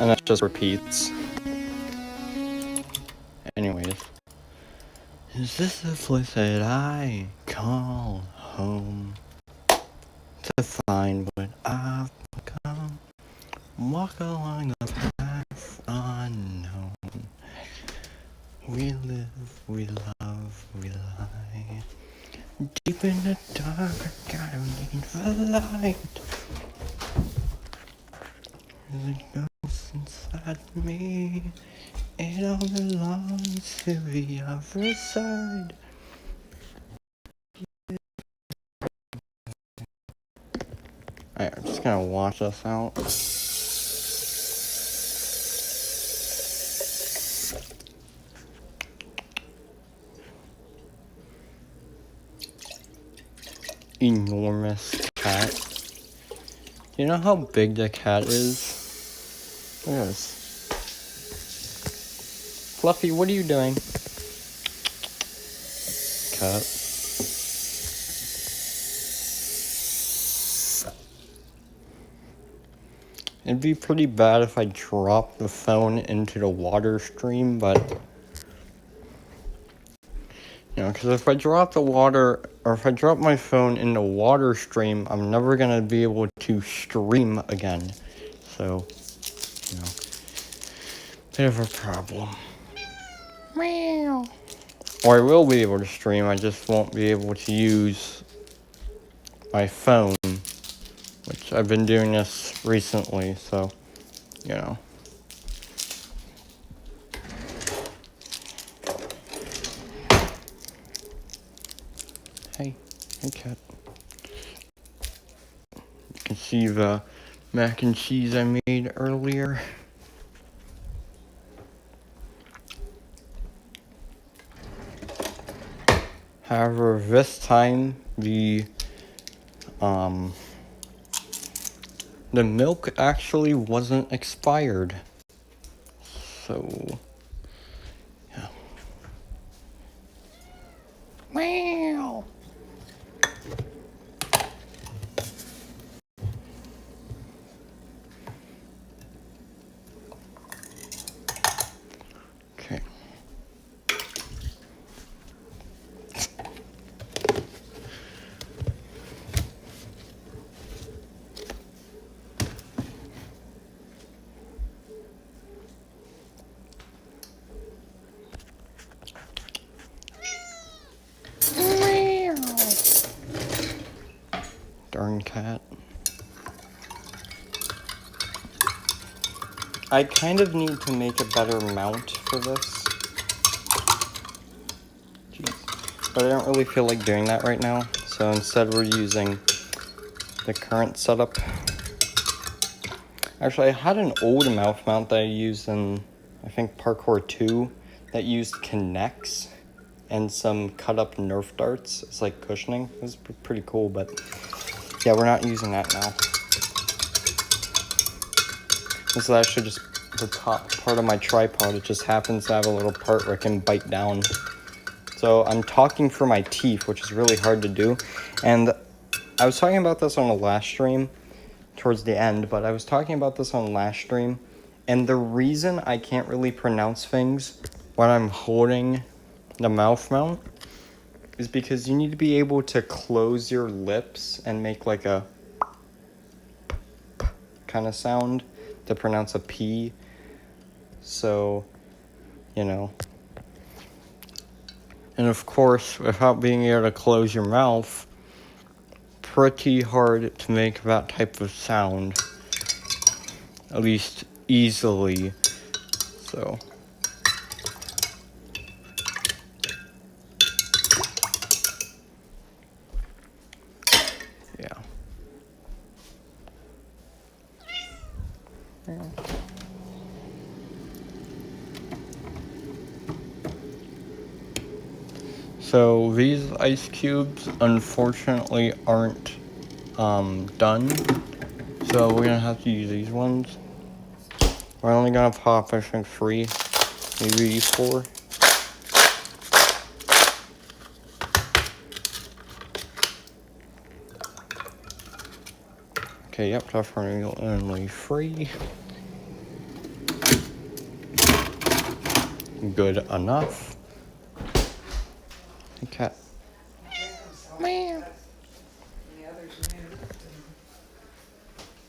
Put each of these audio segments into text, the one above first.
And it just repeats. Anyways. Is this the place that I call home? To find what I've become. Walk along the path unknown. We live, we love, we lie. Deep in the dark, I gotta need the light. The ghost inside me, it all belongs to the other side. Alright, I'm just gonna wash this out. Enormous cat. Do you know how big the cat is? Look at this. Fluffy, what are you doing? Cat. It'd be pretty bad if I dropped the phone into the water stream, but you know, because if I drop the water, or if I drop my phone in the water stream, I'm never gonna be able to stream again. So, you know, bit of a problem. Meow. Or I will be able to stream, I just won't be able to use my phone, which I've been doing this recently, so, you know. Hey cat. You can see the mac and cheese I made earlier. However, this time the milk actually wasn't expired. So, yeah. Meow. Okay. Darn cat. I kind of need to make a better mount for this. Jeez. But I don't really feel like doing that right now. So instead we're using the current setup. Actually, I had an old mouth mount that I used in, I think, Parkour 2 that used connects and some cut up Nerf darts. It's like cushioning. It was pretty cool, but yeah, we're not using that now. This is actually just the top part of my tripod. It just happens to have a little part where I can bite down. So I'm talking through my teeth, which is really hard to do. And I was talking about this on the last stream, towards the end, but I was talking about this on the last stream. And the reason I can't really pronounce things when I'm holding the mouth mount is because you need to be able to close your lips and make like a kind of sound to pronounce a P. So, you know. And of course, without being able to close your mouth, pretty hard to make that type of sound, at least easily. So, yeah. So these ice cubes unfortunately aren't done. So we're gonna have to use these ones. We're only gonna pop, I think, 3, maybe 4. Okay, yep, definitely only 3. good enough. Okay. Man. The others moved.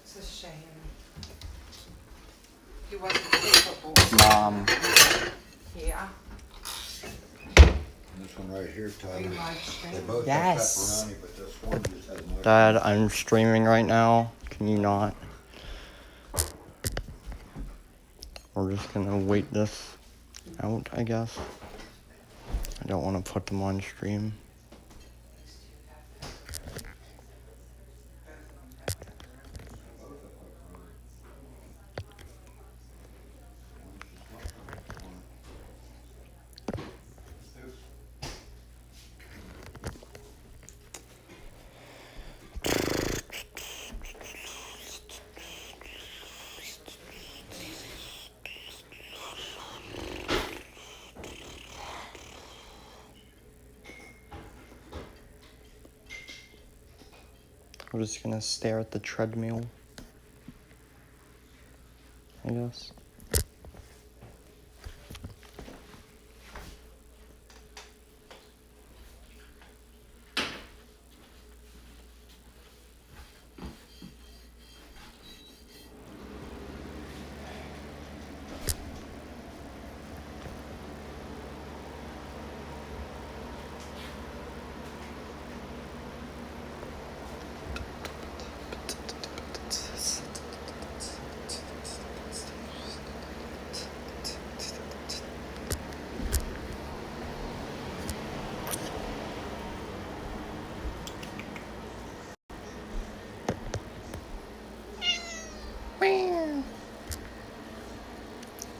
It's a shame. He wasn't capable. Mom. Yeah. This one right here, Tyler. Green light stream. They both Yes. have pepperoni, but this one just has mushroom. Dad, I'm streaming right now. Can you not? We're just gonna wait this out, I guess. I don't want to put them on stream. We're just gonna stare at the treadmill, I guess.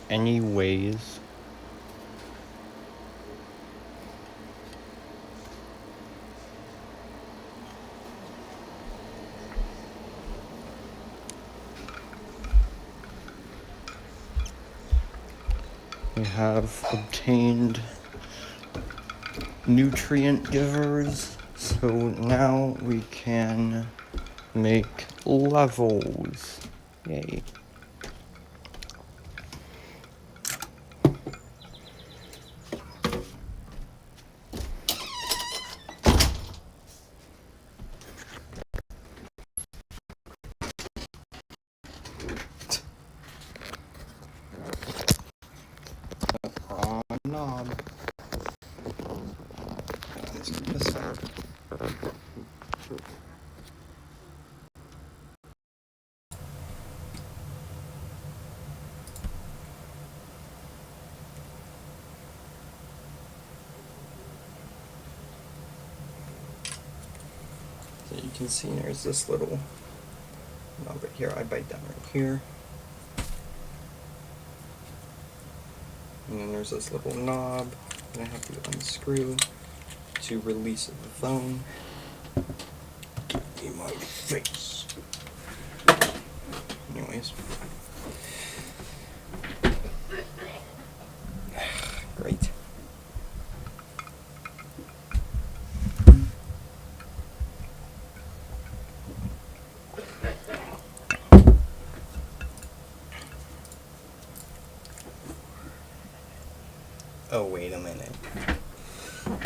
Anyways, we have obtained nutrient givers, so now we can make levels. Yay. Knob. Let's get this out. So you can see there's this little knob right here. I bite down right here. And then there's this little knob that I have to unscrew to release the phone. In my face. Anyways. Great. Oh, wait a minute.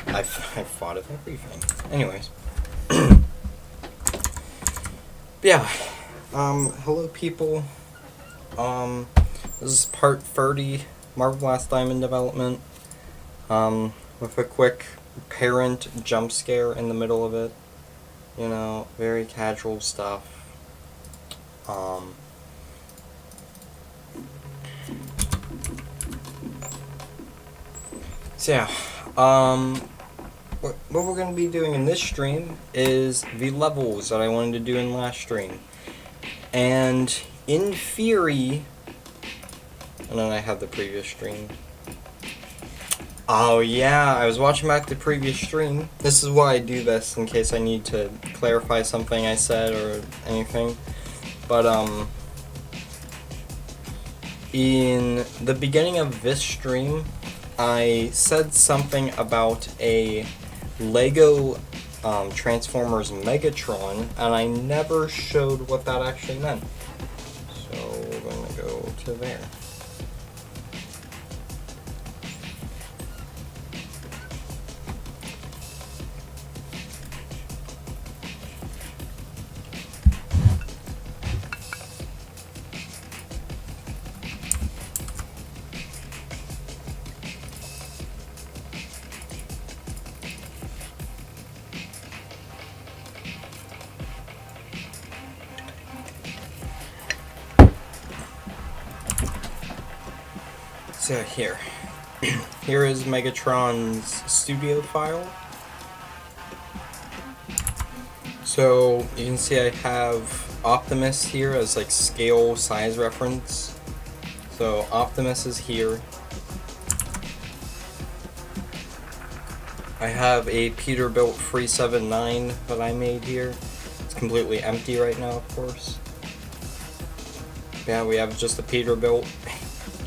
I've thought of everything. Anyways. Yeah. Hello people. This is part 30, Marble Blast Diamond development. With a quick parent jump scare in the middle of it. You know, very casual stuff. So yeah, what we're going to be doing in this stream is the levels that I wanted to do in last stream. And in theory, and then I have the previous stream. Oh yeah, I was watching back the previous stream. This is why I do this, in case I need to clarify something I said or anything. But in the beginning of this stream, I said something about a Lego Transformers Megatron, and I never showed what that actually meant. So we're going to go to there. So here. Here is Megatron's studio file. So you can see I have Optimus here as like scale size reference. So Optimus is here. I have a Peterbilt 379 that I made here. It's completely empty right now, of course. Yeah, we have just a Peterbilt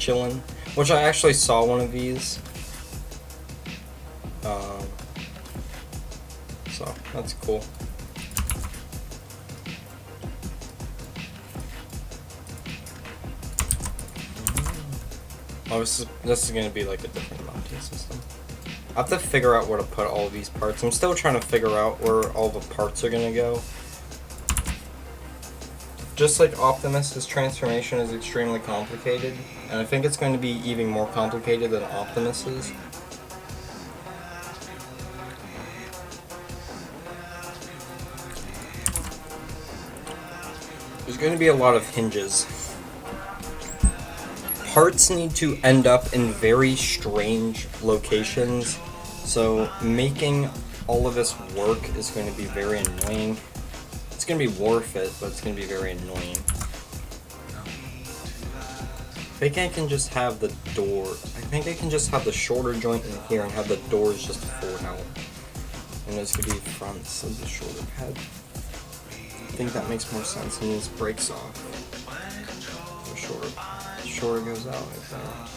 chilling, which I actually saw one of these. So that's cool. Oh, this is gonna be like a different mounting system. I have to figure out where to put all of these parts. I'm still trying to figure out where all the parts are gonna go. Just like Optimus, his transformation is extremely complicated, and I think it's going to be even more complicated than Optimus's. There's going to be a lot of hinges. Parts need to end up in very strange locations, so making all of this work is going to be very annoying. It's going to be worth it, but it's going to be very annoying. I think I can just have the door. I think I can just have the shorter joint in here and have the doors just fold out. And those could be fronts of the shoulder pad. I think that makes more sense, and this breaks off. The shorter goes out like that.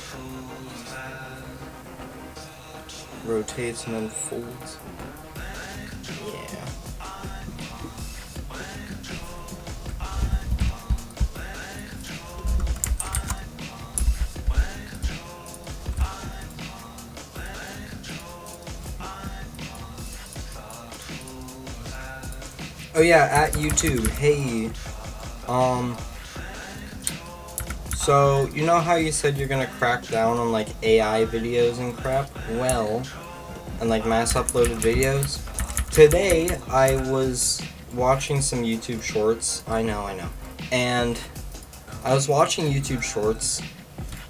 Rotates and then folds. Yeah. Oh yeah, at YouTube. Hey, so you know how you said you're gonna crack down on like AI videos and crap? Well, and like mass uploaded videos. Today I was watching some YouTube shorts. I know. And I was watching YouTube shorts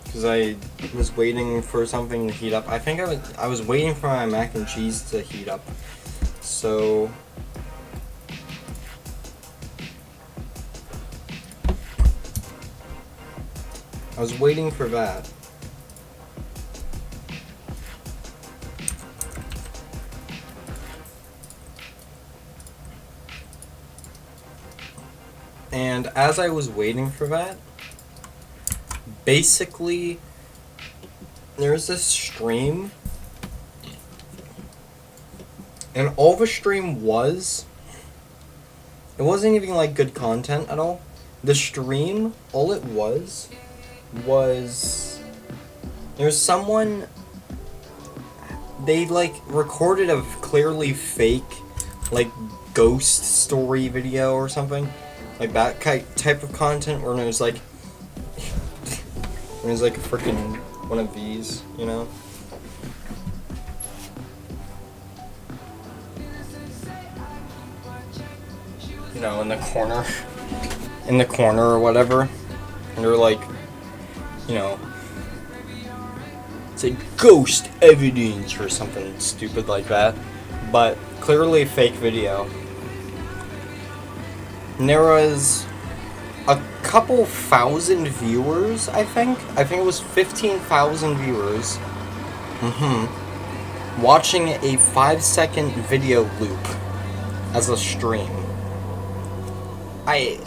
because I was waiting for something to heat up. I think I was waiting for my mac and cheese to heat up. So I was waiting for that. And as I was waiting for that, basically, there's this stream, and all the stream was, it wasn't even like good content at all. The stream, all it was there's someone, they like recorded a clearly fake like ghost story video or something, like that type of content where it was like a freaking one of these, you know. You know, in the corner or whatever, and they're like, you know, it's a ghost evidence or something stupid like that, but clearly a fake video. And there was a couple thousand viewers, I think it was 15,000 viewers, watching a 5-second video loop as a stream. I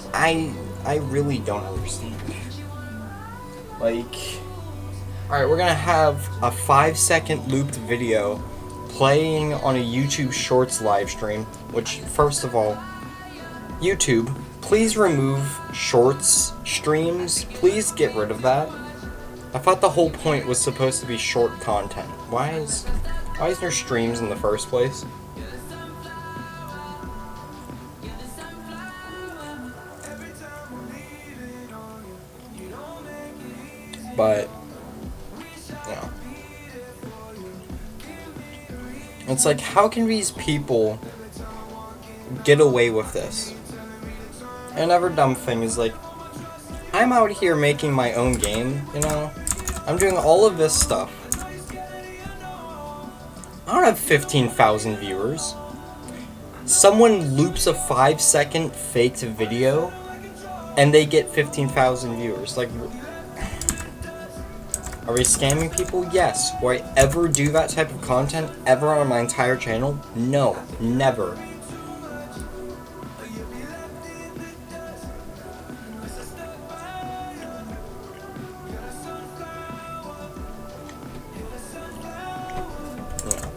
really don't understand. Like, alright, we're gonna have a 5-second looped video playing on a YouTube Shorts live stream, which, first of all, YouTube, please remove Shorts streams. Please get rid of that. I thought the whole point was supposed to be short content. Why is there streams in the first place? But, you know, it's like, how can these people get away with this? Another dumb thing is like, I'm out here making my own game, you know? I'm doing all of this stuff. I don't have 15,000 viewers. Someone loops a 5-second faked video, and they get 15,000 viewers. Like, are we scamming people? Yes. Will I ever do that type of content ever on my entire channel? No, never. Yeah.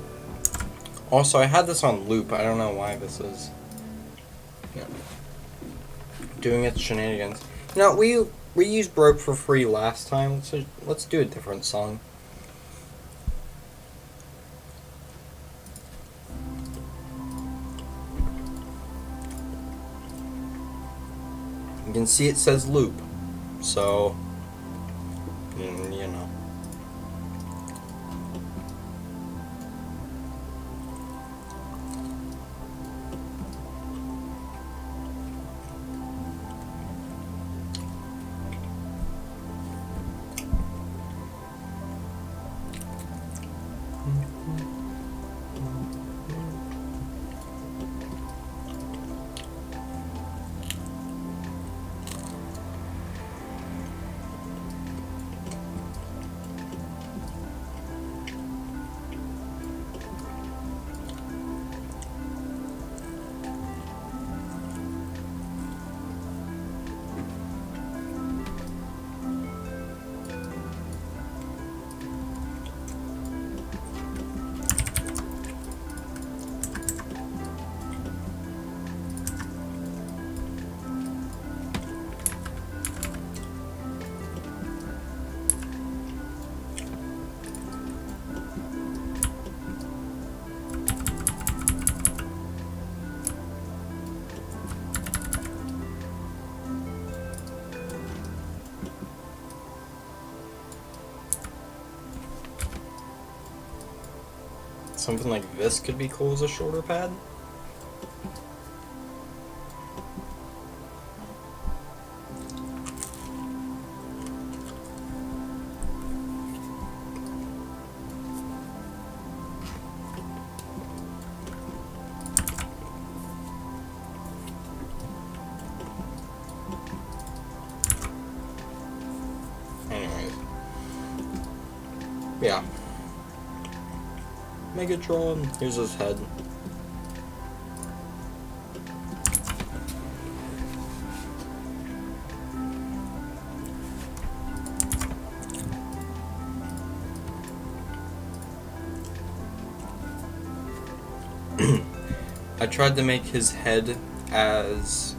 Also, I had this on loop. I don't know why this is doing its shenanigans. No, we used Broke for free last time. Let's do a different song. You can see it says loop, so you know. Something like this could be cool as a shoulder pad. Anyways. Yeah. Megatron, here's his head. I tried to make his head as,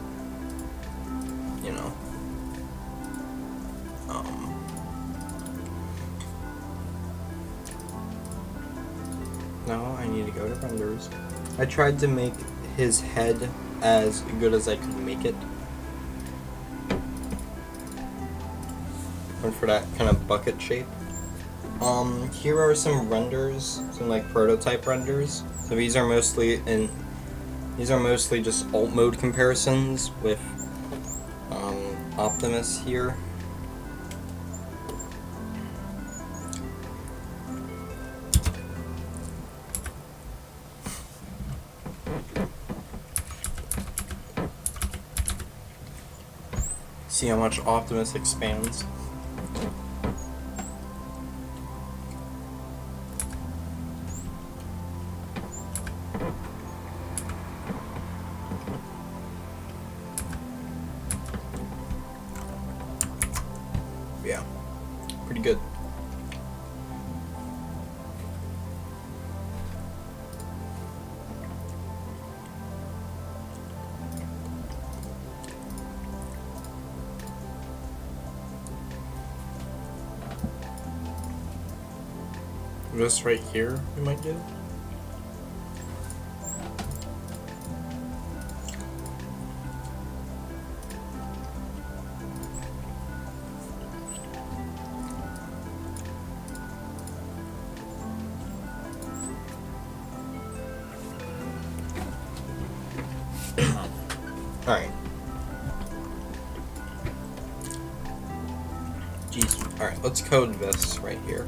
you know, no, I need to go to renders. I tried to make his head as good as I could make it. Went for that kind of bucket shape. Here are some renders, some like prototype renders. So these are mostly just alt mode comparisons with Optimus here. See how much Optimus expands. Yeah, pretty good. This right here, we might do. Alright. Jeez, alright. Alright, let's code this right here.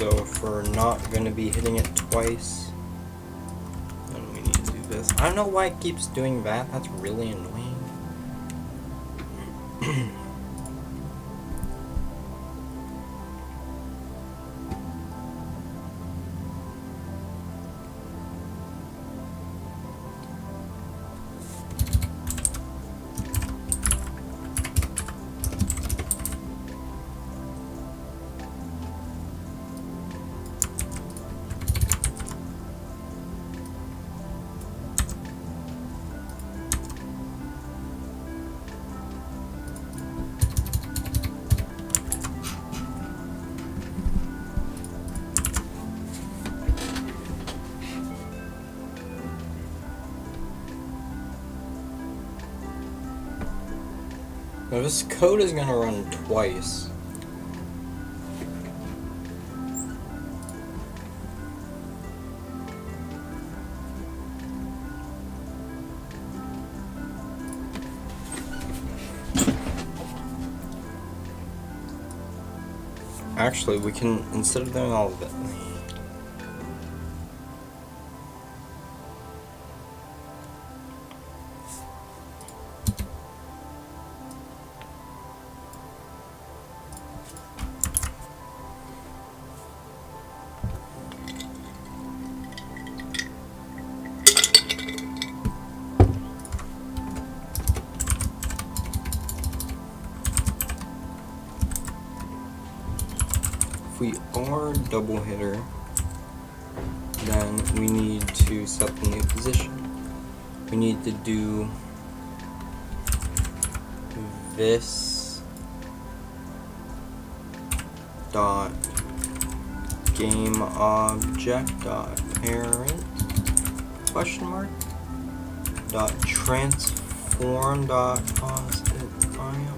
So if we're not going to be hitting it twice, then we need to do this. I don't know why it keeps doing that. That's really annoying. Now this code is going to run twice. Actually, we can, instead of doing all of it, if we are double hitter, then we need to set the new position. We need to do this dot game object dot parent question mark dot transform dot positive ion.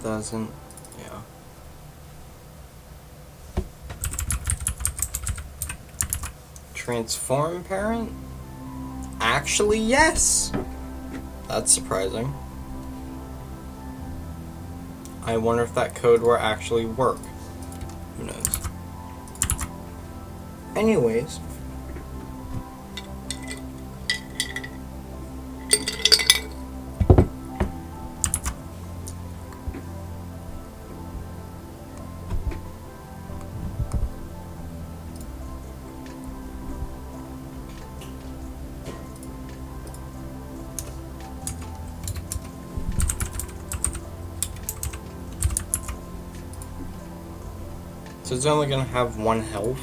Doesn't, yeah. Transform parent? Actually, yes! That's surprising. I wonder if that code will actually work. Who knows? Anyways. So it's only gonna have one health.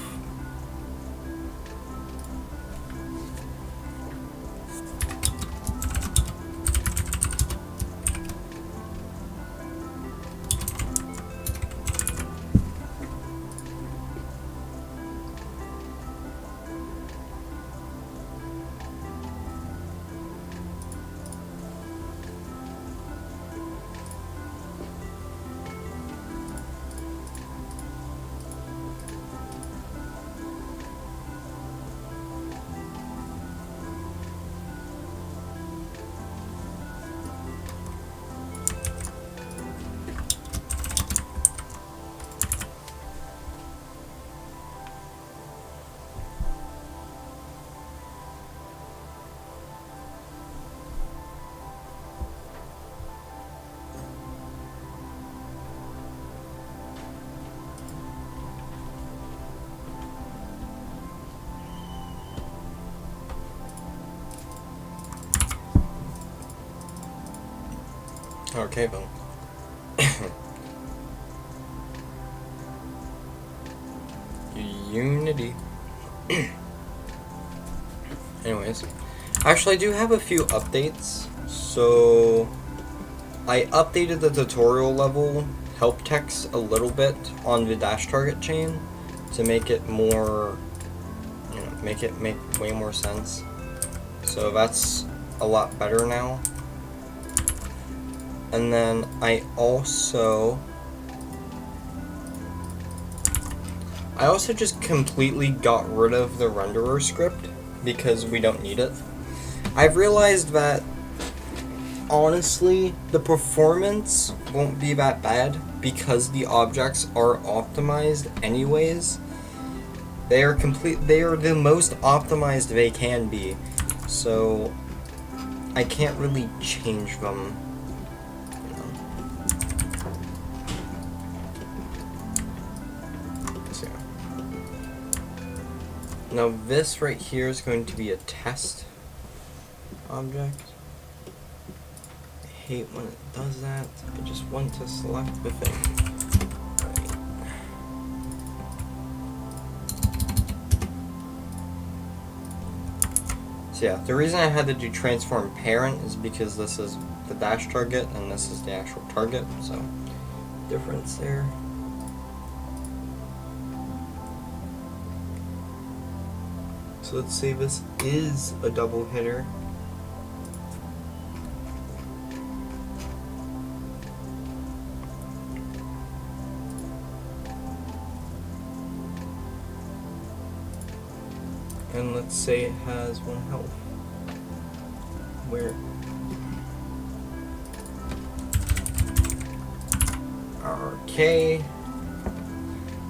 Okay, then. Unity. Anyways, actually I do have a few updates. So I updated the tutorial level help text a little bit on the dash target chain to make it more, make way more sense. So that's a lot better now. And then I also just completely got rid of the renderer script because we don't need it. I've realized that honestly the performance won't be that bad because the objects are optimized anyways. They are the most optimized they can be. So I can't really change them. Now this right here is going to be a test object. I hate when it does that. I just want to select the thing. Right. So yeah, the reason I had to do transform parent is because this is the dash target and this is the actual target, so difference there. So let's say this is a double hitter. And let's say it has 1 health. Where? Okay.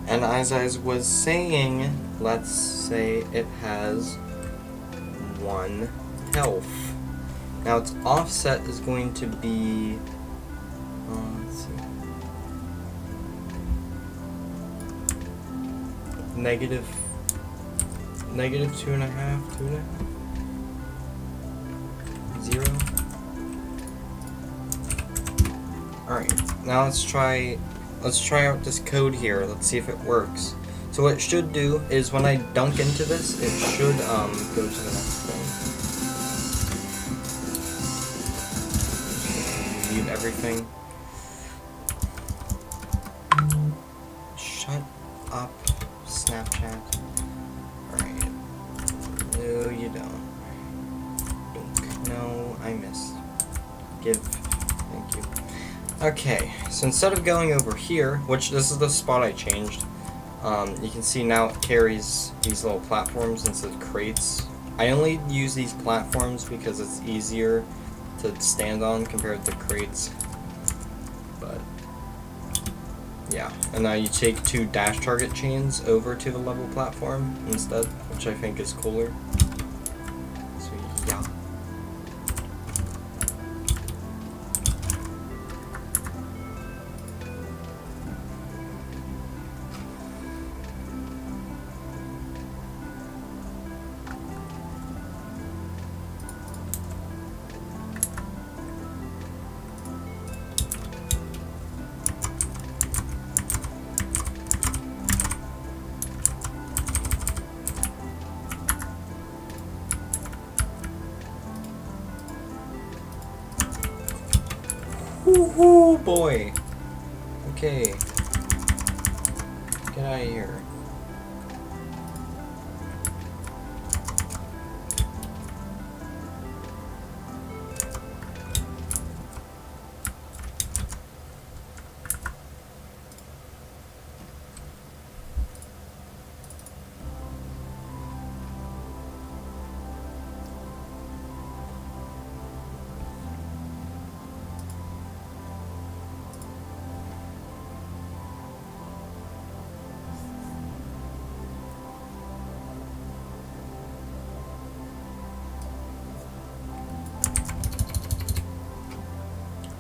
And as I was saying, let's say it has 1 health. Now its offset is going to be, let's see, negative 2.5, 0. Alright, now let's try out this code here. Let's see if it works. So what it should do is when I dunk into this, it should go to the next thing. Mute everything. Shut up, Snapchat. Alright. No, you don't. Dunk. No, I missed. Give. Thank you. Okay, so instead of going over here, which this is the spot I changed, you can see now it carries these little platforms instead of crates. I only use these platforms because it's easier to stand on compared to crates. But yeah, and now you take 2 dash target chains over to the level platform instead, which I think is cooler. So yeah. Woohoo, boy. Okay. Get out of here.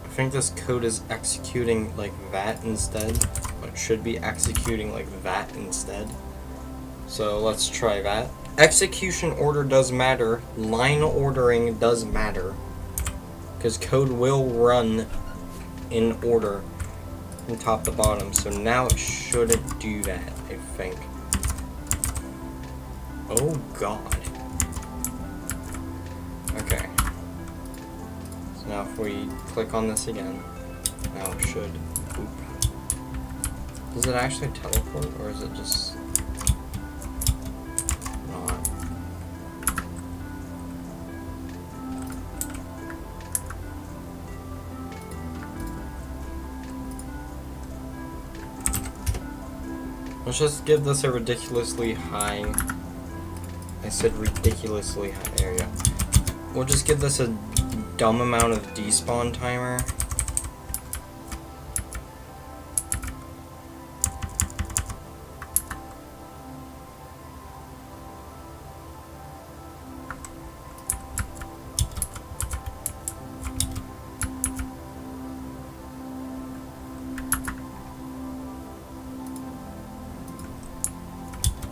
I think this code is executing like that instead, but it should be executing like that instead. So let's try that. Execution order does matter, line ordering does matter, because code will run in order from top to bottom, so now it shouldn't do that, I think. Oh god. Okay. So now if we click on this again, now it should. Oop. Does it actually teleport, or is it just not? Let's just give this a ridiculously high. I said ridiculously high area. We'll just give this a dumb amount of despawn timer.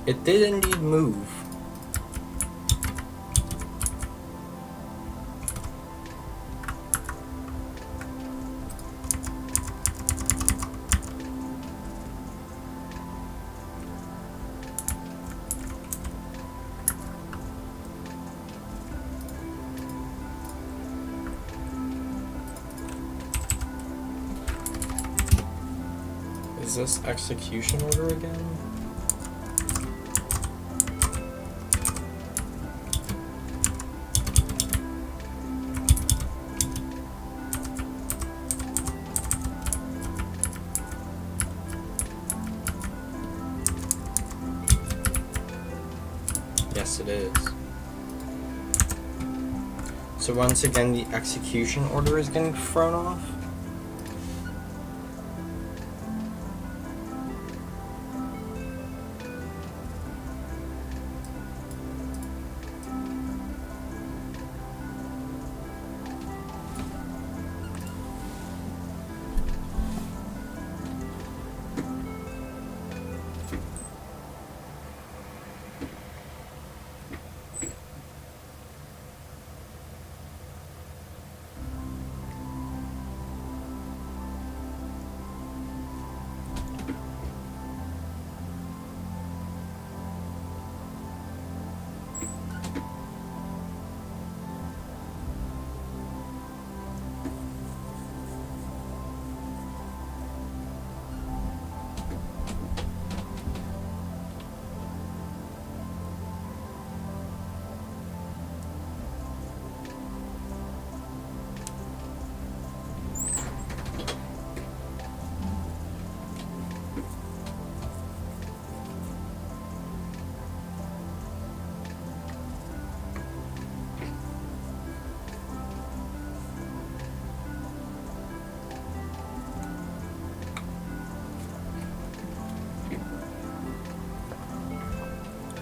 It did indeed move. Is this execution order again? Yes, it is. So once again, the execution order is getting thrown off.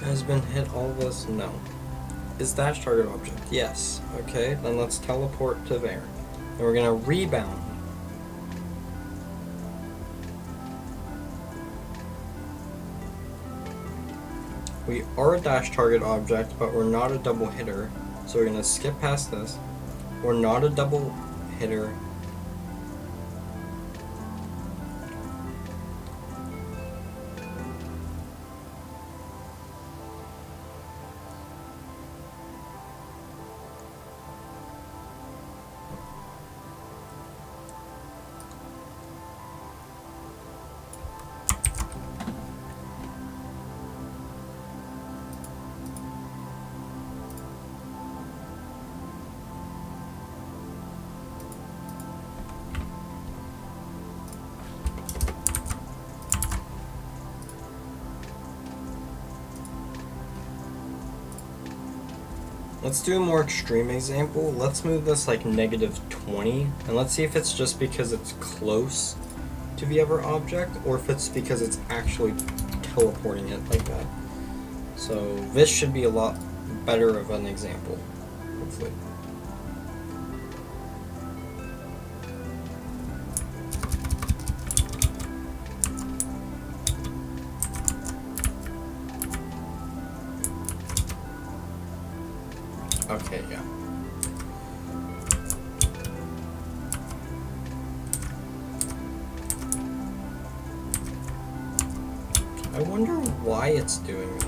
Has been hit all this? No. Is dash target object? Yes. Okay, then let's teleport to there. And we're gonna rebound. We are a dash target object, but we're not a double hitter. So we're gonna skip past this. We're not a double hitter. Let's do a more extreme example. Let's move this like -20, and let's see if it's just because it's close to the other object, or if it's because it's actually teleporting it like that. So this should be a lot better of an example, hopefully. Okay, yeah. I wonder why it's doing that.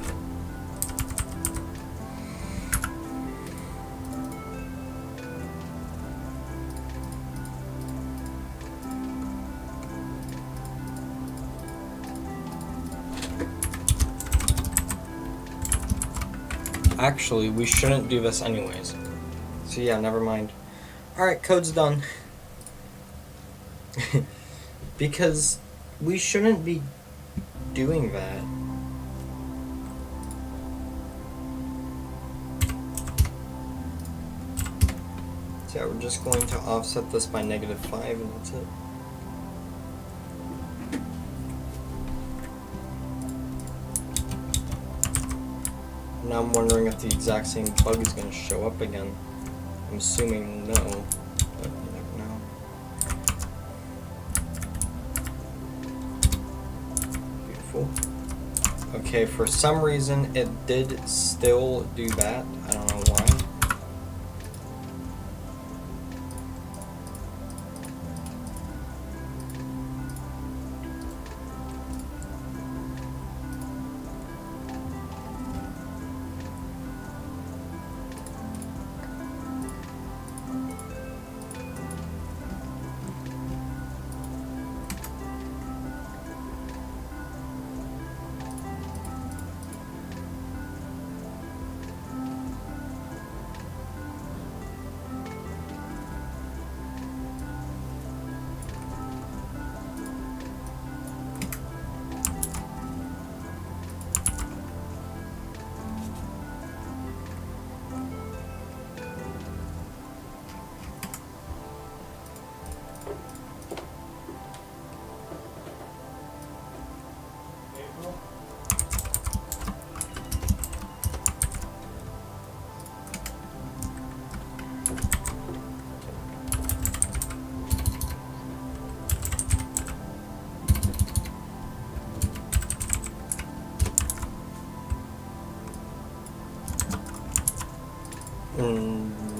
Actually, we shouldn't do this anyways. So yeah, never mind. Alright, code's done. Because we shouldn't be doing that. So yeah, we're just going to offset this by -5 and that's it. Now I'm wondering if the exact same bug is going to show up again. I'm assuming no, but you never know. Beautiful. Okay, for some reason it did still do that. I don't know why.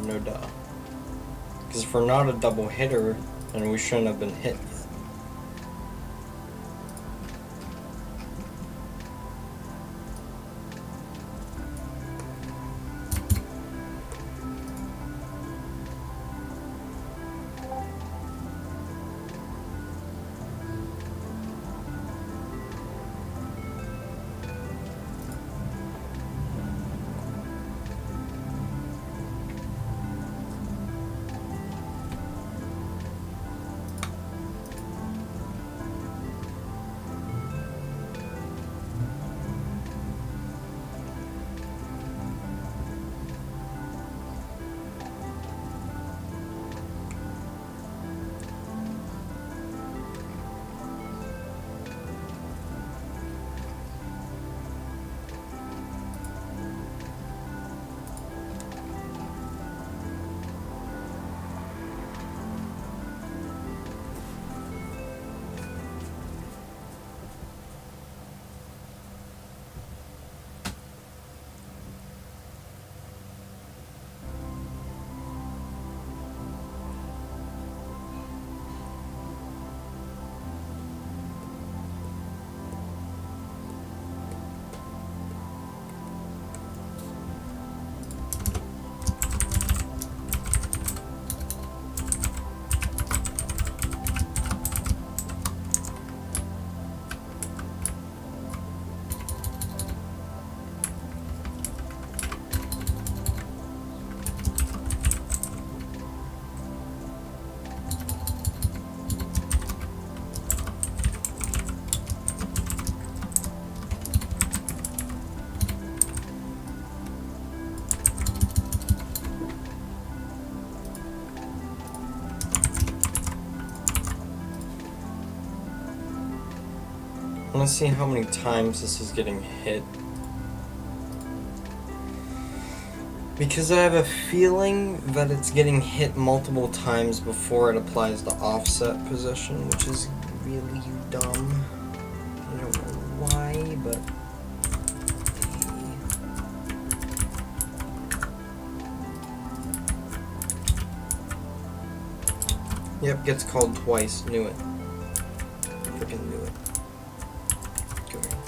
No duh. Because if we're not a double hitter, then we shouldn't have been hit yet. I want to see how many times this is getting hit. Because I have a feeling that it's getting hit multiple times before it applies the offset position, which is really dumb. I don't know why, but... Yep, gets called twice. Knew it. Freaking knew it. Come here.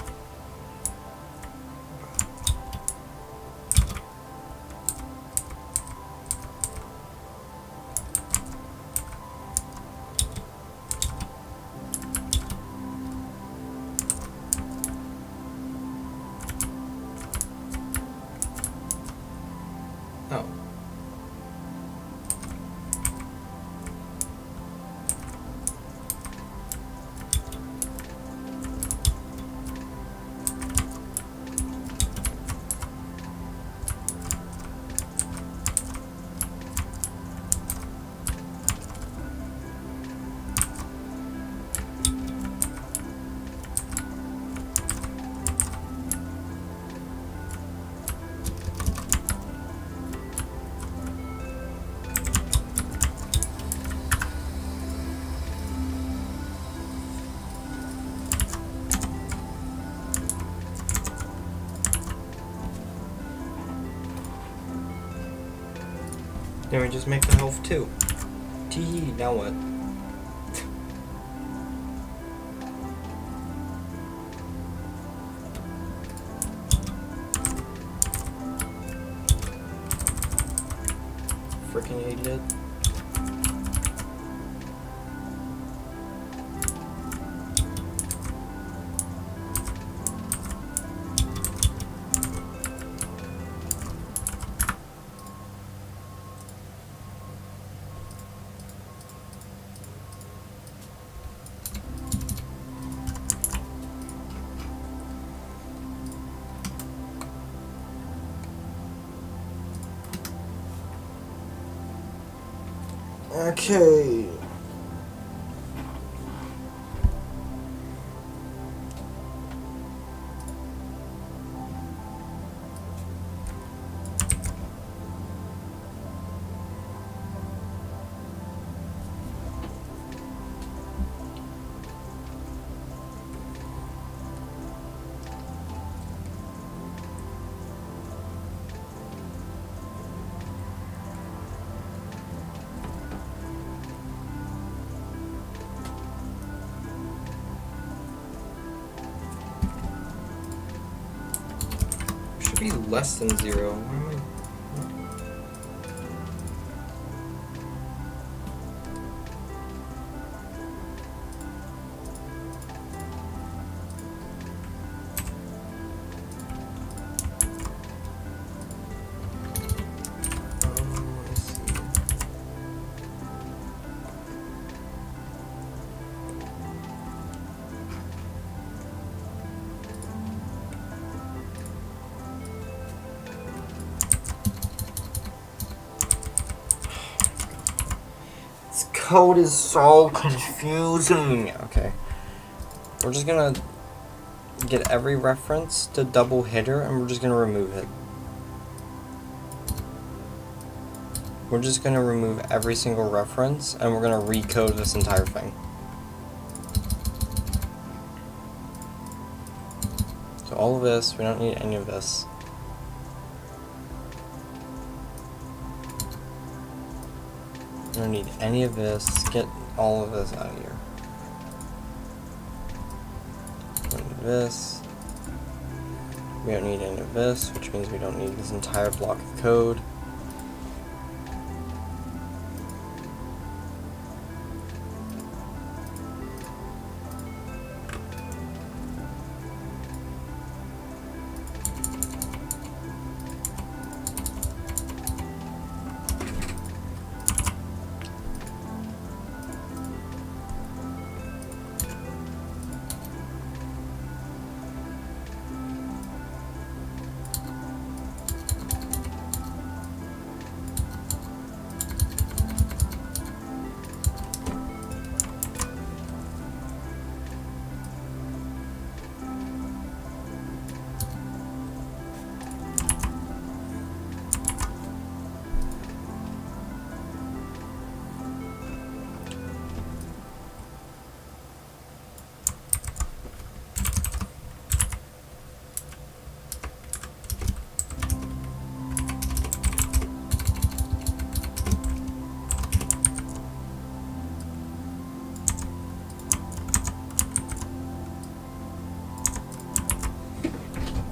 Then we just make the health 2. Tee, now what? Freaking idiot. Okay. Should be less than 0. Why am I? I see. This code is so confusing. Okay. We're just gonna get every reference to double header and we're just gonna remove it. We're just gonna remove every single reference and we're gonna recode this entire thing. So all of this, we don't need any of this. We don't need any of this. Get all of this out of here. We don't need this. We don't need any of this, which means we don't need this entire block of code.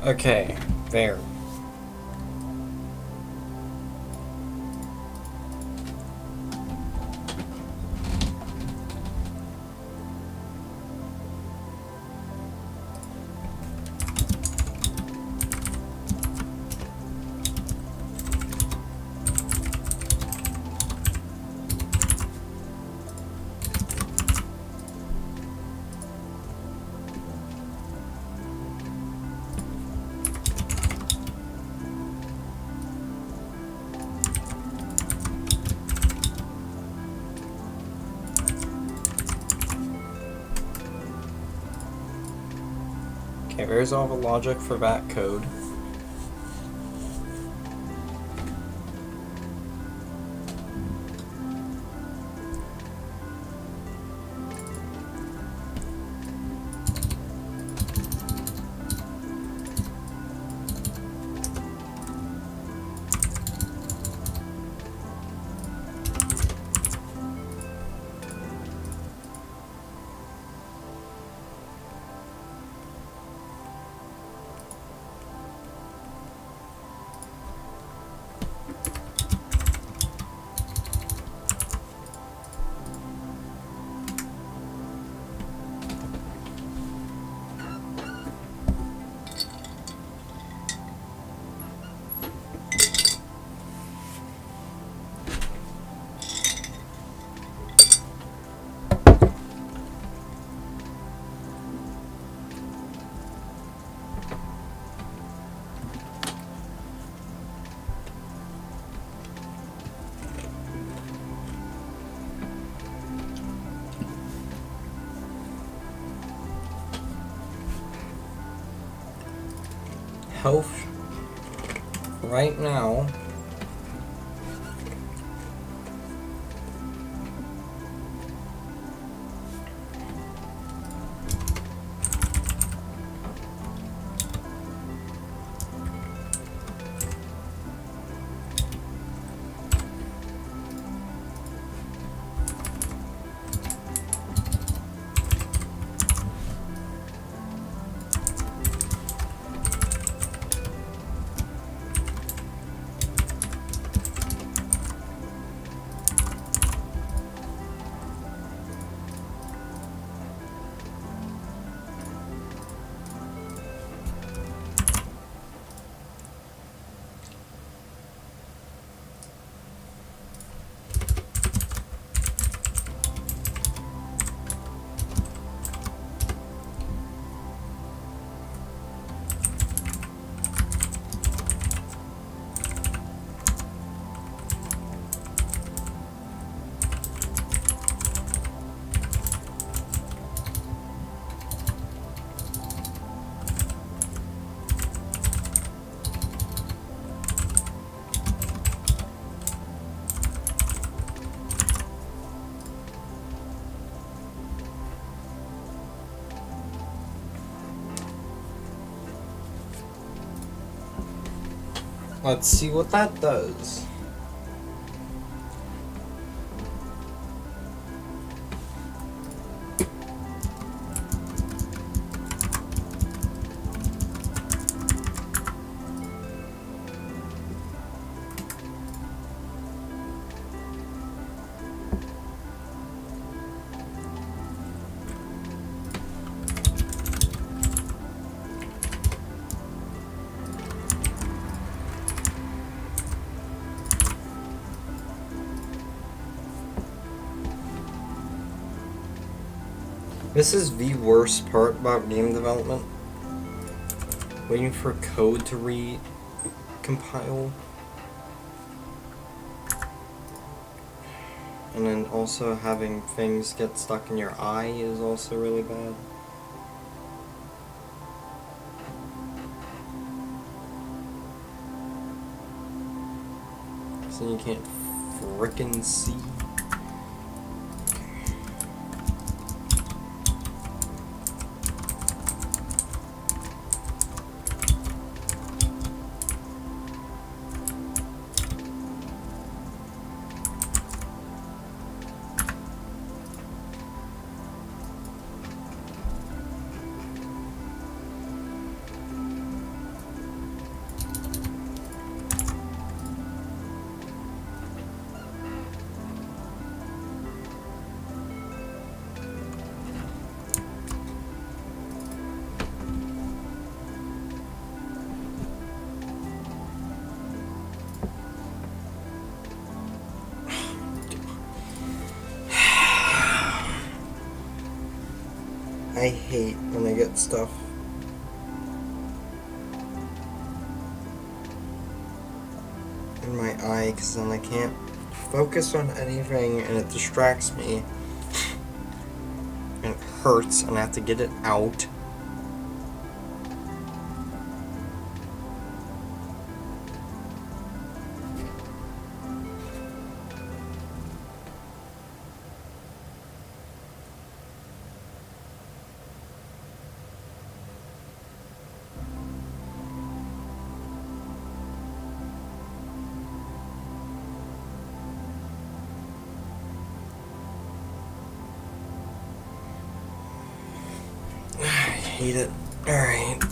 Okay, there. Okay, there's all the logic for that code. health right now. Let's see what that does. This is the worst part about game development. Waiting for code to recompile. And then also having things get stuck in your eye is also really bad. So you can't frickin' see. I hate when I get stuff. In my eye, because then I can't focus on anything and it distracts me. And it hurts and I have to get it out. I hate it. Alright.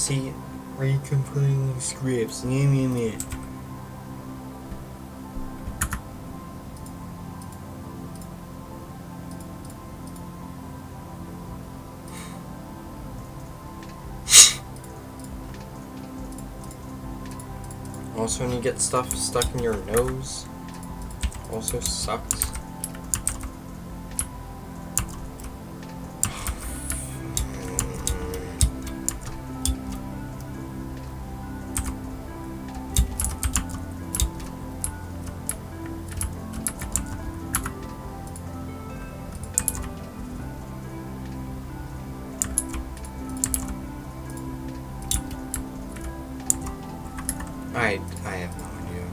see, recompleting scripts. Yeah. Also, when you get stuff stuck in your nose, also sucks. I have no idea.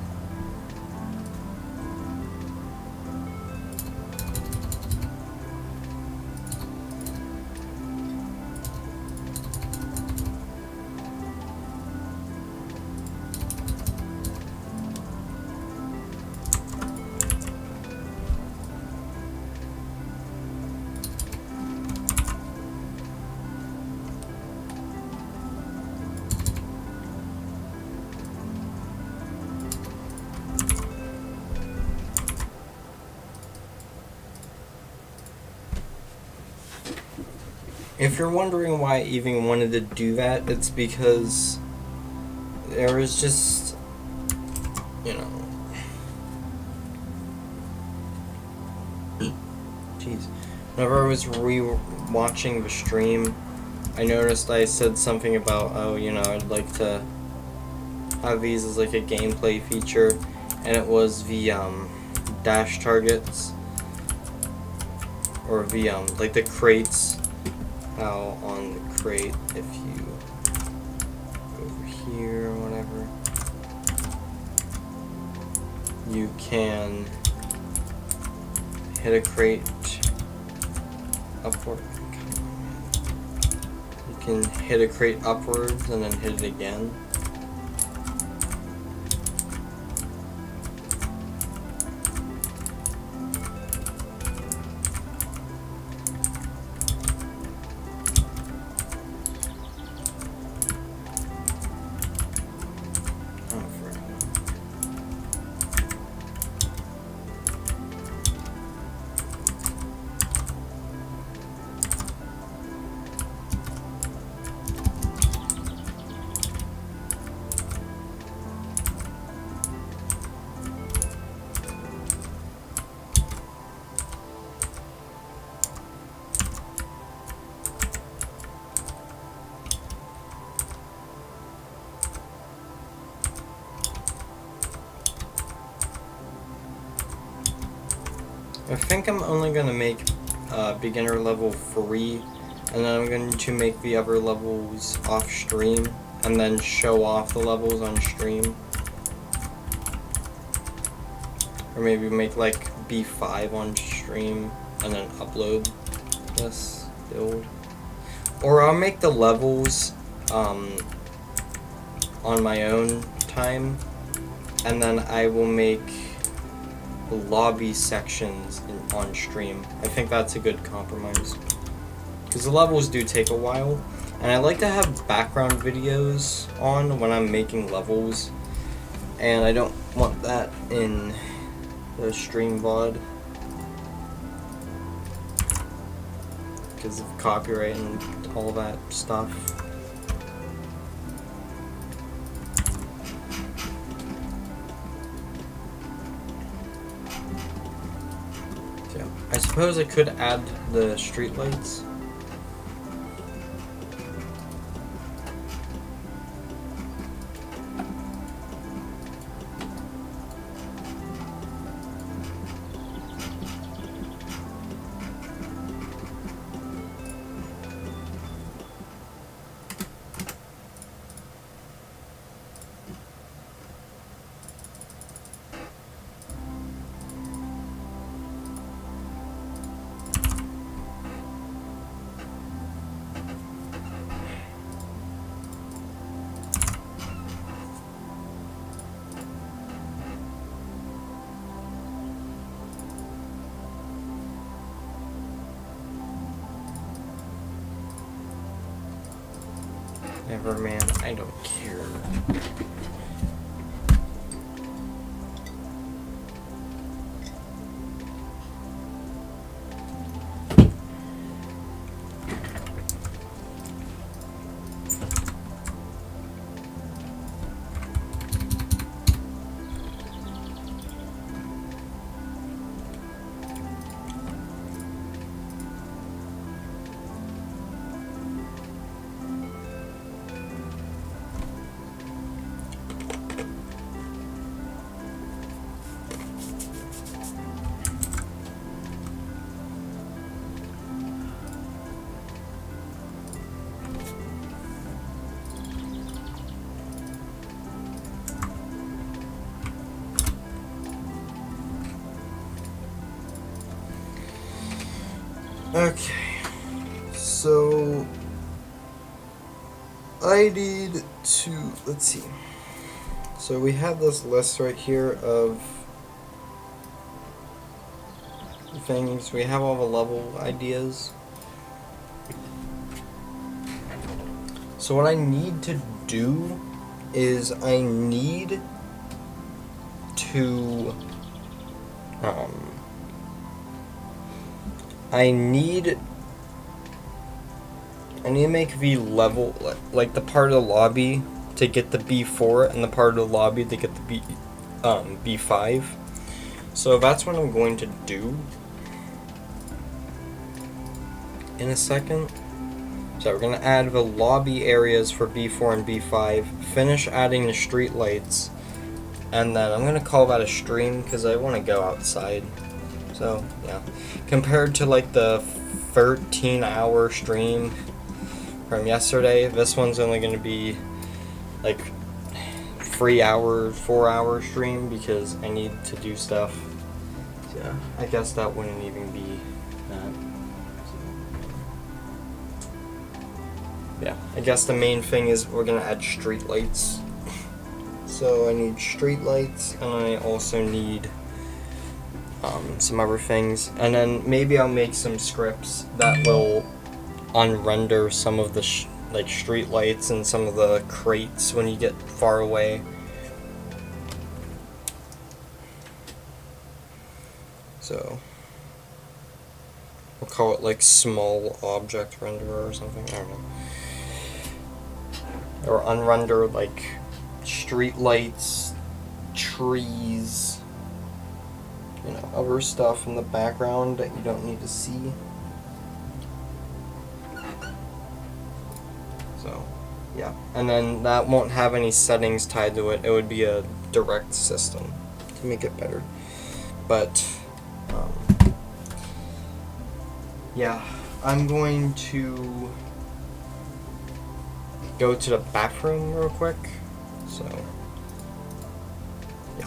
If you're wondering why I even wanted to do that, it's because there was just, you know, jeez. Whenever I was re-watching the stream, I noticed I said something about, oh, you know, I'd like to have these as like a gameplay feature, and it was the dash targets, or the like the crates. How on the crate, if you go over here or whatever, you can hit a crate upward. You can hit a crate upwards and then hit it again. I think I'm only going to make beginner level 3, and then I'm going to make the other levels off stream, and then show off the levels on stream. Or maybe make like B5 on stream, and then upload this build. Or I'll make the levels on my own time, and then I will make the lobby sections on stream. I think that's a good compromise, because the levels do take a while, and I like to have background videos on when I'm making levels, and I don't want that in the stream VOD because of copyright and all that stuff. I suppose I could add the streetlights. whatever, man. I don't care. Okay, so I need to, let's see. So we have this list right here of things. We have all the level ideas. So what I need to do is I need to I need to make the level, like the part of the lobby to get the B4 and the part of the lobby to get the B5. So that's what I'm going to do in a second. So we're going to add the lobby areas for B4 and B5, finish adding the street lights, and then I'm going to call that a stream because I want to go outside. So, yeah. Compared to like the 13-hour stream from yesterday, this one's only going to be like 4-hour stream because I need to do stuff. So, yeah, I guess that wouldn't even be that. Yeah, I guess the main thing is we're going to add street lights. So I need street lights, and I also need some other things, and then maybe I'll make some scripts that will unrender some of the like street lights and some of the crates when you get far away. So we'll call it like small object renderer or something. I don't know. Or unrender like street lights, trees, you know, other stuff in the background that you don't need to see. So, yeah. And then that won't have any settings tied to it. It would be a direct system to make it better. But, yeah. I'm going to go to the bathroom real quick. So, yeah.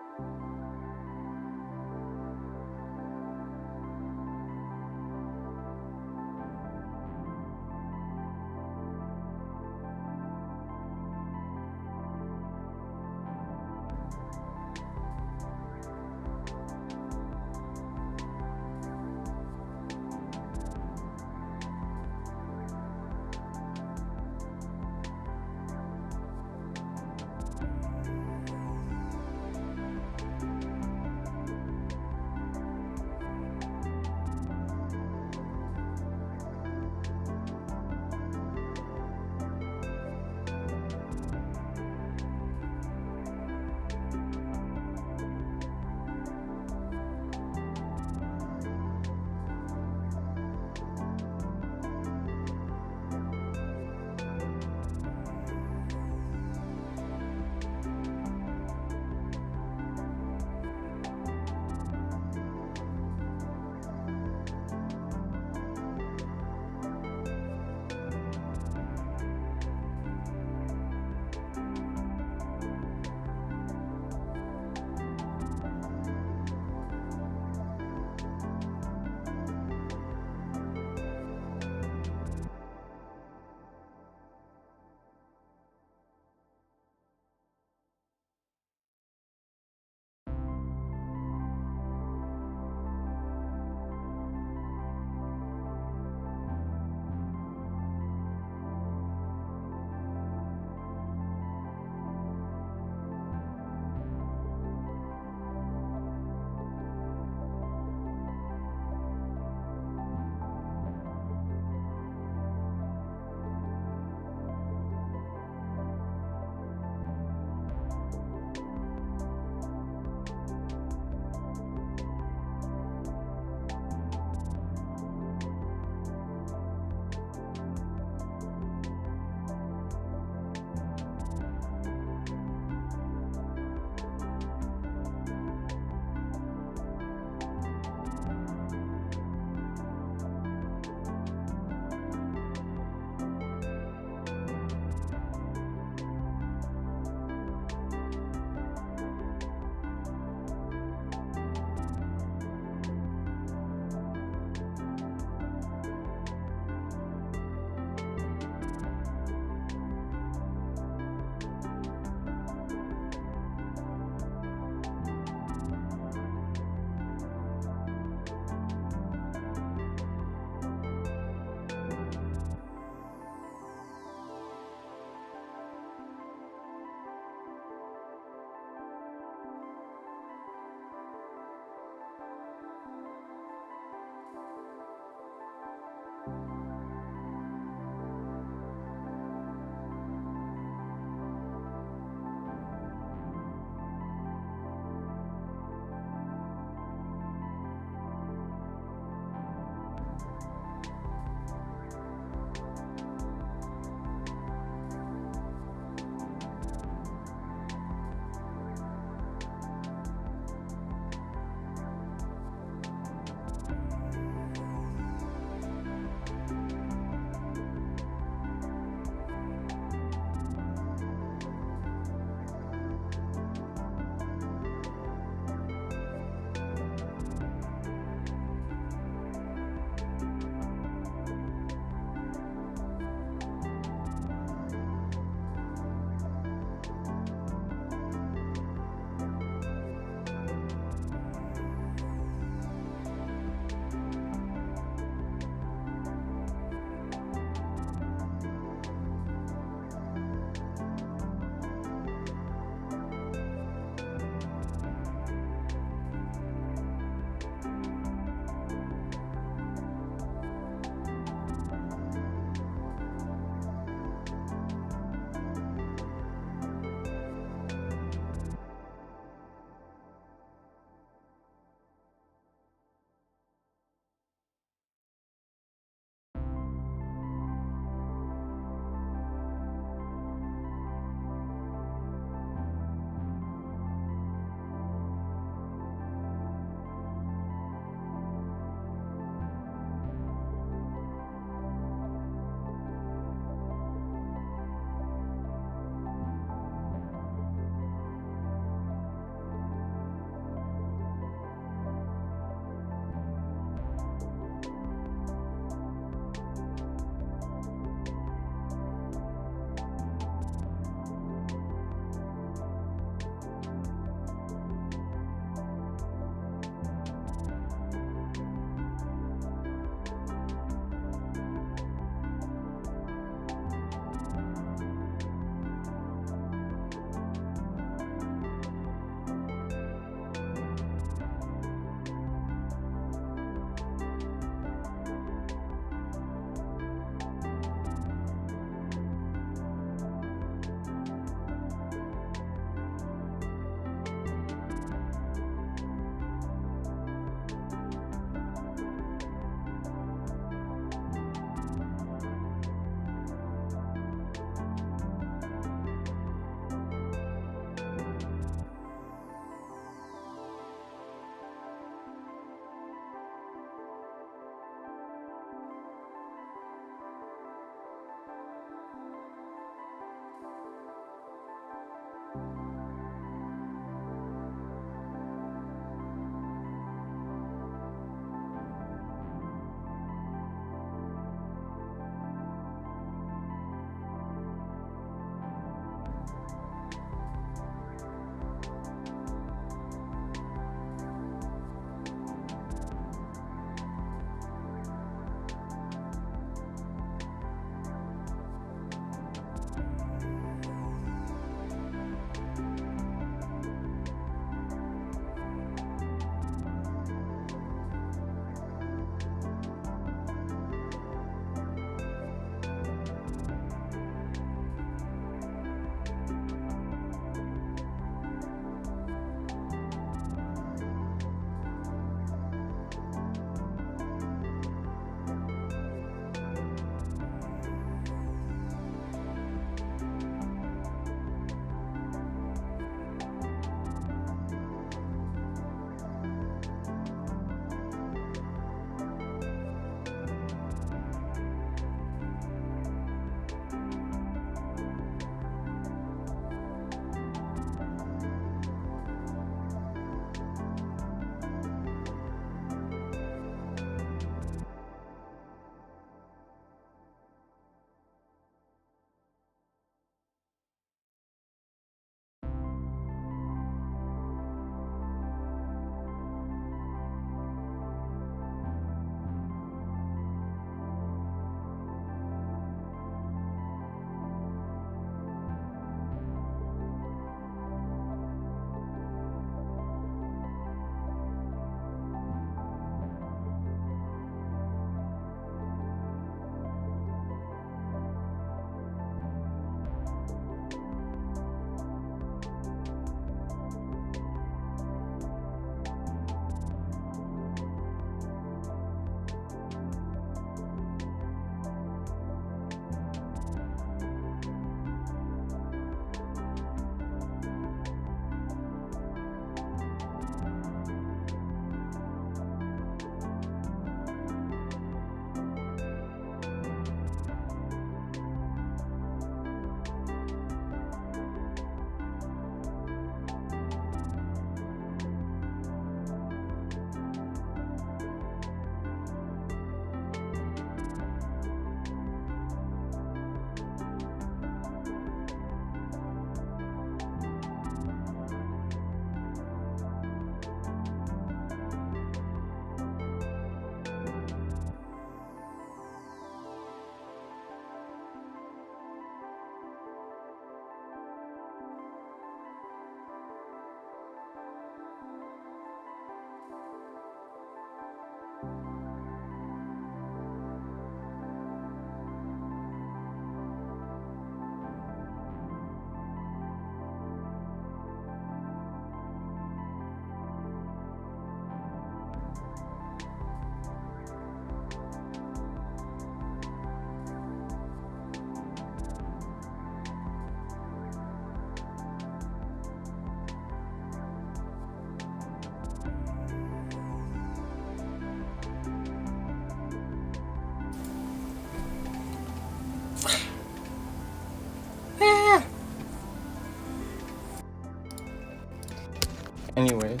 Anyways.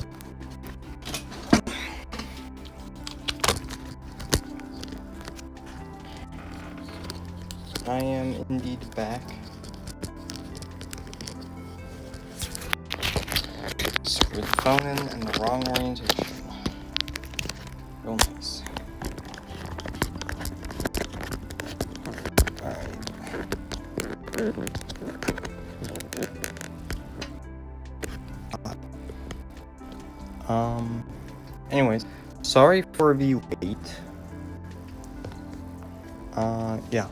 I am indeed back. Screw the phone in the wrong orientation. Real nice. Anyways, sorry for the wait. Yeah.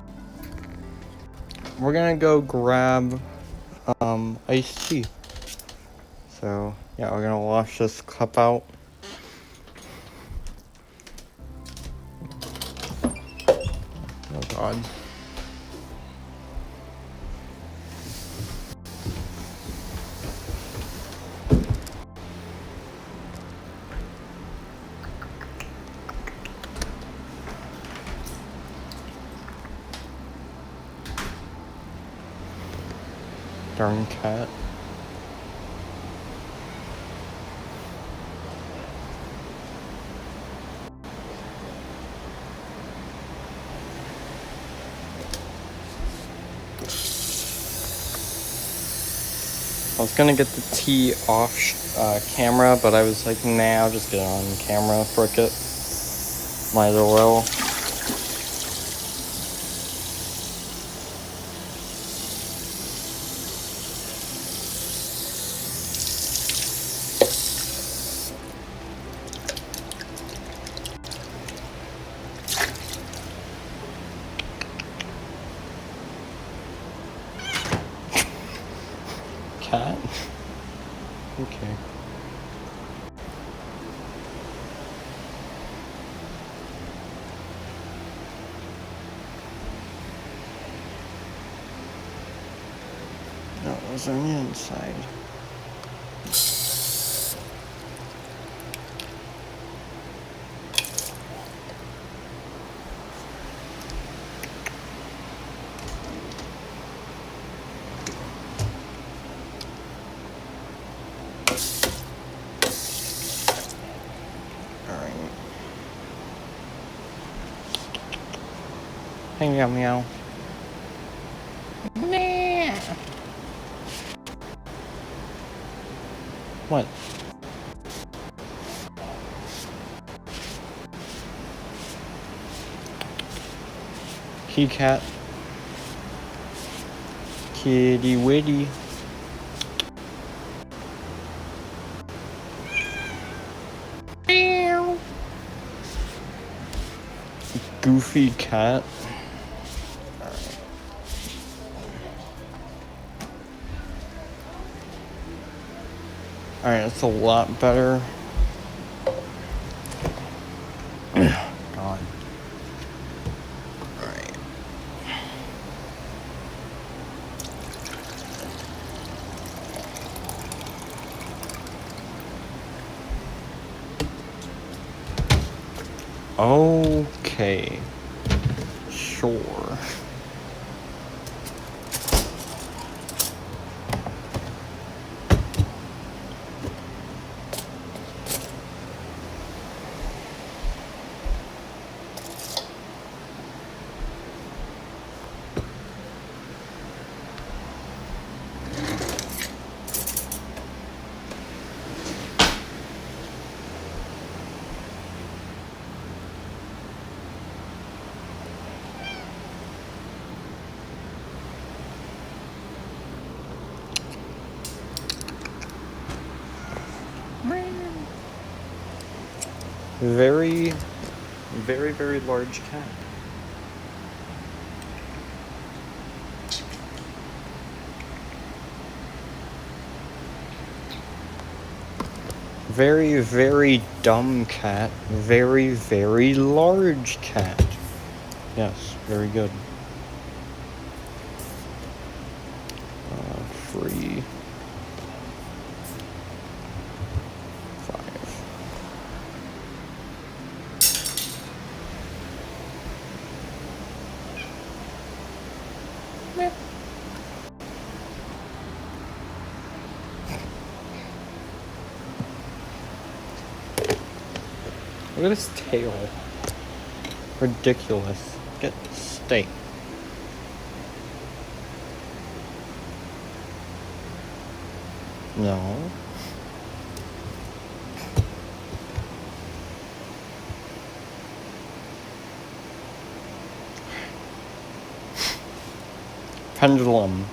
We're gonna go grab, iced tea. So, yeah, we're gonna wash this cup out. Oh god. Darn cat. I was gonna get the tea off camera, but I was like, nah, I'll just get it on camera, frick it. Might as well. Cat? Okay. No, those are on the inside. Alright. Hey, meow meow. What? Kitty cat. Kitty witty. Goofy cat. Alright, that's a lot better. God. Alright. Okay. Sure. Very, very, very large cat. Very, very dumb cat. Very, very large cat. Yes, very good. Free. 5. Meh. Look at his tail. Ridiculous. Stay. No. Pendulum.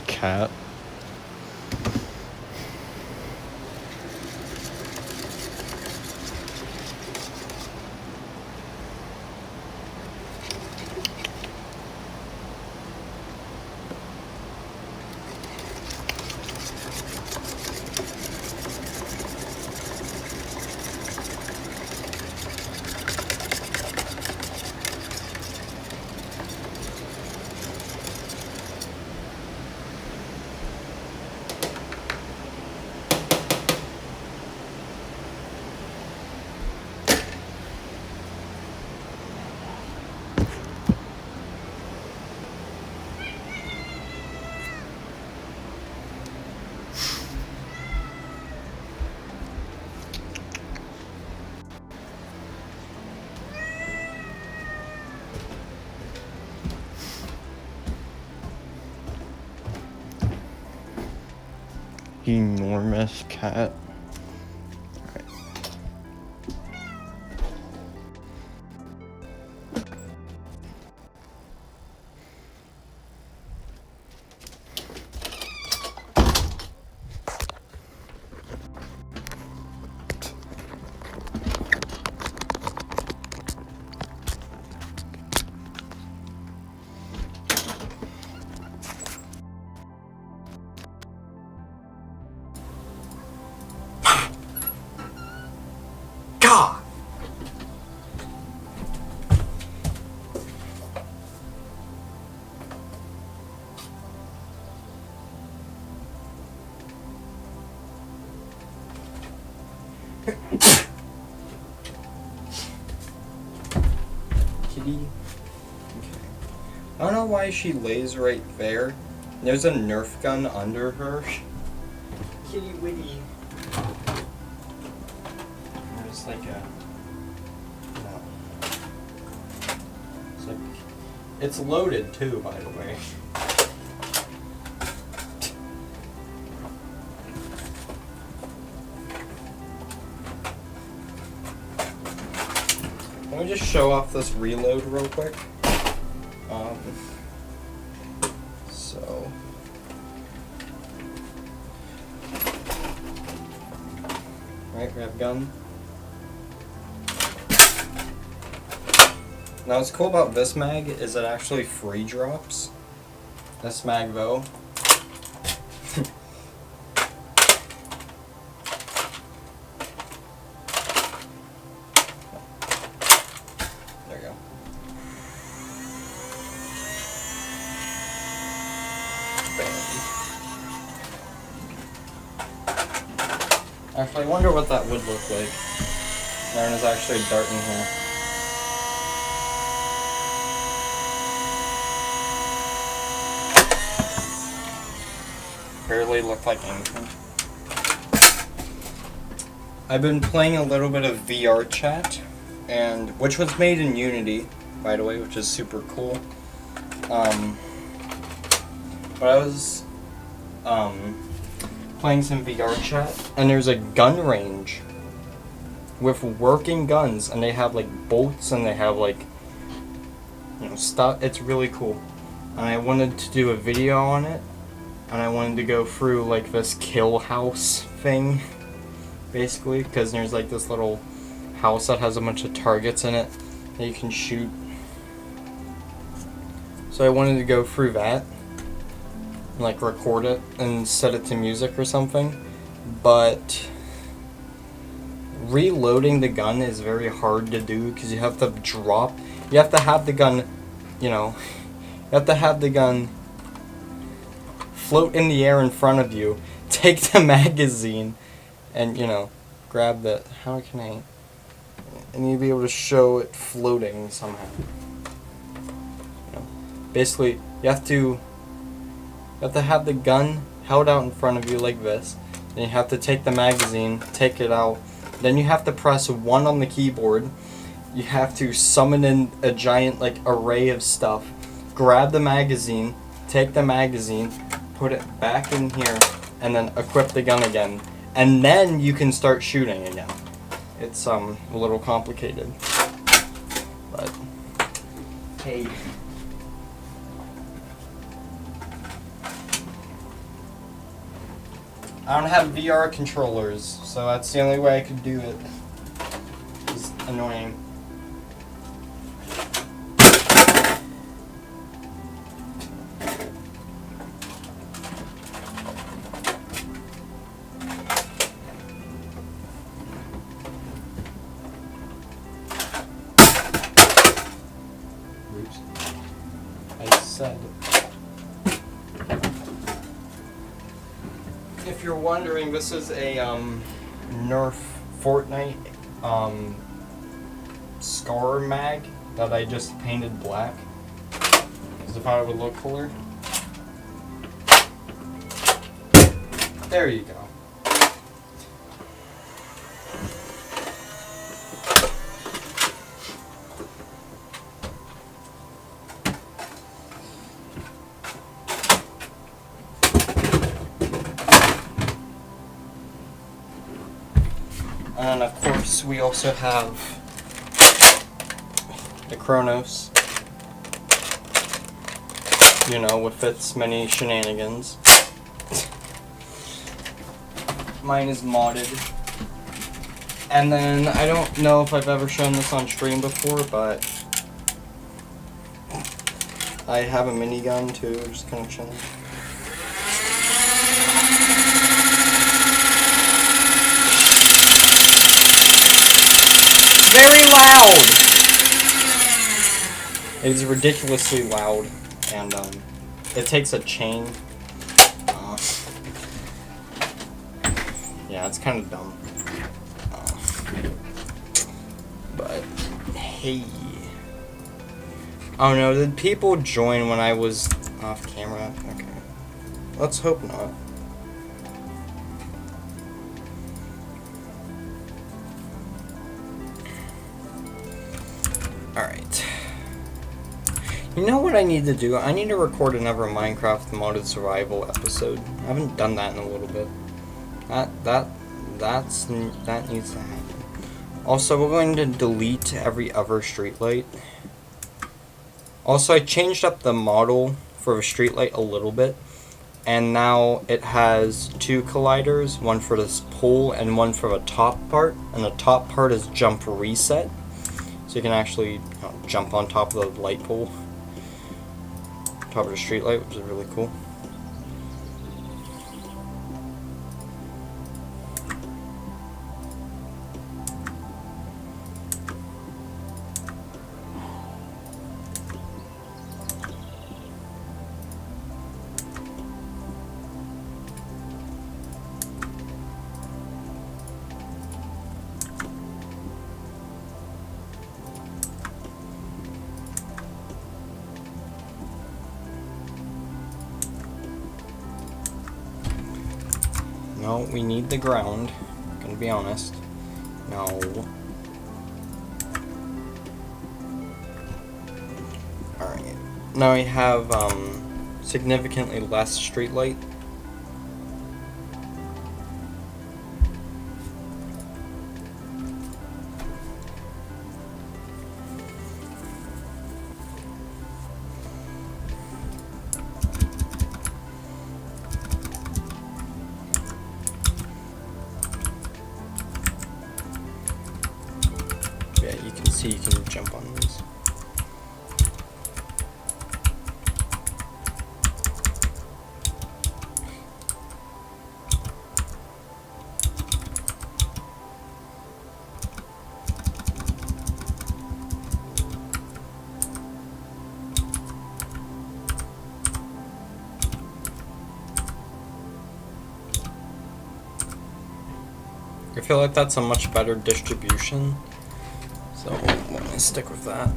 Cat. Enormous cat. God! Kitty. Okay. I don't know why she lays right there. There's a Nerf gun under her. Kitty witty. There's like a... No. It's like... It's loaded too, by the way. Let me just show off this reload real quick. So... Alright, grab gun. Now what's cool about this mag is it actually free drops. This mag though. There you go. Actually, I wonder what that would look like. There is actually a dart in here. Barely looked like anything. I've been playing a little bit of VR chat, and which was made in Unity, by the way, which is super cool. But I was playing some VR chat, and there's a gun range with working guns, and they have like bolts, and they have like, you know, stuff. It's really cool, and I wanted to do a video on it, and I wanted to go through like this kill house thing, basically, because there's like this little house that has a bunch of targets in it that you can shoot. So I wanted to go through that, like record it and set it to music or something, but reloading the gun is very hard to do because you have to you have to have the gun, you know, you have to have the gun float in the air in front of you, take the magazine, and, you know, grab the, how can I need to be able to show it floating somehow. You know, basically, you have to have the gun held out in front of you like this. Then you have to take the magazine, take it out. Then you have to press 1 on the keyboard. You have to summon in a giant like array of stuff. Grab the magazine, take the magazine, put it back in here, and then equip the gun again. And then you can start shooting again. It's a little complicated. But hey. I don't have VR controllers, so that's the only way I could do it. It's annoying. Oops. I said. If you're wondering, this is a Nerf Fortnite scar mag that I just painted black because I thought it would look cooler. There you go. And of course, we also have the Kronos, you know, with its many shenanigans. Mine is modded. And then, I don't know if I've ever shown this on stream before, but I have a minigun too, just kind of chilling. Very loud! It is ridiculously loud, and it takes a chain. Yeah, it's kind of dumb. But, hey. Oh no, did people join when I was off camera? Okay. Let's hope not. Alright. You know what I need to do? I need to record another Minecraft modded survival episode. I haven't done that in a little bit. That needs to happen. Also, we're going to delete every other streetlight. Also, I changed up the model for the streetlight a little bit. And now it has 2 colliders, one for this pole and one for the top part. And the top part is jump reset. So you can actually jump on top of the light pole, top of the street light, which is really cool. No, we need the ground. I'm gonna be honest. No. Alright. Now we have significantly less street light. Yeah, you can see you can jump on these. feel like that's a much better distribution. So let me stick with that.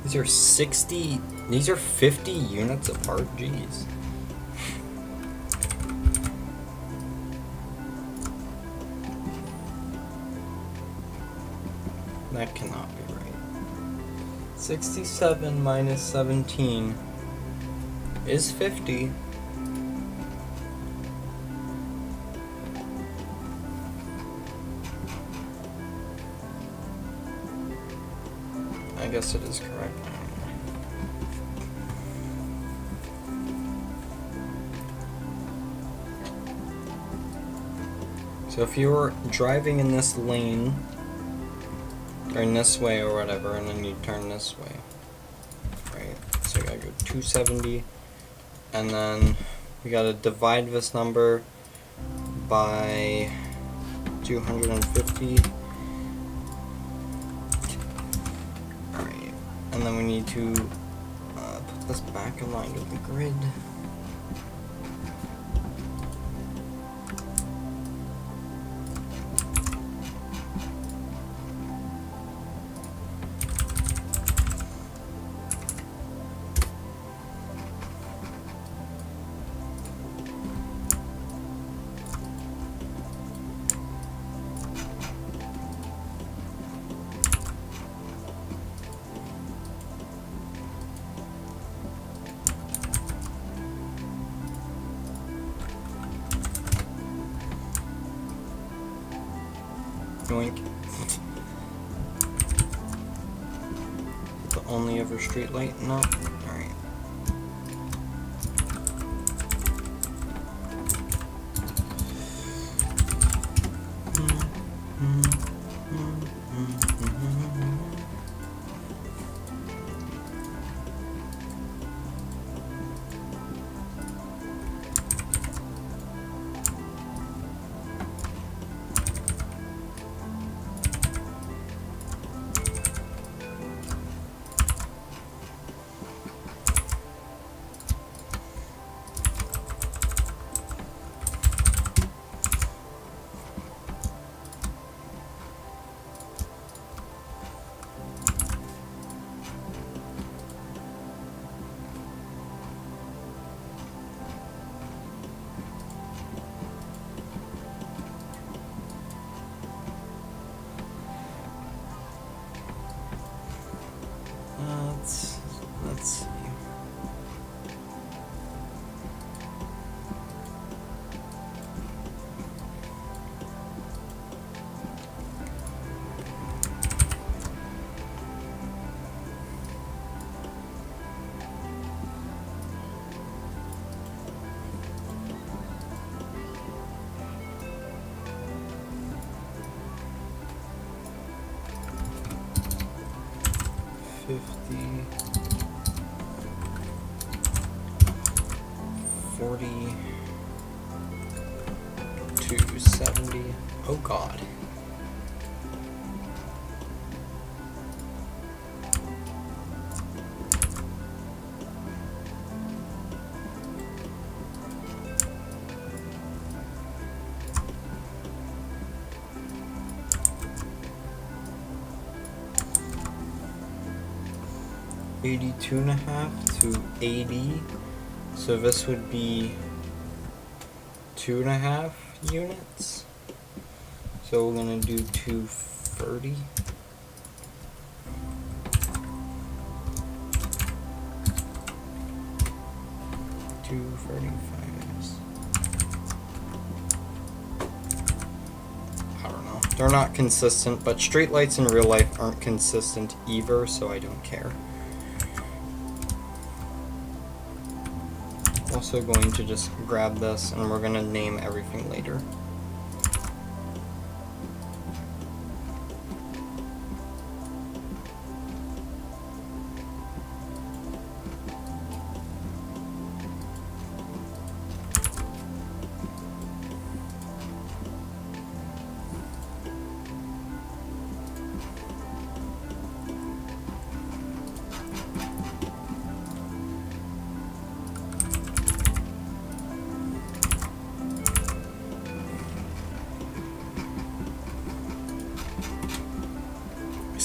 These are 60, these are 50 units apart, jeez. That cannot be right. 67 minus 17 is 50. I guess it is correct. So if you were driving in this lane, or in this way or whatever, and then you turn this way, right? So you gotta go 270, and then we gotta divide this number by 250. Alright, and then we need to put this back in line with the grid. Yoink. The only ever street light? No. Alright. Let's see. $50, $40, $270. Oh God. $82.5 to 80, so this would be 2.5 units. So we're gonna do 230. I don't know. They're not consistent, but streetlights in real life aren't consistent either, so I don't care. Also going to just grab this and we're going to name everything later.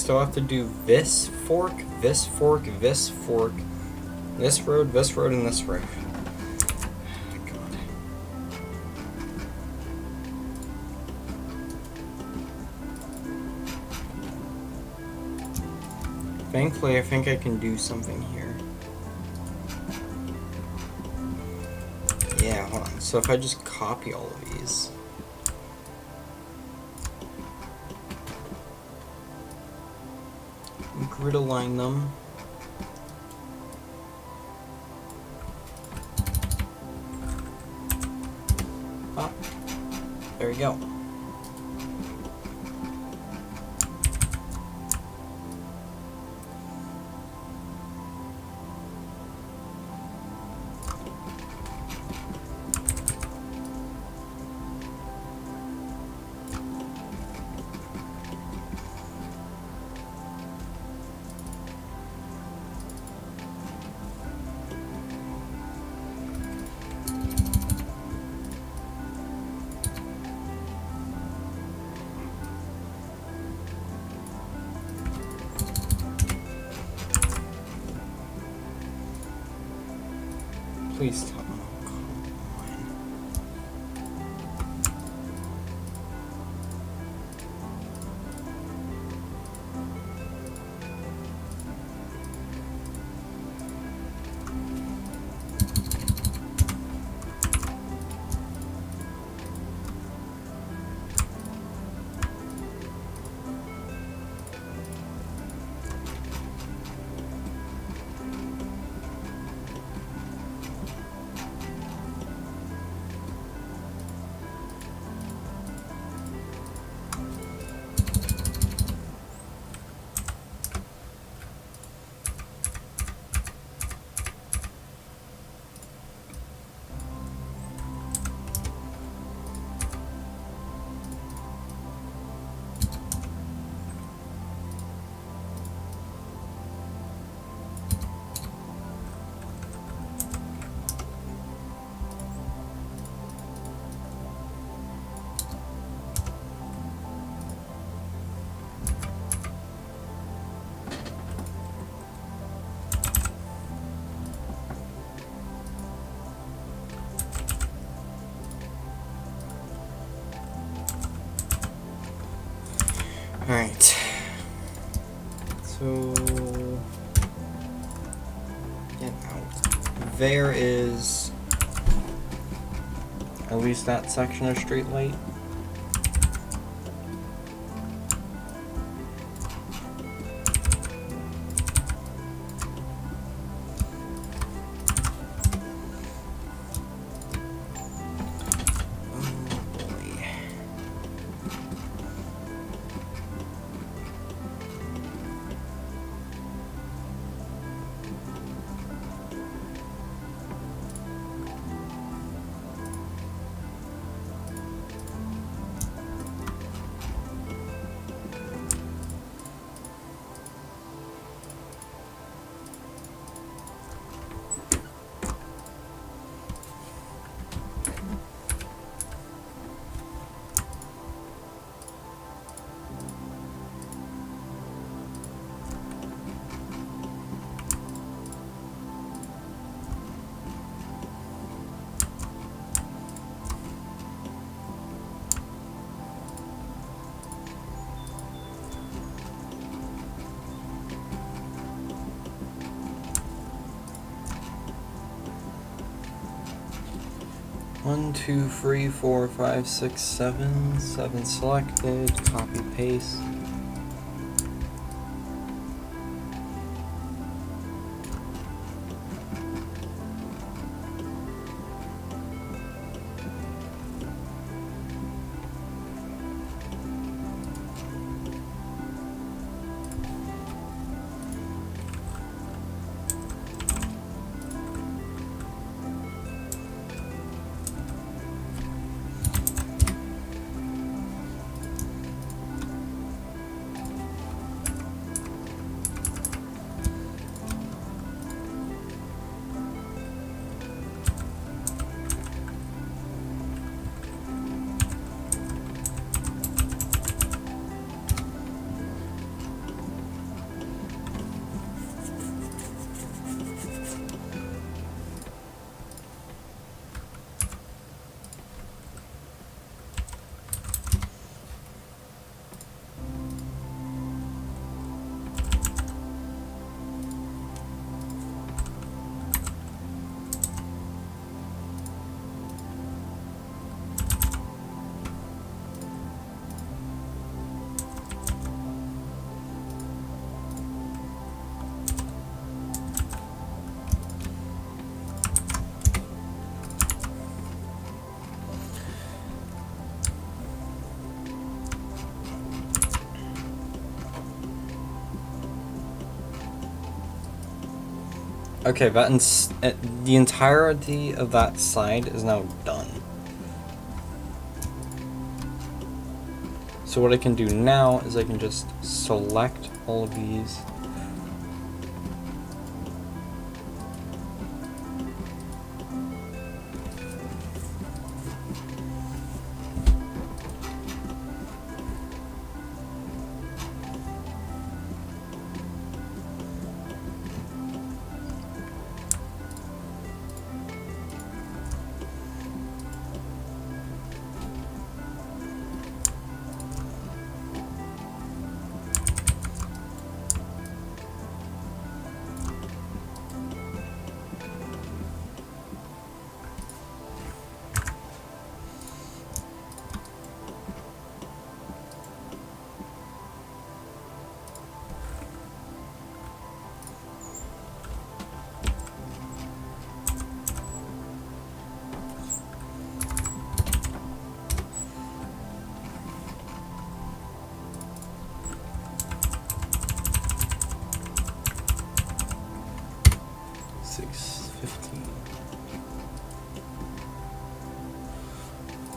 still have to do this fork, this fork, this fork, this road, and this road. God. Thankfully, I think I can do something here. Yeah, hold on. So if I just copy all of these. Grid align them. Ah, there we go. Please tell me. Alright. So get out. There is at least that section of street light. One, two, three, four, five, six, seven. 7 selected. Copy, paste. Okay, the entirety of that side is now done. So what I can do now is I can just select all of these.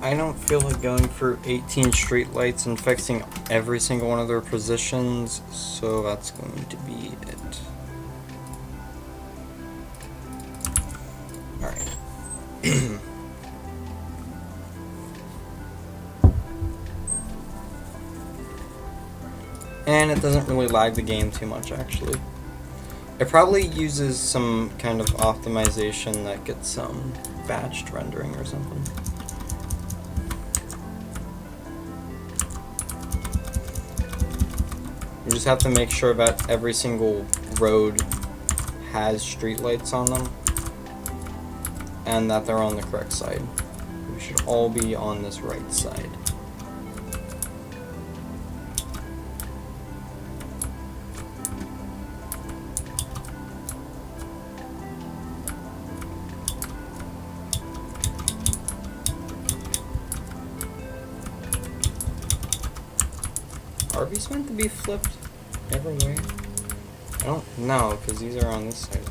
I don't feel like going through 18 streetlights and fixing every single one of their positions, so that's going to be it. Alright. And it doesn't really lag the game too much, actually. It probably uses some kind of optimization that gets some batched rendering or something. You just have to make sure that every single road has streetlights on them and that they're on the correct side. We should all be on this right side. Are these meant to be flipped every way? I don't know, because these are on this side.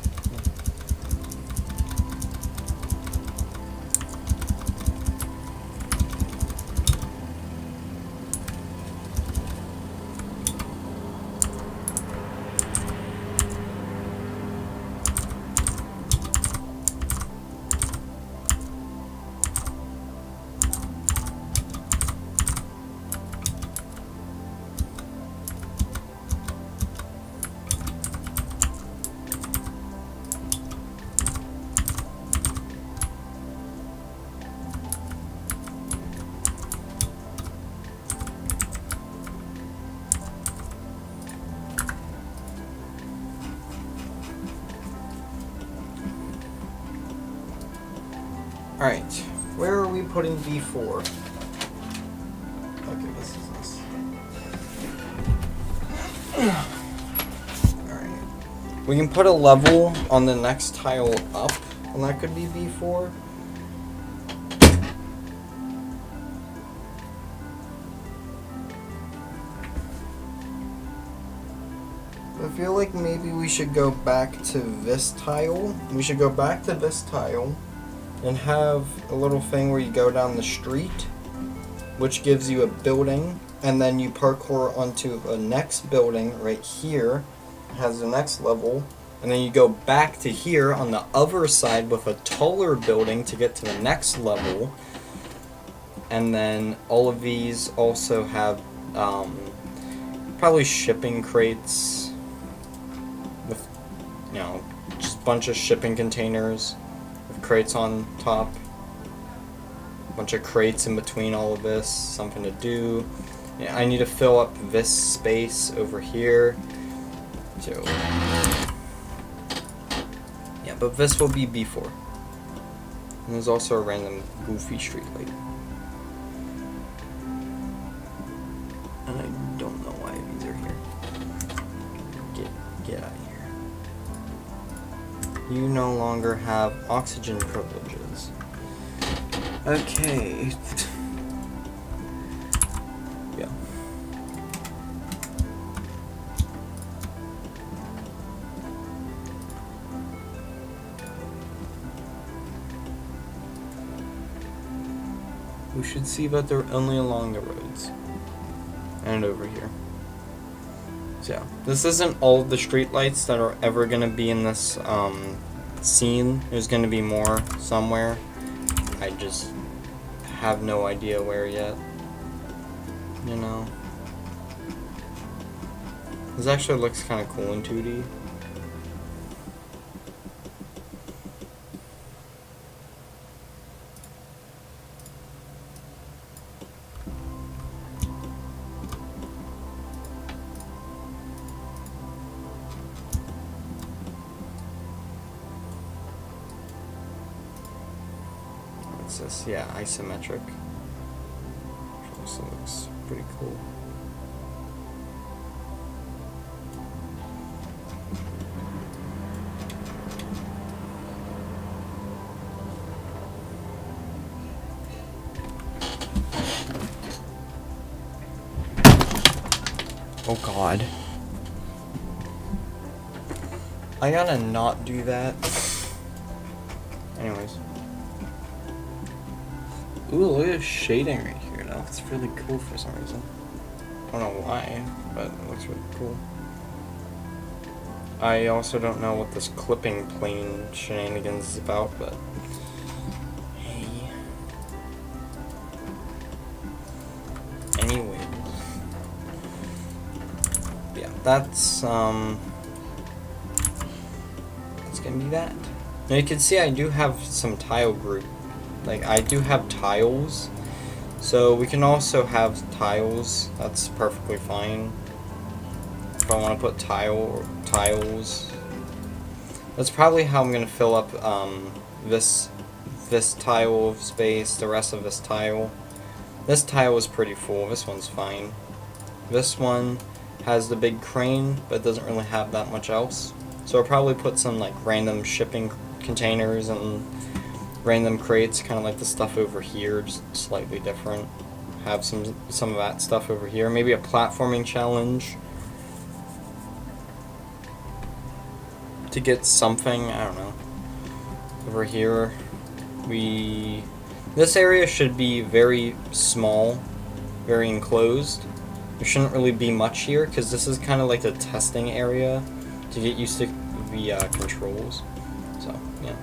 Alright, where are we putting B4? Okay, this is this. Alright. We can put a level on the next tile up, and that could be B4. I feel like maybe we should go back to this tile. We should go back to this tile and have a little thing where you go down the street, which gives you a building, and then you parkour onto a next building right here. It has the next level, and then you go back to here on the other side with a taller building to get to the next level. And then all of these also have probably shipping crates with, you know, just a bunch of shipping containers with crates on top. A bunch of crates in between all of this, something to do. Yeah, I need to fill up this space over here. So, yeah, but this will be B4. And there's also a random goofy streetlight. And I don't know why these are here. Get out of here. You no longer have oxygen privileges. Okay. Yeah. we should see that they're only along the roads. And over here. So yeah, this isn't all of the streetlights that are ever going to be in this scene. There's going to be more somewhere. I just have no idea where yet. You know. This actually looks kind of cool in 2D. What's this? Yeah, isometric. Also looks pretty cool. Oh god. I gotta not do that. Anyways. Ooh, look at the shading right here. That looks really cool for some reason. I don't know why, but it looks really cool. I also don't know what this clipping plane shenanigans is about, but hey. Anyways. Yeah, that's gonna be that. Now you can see I do have some tile group. Like, I do have tiles. So we can also have tiles. That's perfectly fine. If I want to put tiles. That's probably how I'm gonna fill up this tile of space, the rest of this tile. This tile is pretty full. This one's fine. This one has the big crane, but doesn't really have that much else. So I'll probably put some like random shipping containers and random crates, kind of like the stuff over here, just slightly different. Have some of that stuff over here. Maybe a platforming challenge to get something. I don't know. Over here, this area should be very small, very enclosed. There shouldn't really be much here because this is kind of like the testing area to get used to the controls. So yeah.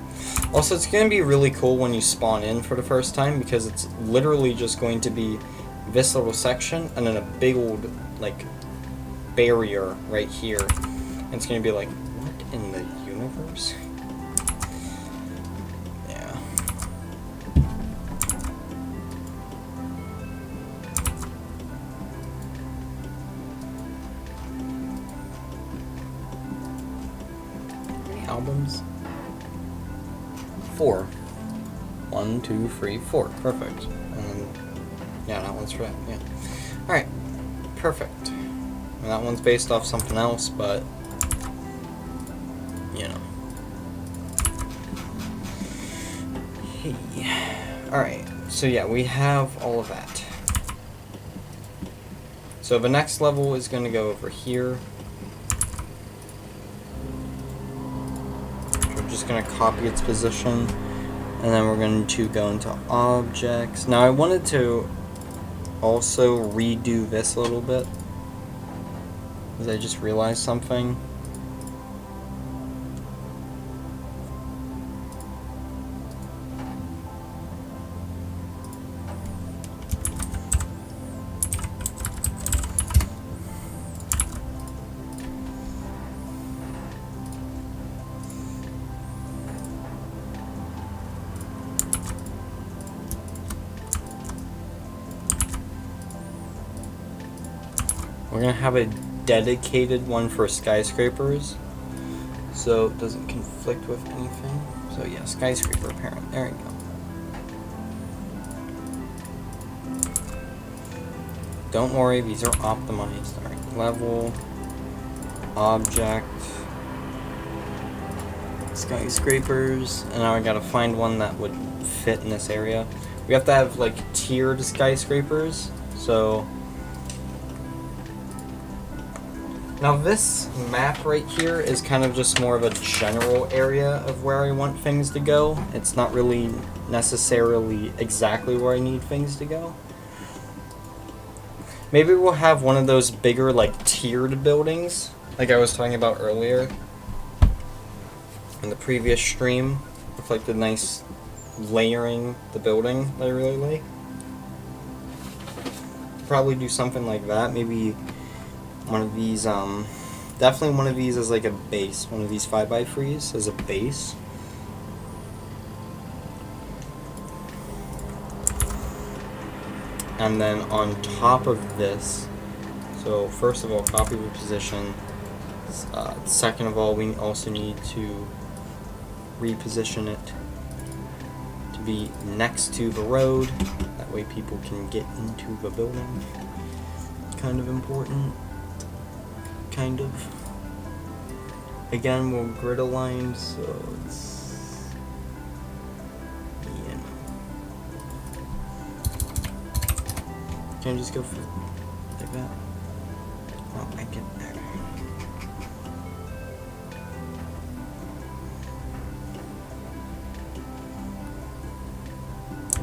Also, it's going to be really cool when you spawn in for the first time because it's literally just going to be this little section and then a big old like barrier right here. And it's going to be like, what in the universe? Yeah. How many albums? 4. 1, 2, 3, 4. Perfect. And then, yeah, that one's right. Yeah. Alright. Perfect. And that one's based off something else, but, you know. Hey. Alright. So, yeah, we have all of that. So, the next level is going to go over here. Going to copy its position, and then we're going to go into objects. Now I wanted to also redo this a little bit because I just realized something. We're going to have a dedicated one for skyscrapers, so it doesn't conflict with anything. So yeah, skyscraper apparent. There we go. Don't worry, these are optimized. Alright, level, object, skyscrapers, and now I gotta find one that would fit in this area. We have to have like tiered skyscrapers, so now this map right here is kind of just more of a general area of where I want things to go. It's not really necessarily exactly where I need things to go. Maybe we'll have one of those bigger, like, tiered buildings, like I was talking about earlier in the previous stream, with, like, the nice layering the building that I really like. Probably do something like that. Maybe one of these, definitely one of these as, like, a base. One of these 5x3s as a base. And then on top of this, so first of all, copy the position. Second of all, we also need to reposition it to be next to the road. That way people can get into the building. Kind of important. Kind of. Again, we'll grid align, so it's... Can I just go for like that? Oh, I can.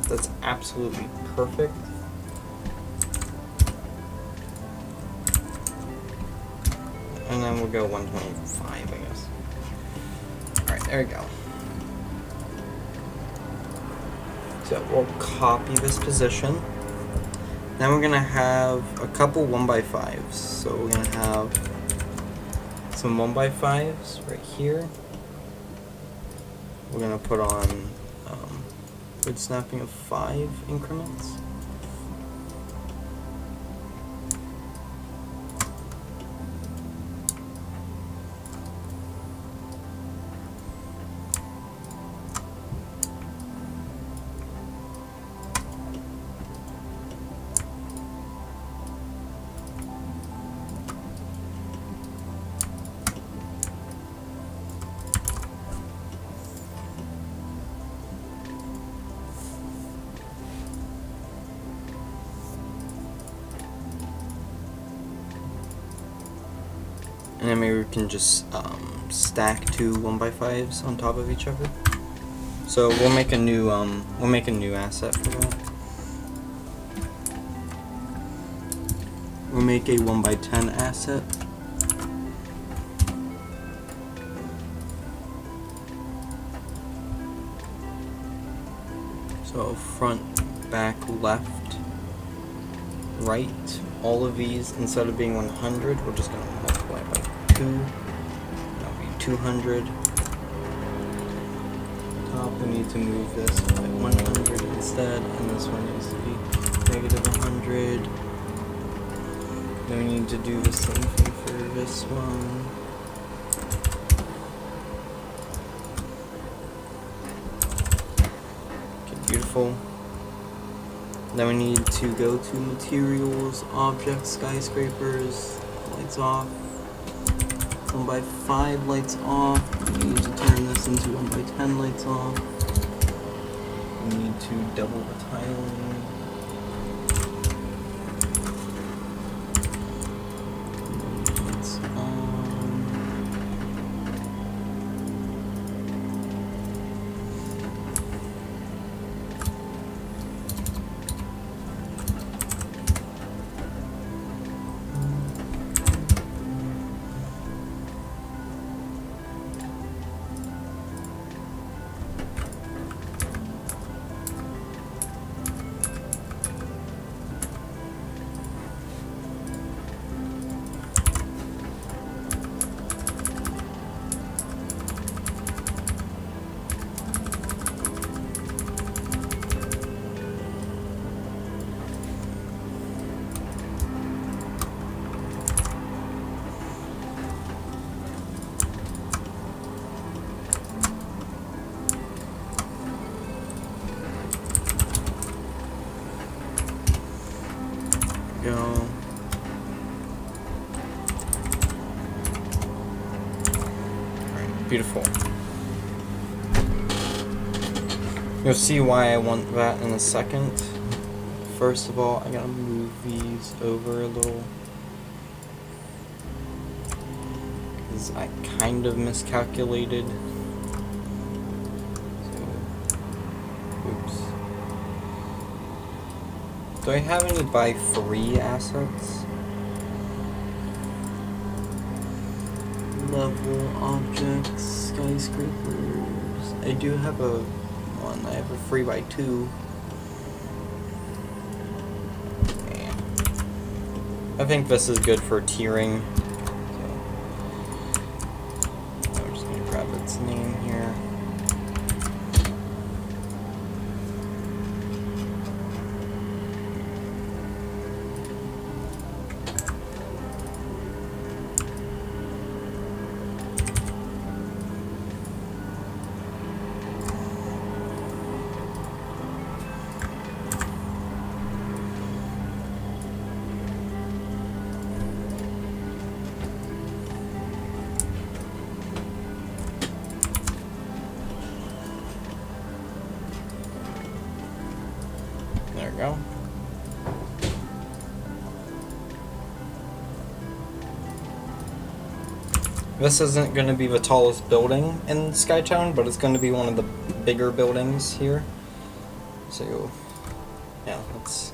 That's absolutely perfect. And then we'll go 125, I guess. Alright, there we go. So we'll copy this position. Then we're gonna have a couple 1x5s. So we're gonna have some 1x5s right here. We're gonna put on grid snapping of 5 increments. And then maybe we can just stack 2 1x5s on top of each other. So we'll make a new asset for that. We'll make a 1x10 asset. So front, back, left, right. All of these, instead of being 100, we're just going to multiply by 2. That'll be 200. Top, we need to move this by 100 instead, and this one needs to be negative 100. Then we need to do the same thing for this one. Okay, beautiful. Then we need to go to materials, objects, skyscrapers, lights off. 1x5 lights off. We need to turn this into 1x10 lights off. We need to double the tiling. Lights on. Go. Alright, beautiful. You'll see why I want that in a second. First of all, I gotta move these over a little. Because I kind of miscalculated. So, move Do I have any buy free assets? Level objects, skyscrapers. I do have a one. I have a free buy 2. I think this is good for tiering. So I'm just gonna grab its name here. There we go. This isn't going to be the tallest building in Skytown, but it's going to be one of the bigger buildings here. So, yeah, let's...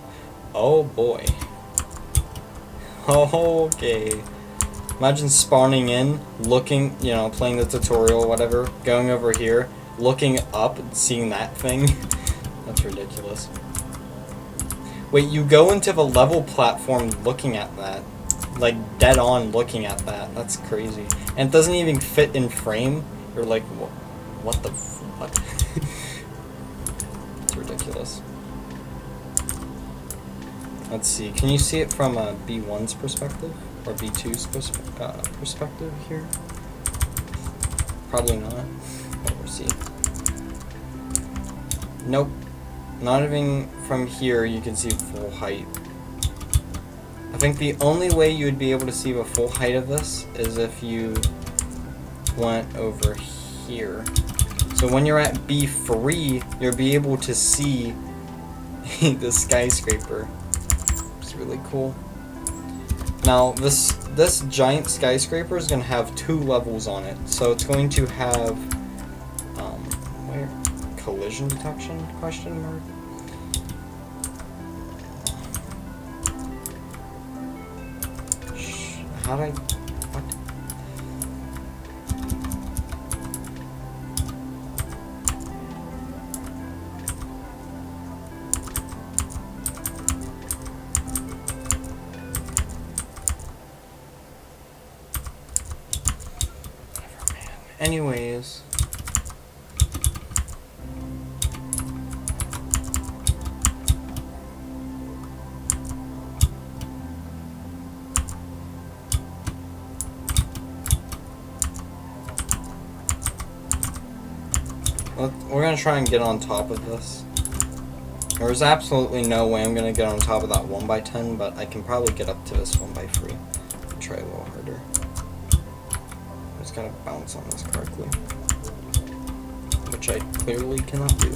Oh boy. Okay. Imagine spawning in, looking, you know, playing the tutorial, whatever, going over here, looking up, and seeing that thing. That's ridiculous. Wait, you go into the level platform looking at that. Like, dead on looking at that. That's crazy. And it doesn't even fit in frame. You're like, what the fuck? It's ridiculous. Let's see. Can you see it from a B1's perspective? Or B2's perspective here? Probably not. But we'll see. Nope. Not even from here you can see full height. I think the only way you would be able to see the full height of this is if you went over here. So when you're at B3, you'll be able to see the skyscraper. It's really cool. Now this giant skyscraper is going to have 2 levels on it. So it's going to have where? Collision detection? Question mark. How did I... What? Whatever, man. Anyways... We're gonna try and get on top of this. There's absolutely no way I'm gonna get on top of that 1x10, but I can probably get up to this 1x3. I'll try a little harder. I just gotta bounce on this correctly, which I clearly cannot do.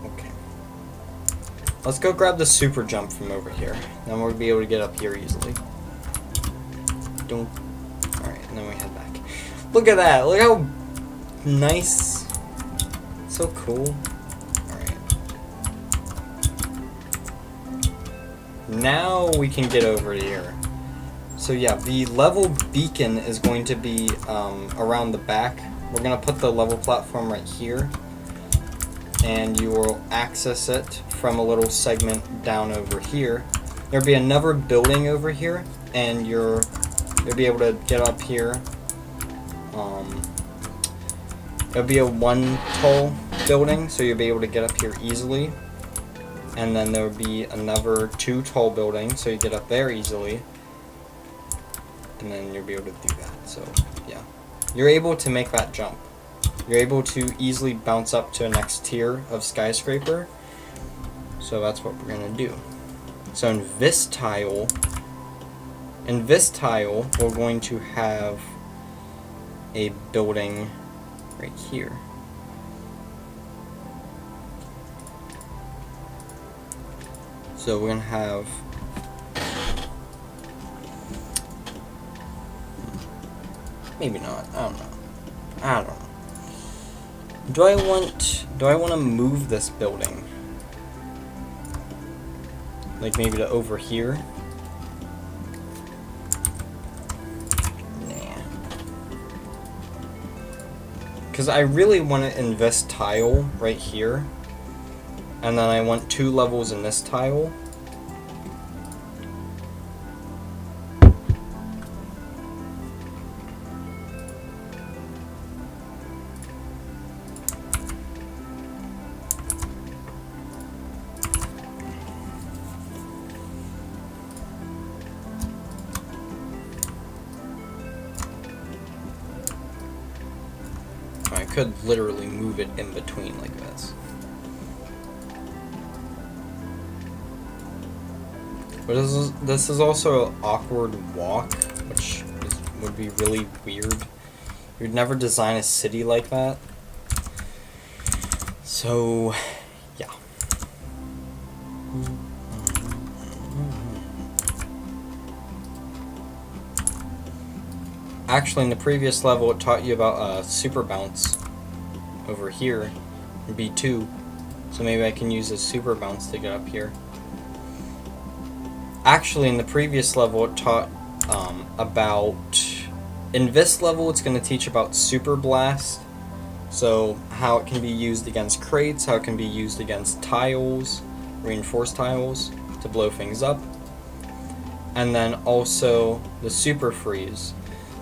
Okay. Let's go grab the super jump from over here. Then we'll be able to get up here easily. Don't. Alright, and then we head back. Look at that! Look how nice. So cool. Alright. Now we can get over here. So yeah, the level beacon is going to be around the back. We're going to put the level platform right here. And you will access it from a little segment down over here. There'll be another building over here, and you'll be able to get up here. It'll be a 1 tall building, so you'll be able to get up here easily. And then there will be another 2 tall buildings, so you get up there easily. And then you'll be able to do that. So yeah, you're able to make that jump. You're able to easily bounce up to a next tier of skyscraper. So that's what we're gonna do. So in this tile, we're going to have a building right here. So we're gonna have maybe not. I don't know. Do I want to move this building? Like maybe to over here? Nah. Because I really want to invest tile right here. And then I want 2 levels in this tile. I could literally move it in between like this. But this is also an awkward walk, which would be really weird. You'd never design a city like that. So, yeah. Actually, in the previous level, it taught you about super bounce over here in B2. So maybe I can use a super bounce to get up here. Actually, in the previous level, it taught about... In this level, it's going to teach about Super Blast. So, how it can be used against crates, how it can be used against tiles, reinforced tiles, to blow things up. And then also the Super Freeze.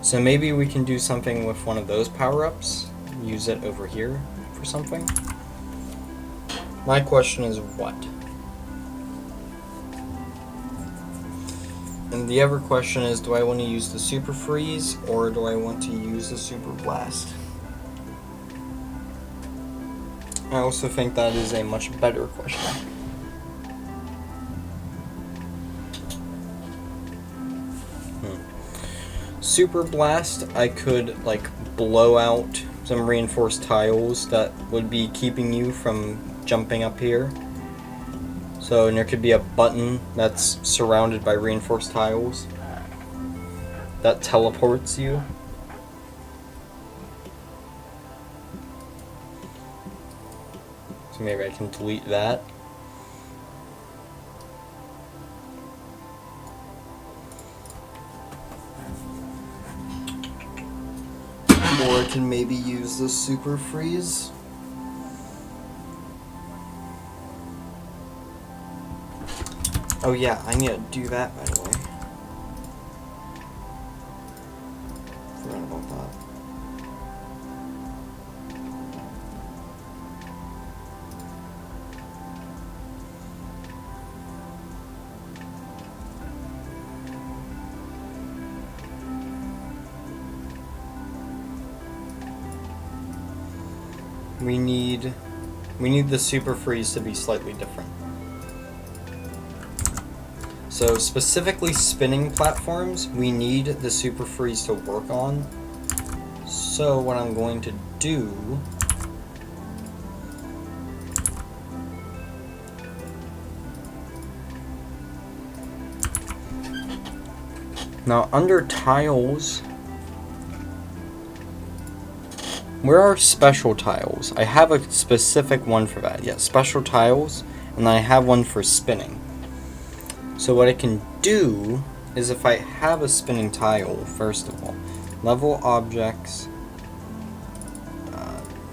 So maybe we can do something with one of those power-ups. Use it over here for something. My question is what? And the other question is, do I want to use the Super Freeze, or do I want to use the Super Blast? I also think that is a much better question. Super Blast, I could like blow out some reinforced tiles that would be keeping you from jumping up here. So, and there could be a button that's surrounded by reinforced tiles that teleports you. So maybe I can delete that. Or I can maybe use the Super Freeze. Oh yeah, I need to do that, by the way. Forgot about that. We need the Super Freeze to be slightly different. So specifically spinning platforms, we need the Super Freeze to work on. So what I'm going to do now under tiles, where are special tiles? I have a specific one for that. Yeah, special tiles, and then I have one for spinning. So what I can do is if I have a spinning tile, first of all, level objects,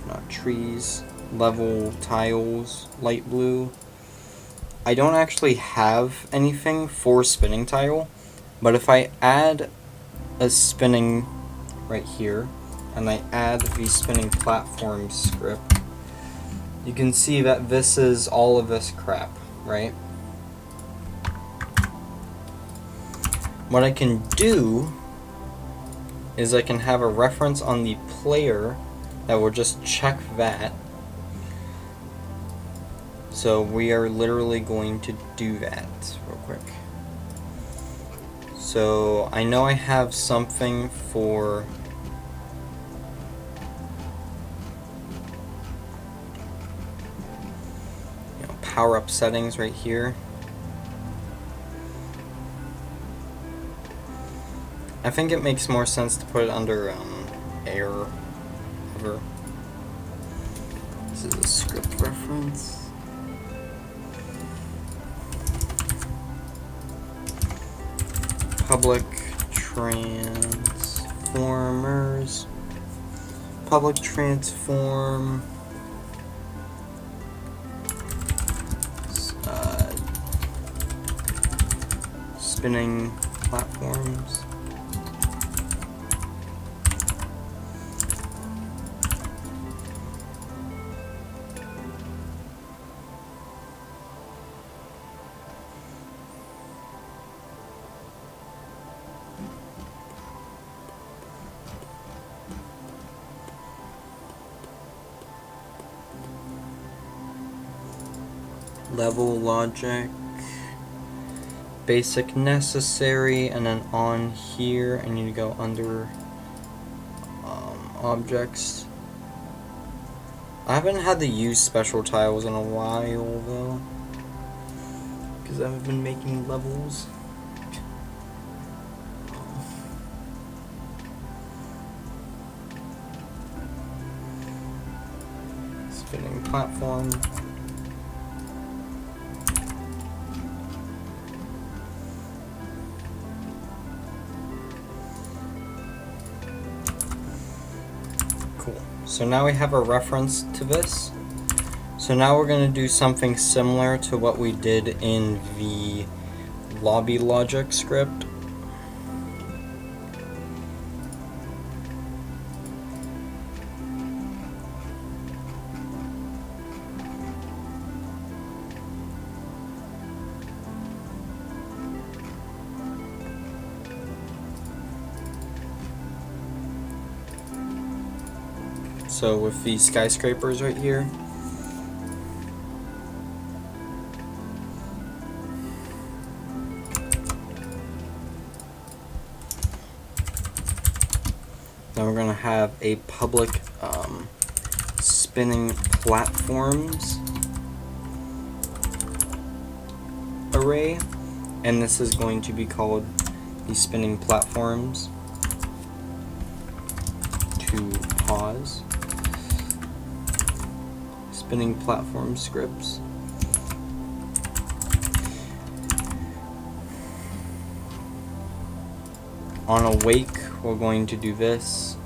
not trees, level tiles, light blue. I don't actually have anything for spinning tile, but if I add a spinning right here, and I add the spinning platform script, you can see that this is all of this crap, right? What I can do is I can have a reference on the player that will just check that. So we are literally going to do that real quick. So I know I have something for power up settings right here. I think it makes more sense to put it under air hover. This is a script reference. Public transformers. Public transform. Spinning platforms. Level logic, basic necessary, and then on here I need to go under objects. I haven't had to use special tiles in a while though, because I haven't been making levels. Spinning platform. Cool. So now we have a reference to this. So now we're going to do something similar to what we did in the lobby logic script. So with these skyscrapers right here, then we're going to have a public spinning platforms array, and this is going to be called the spinning platforms to pause. Spinning platform scripts. On awake, we're going to do this.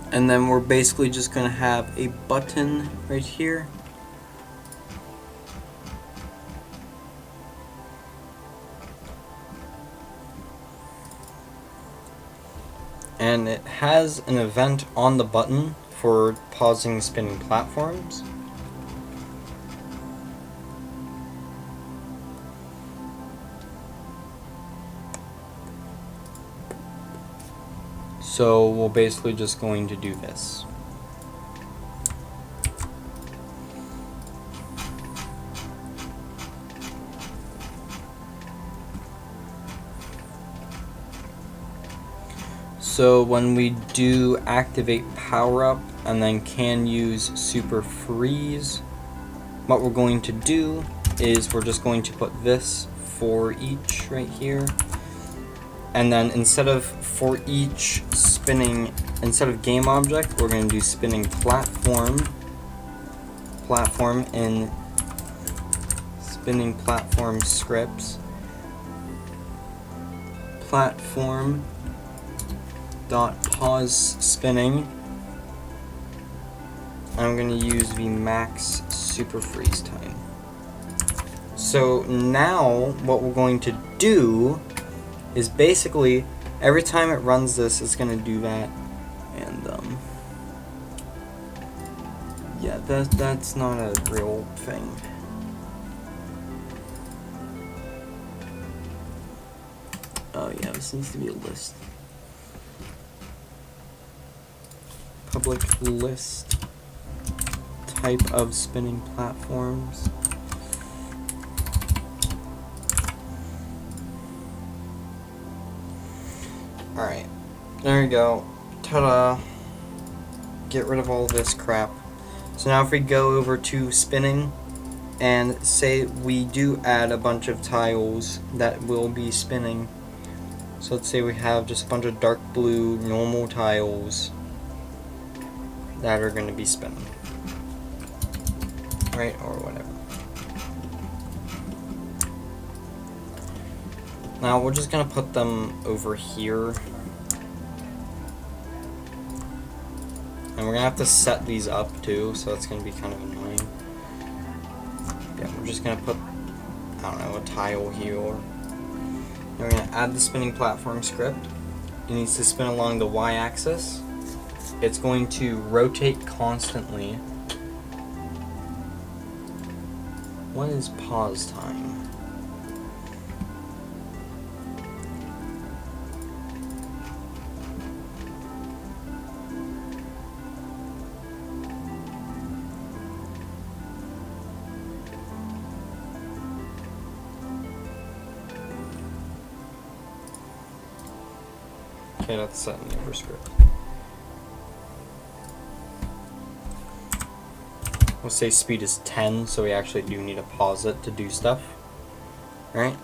And then we're basically just going to have a button right here. And it has an event on the button for pausing spinning platforms. So we're basically just going to do this. So when we do activate power up and then can use super freeze, what we're going to do is we're just going to put this for each right here. And then instead of for each spinning, instead of game object, we're going to do spinning platform in spinning platform scripts. Platform dot pause spinning. I'm going to use the max super freeze time. So now what we're going to do is basically every time it runs this, it's gonna do that, and yeah, that's not a real thing. Oh yeah, this needs to be a list. Public list. Type of spinning platforms. Alright, there we go. Ta-da! Get rid of all this crap. So now if we go over to spinning, and say we do add a bunch of tiles that will be spinning. So let's say we have just a bunch of dark blue normal tiles that are going to be spinning. Right, or whatever. Now we're just going to put them over here. And we're going to have to set these up too, so it's going to be kind of annoying. Yeah, we're just going to put, I don't know, a tile here. And we're going to add the spinning platform script. It needs to spin along the y-axis. It's going to rotate constantly. What is pause time? Okay, that's set in the over script. We'll say speed is 10, so we actually do need to pause it to do stuff. Alright?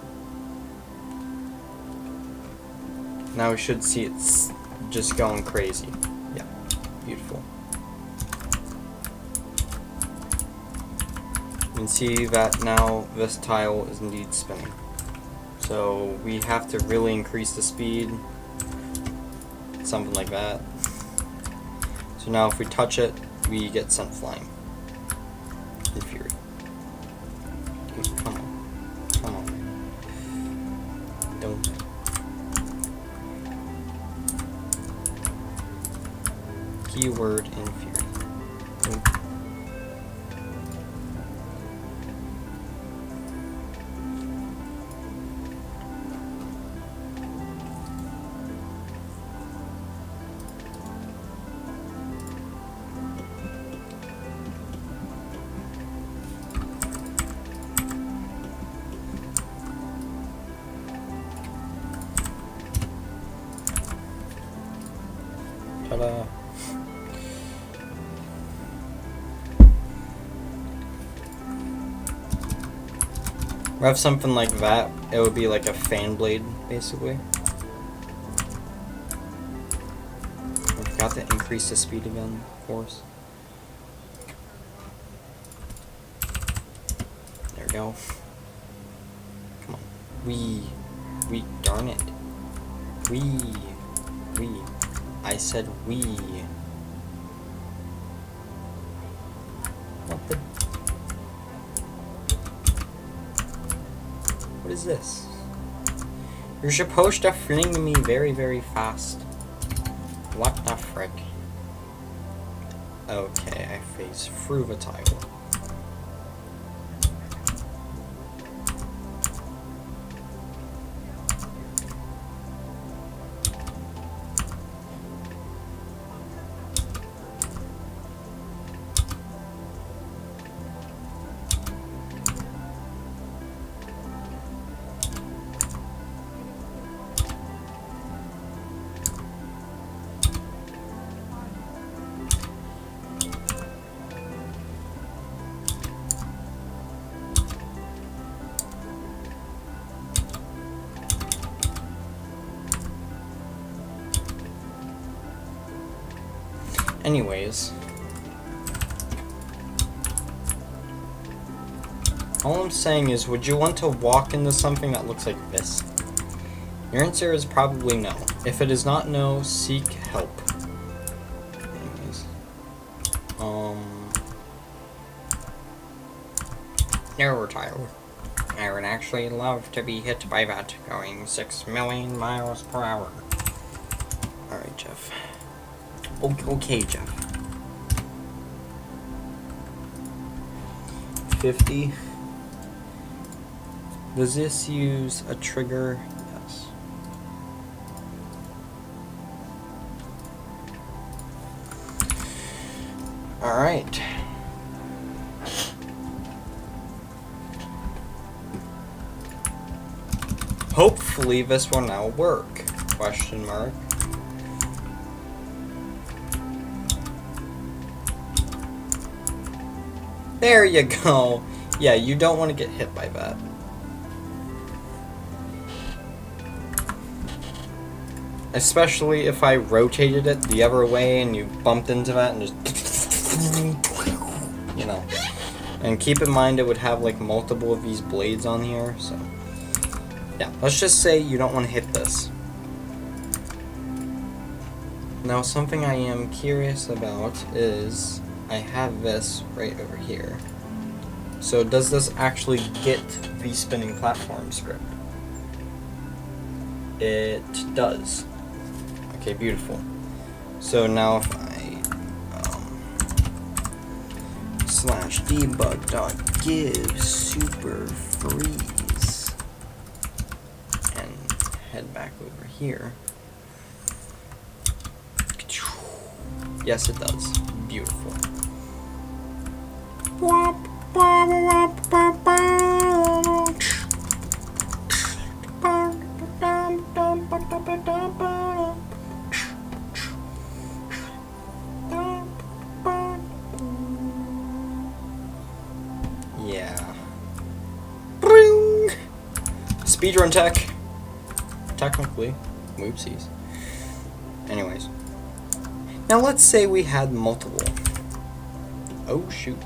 Now we should see it's just going crazy. Yeah, beautiful. You can see that now this tile is indeed spinning. So we have to really increase the speed. Something like that. So now if we touch it, we get sent flying. In fury. Dude, come on. Come on. Don't. Keyword in fury. Don't. Ta-da. We have something like that. It would be like a fan blade, basically. I forgot to increase the speed again, of course. There we go. Come on. We, darn it. We. I said we. What the? What is this? You're supposed to fling me very, very fast. What the frick? Okay, I phase through the tile. Anyways, all I'm saying is, would you want to walk into something that looks like this? Your answer is probably no. If it is not no, seek help. Anyways, there we're tired. I would actually love to be hit by that going 6 million miles per hour. Alright, Jeff. Okay, Jeff. 50. Does this use a trigger? Yes. Alright. Hopefully this will now work. Question mark. There you go. Yeah, you don't want to get hit by that. Especially if I rotated it the other way and you bumped into that and just, you know. And keep in mind it would have like multiple of these blades on here, so. Yeah, let's just say you don't want to hit this. Now something I am curious about is I have this right over here. So does this actually get the spinning platform script? It does. Okay, beautiful. So now if I slash debug.give super freeze and head back over here. Yes, it does. Beautiful. Yeah. Speedrun tech. Technically. Whoopsies. Anyways. Now let's say we had multiple. Oh shoot.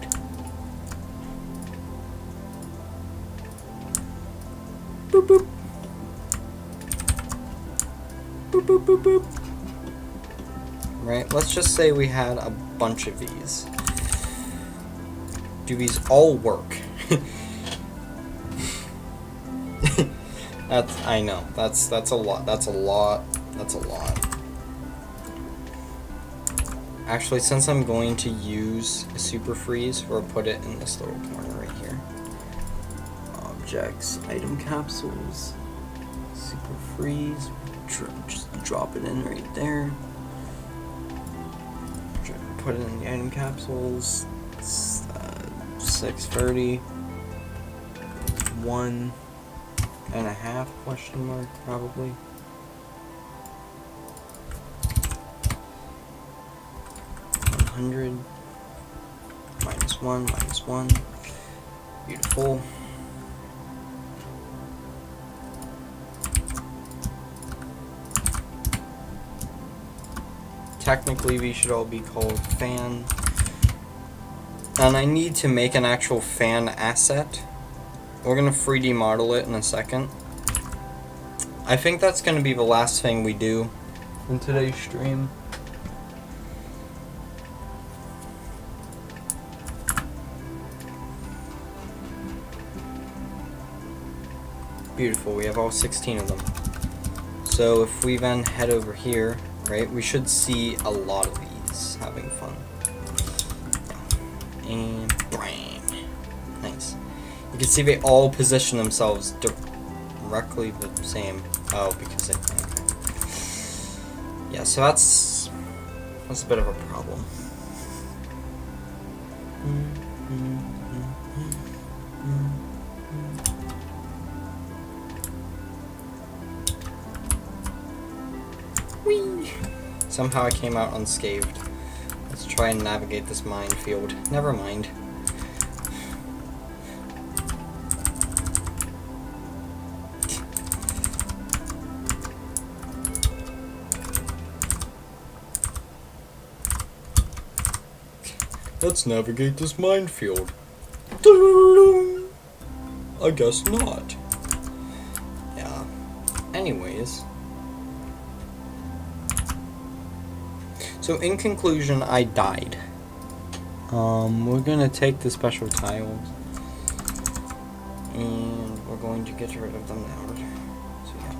Boop boop. Boop boop boop boop. Right, let's just say we had a bunch of these. Do these all work? I know. That's a lot. That's a lot. Actually, since I'm going to use a super freeze, we'll put it in this little corner right here. Objects, item capsules, super freeze, just drop it in right there. Put it in the item capsules, 630, 1.5 question mark probably. -100, -1, beautiful. Technically these should all be called fan. And I need to make an actual fan asset. We're gonna 3D model it in a second. I think that's gonna be the last thing we do in today's stream. Beautiful, we have all 16 of them. So if we then head over here, right, we should see a lot of these having fun. And bang. Nice. You can see they all position themselves directly the same. Oh, because it, okay. Yeah, so that's a bit of a problem. Whee! Somehow I came out unscathed. Let's try and navigate this minefield. Never mind. Let's navigate this minefield. I guess not. Yeah. Anyways. So in conclusion, I died. We're gonna take the special tiles and we're we're going to get rid of them now. So yeah.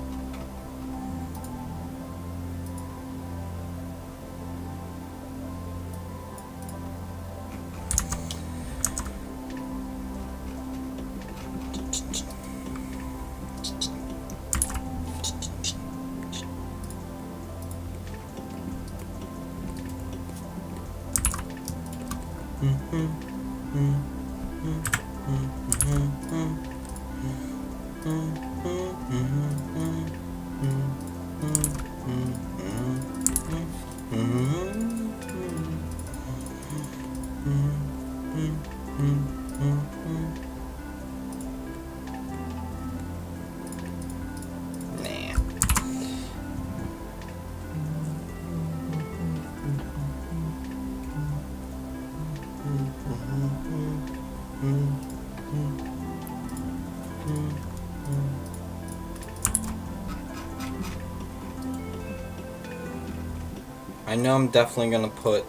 I know I'm definitely gonna put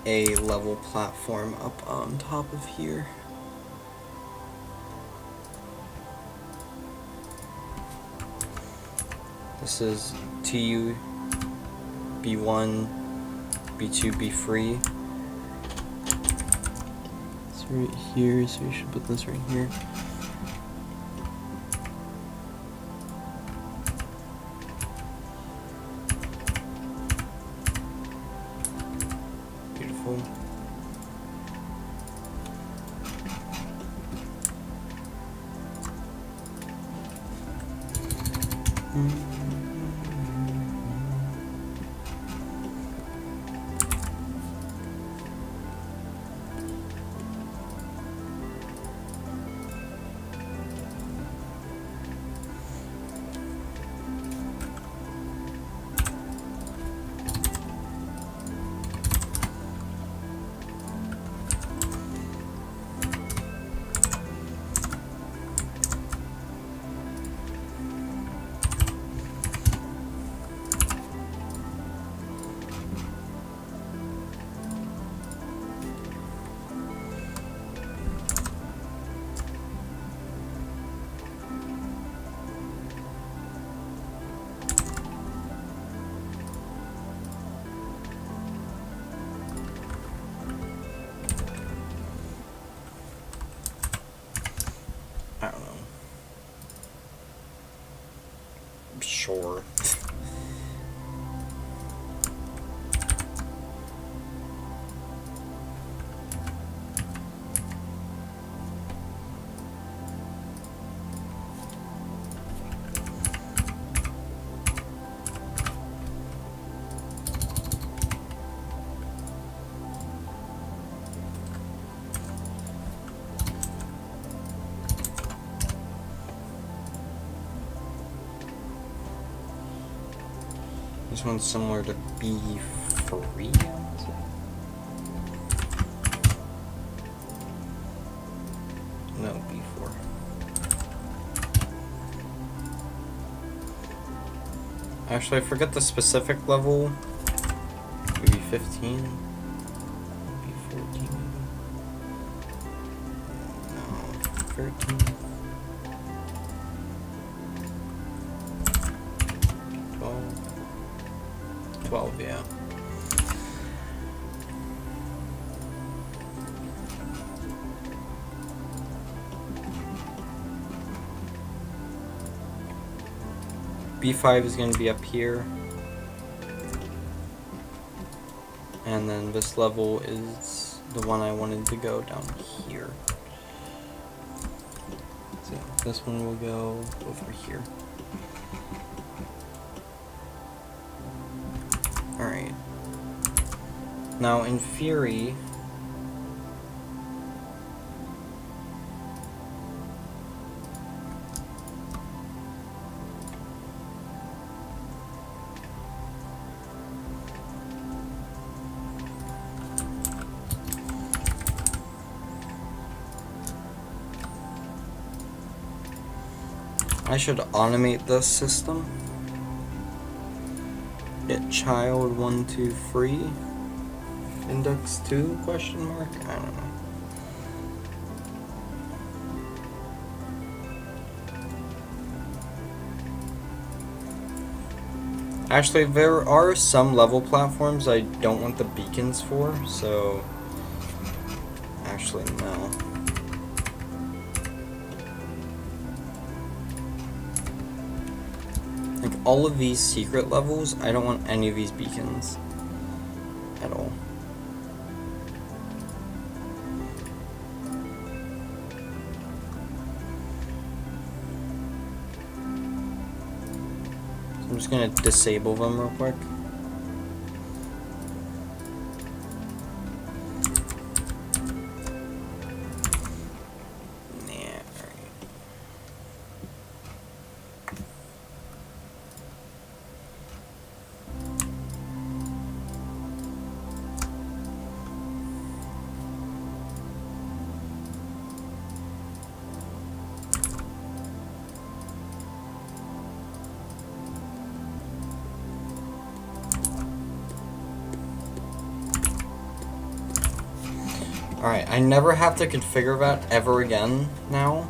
a level platform up on top of here. This is TU, B1, B2, B3. It's right here, so we should put this right here. Beautiful. I don't know. Sure. This one's similar to B3, I would say. No, B4. Actually, I forget the specific level. Maybe 15? B14? No, 13? 12, yeah. B5 is going to be up here. And then this level is the one I wanted to go down here. So this one will go over here. Alright. Now in theory, I should automate this system. Get child 1, 2, 3, index 2, question mark? I don't know. Actually, there are some level platforms I don't want the beacons for, so... Actually, no. Like, all of these secret levels, I don't want any of these beacons. At all. I'm just gonna disable them real quick. Yeah, alright. Alright, I never have to configure that ever again now.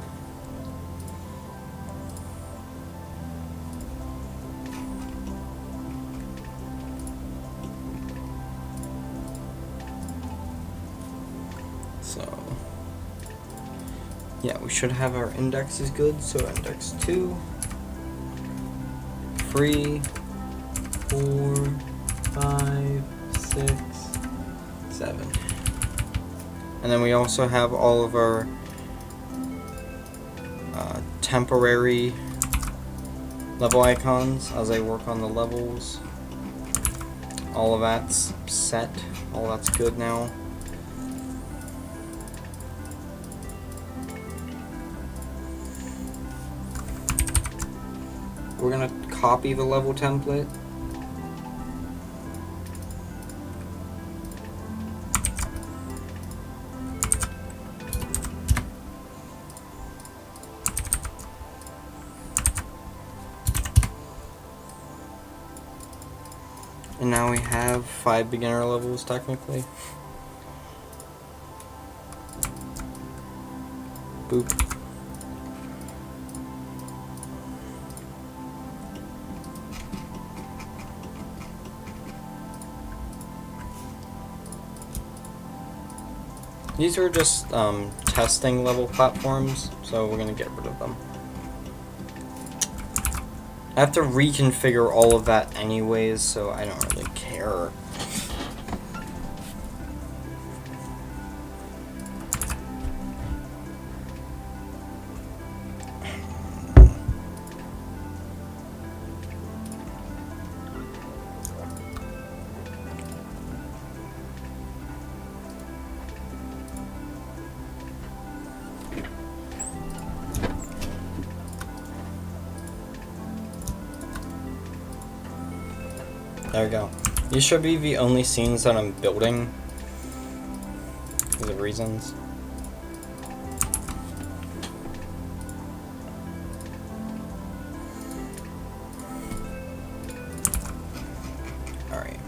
So, yeah, we should have our indexes good. So index 2, 3, 4, 5, 6, 7. And then we also have all of our temporary level icons as I work on the levels. All of that's set. All that's good now. We're gonna copy the level template. And now we have 5 beginner levels technically. Boop. These are just testing level platforms, so we're gonna get rid of them. I have to reconfigure all of that anyways, so I don't really care. There we go. These should be the only scenes that I'm building because of reasons. Alright.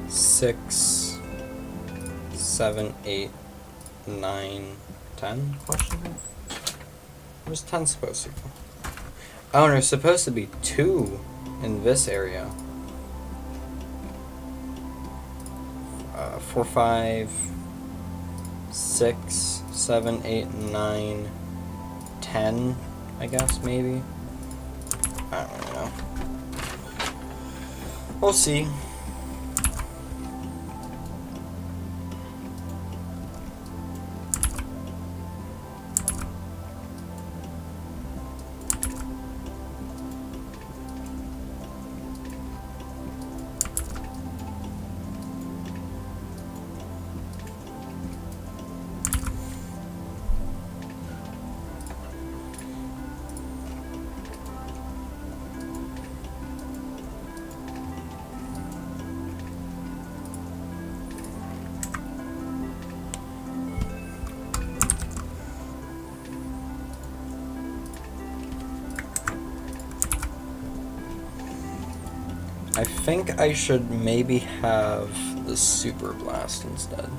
Six, 7, 8, 9, 10? Question mark? Where's 10 supposed to go? Oh, and there's supposed to be 2 in this area. 4, 5, 6, 7, 8, 9, 10, I guess, maybe? I don't really know. We'll see. I think I should maybe have the Super Blast instead.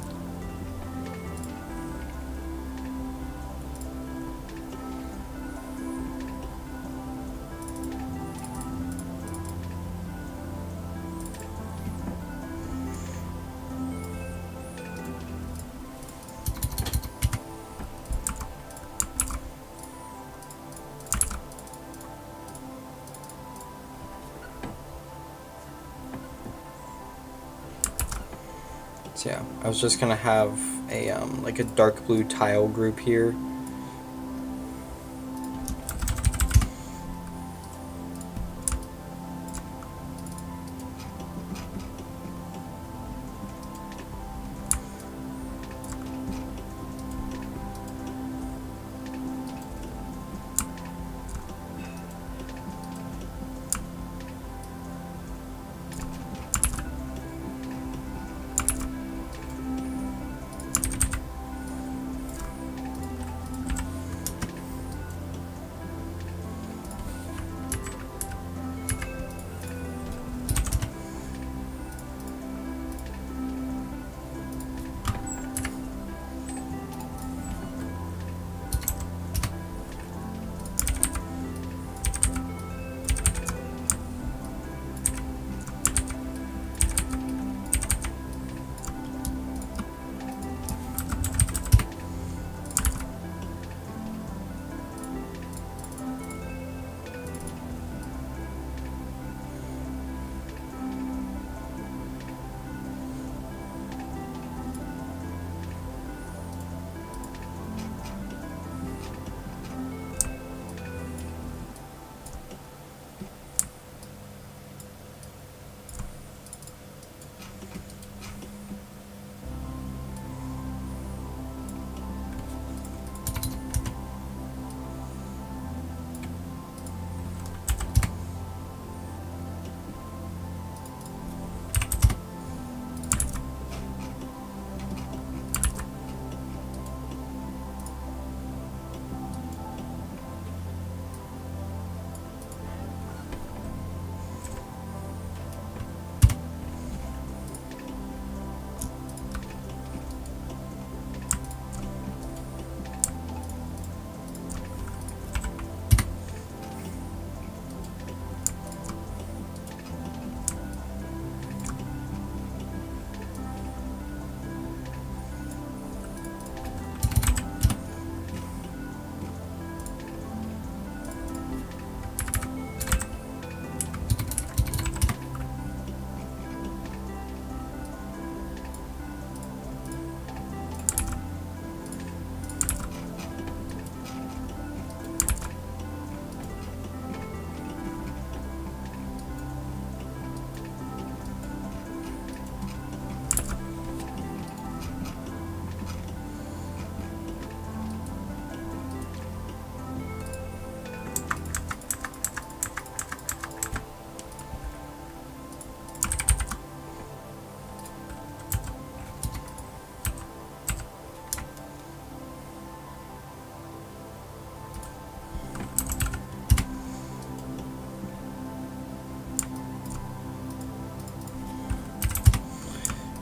So yeah, I was just gonna have a like a dark blue tile group here.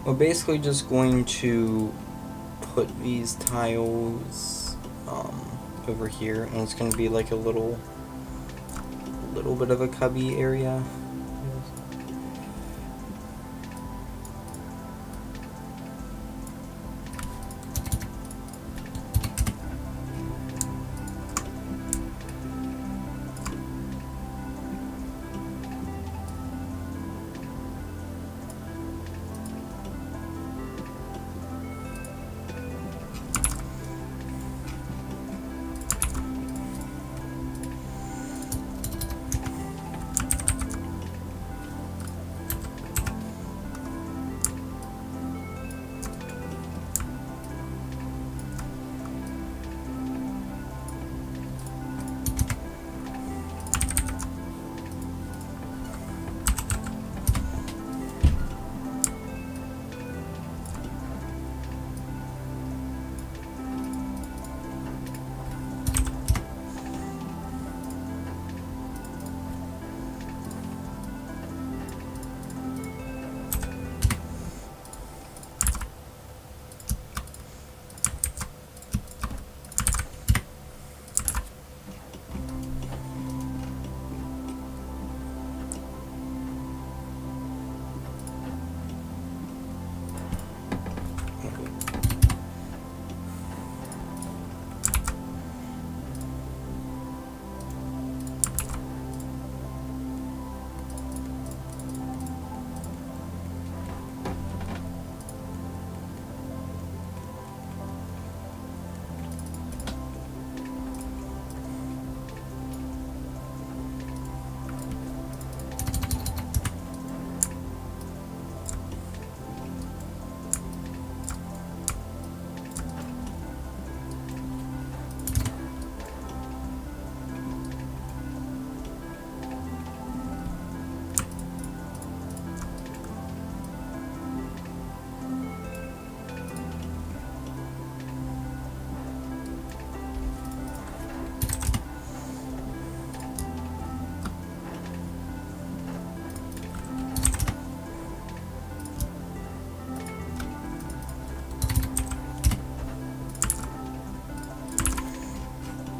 We're basically just going to put these tiles over here, and it's going to be like a little bit of a cubby area.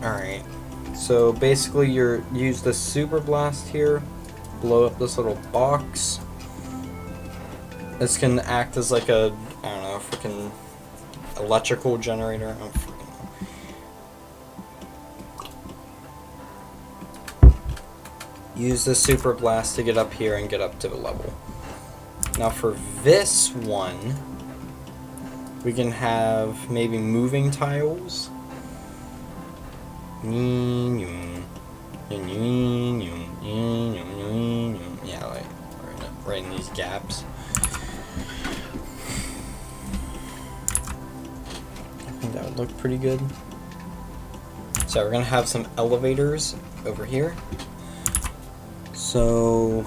Alright. So basically you use the super blast here, blow up this little box. This can act as like a, I don't know, freaking electrical generator. I don't freaking know. Use the super blast to get up here and get up to the level. Now for this one, we can have maybe moving tiles. Yeah, like right in these gaps. I think that would look pretty good. So we're gonna have some elevators over here. So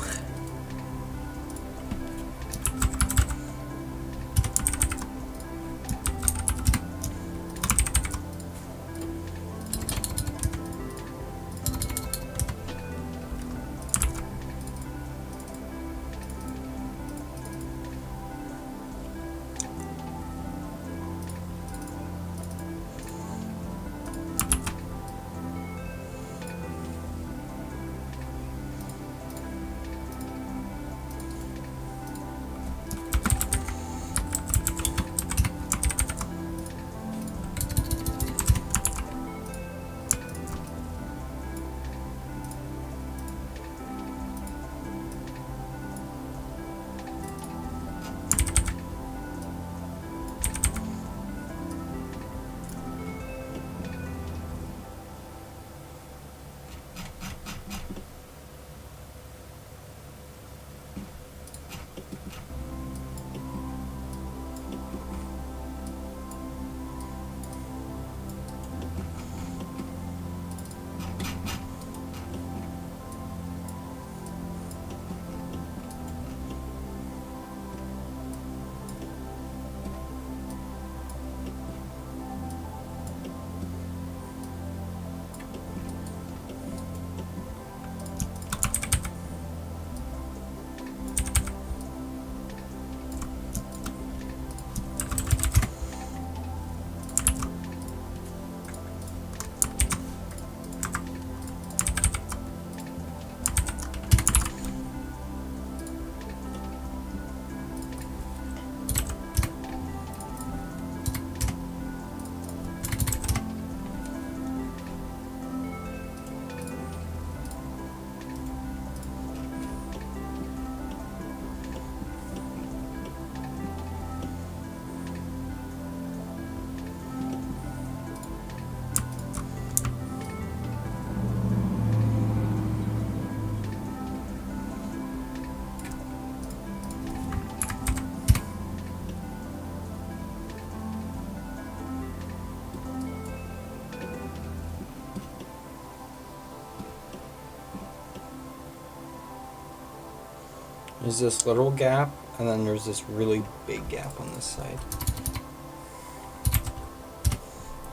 there's this little gap, and then there's this really big gap on this side.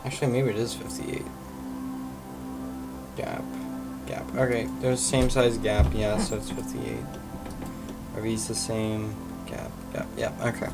Actually, maybe it is 58. Gap. Okay, there's the same size gap, yeah, so it's 58. Are these the same? Gap, yeah, okay.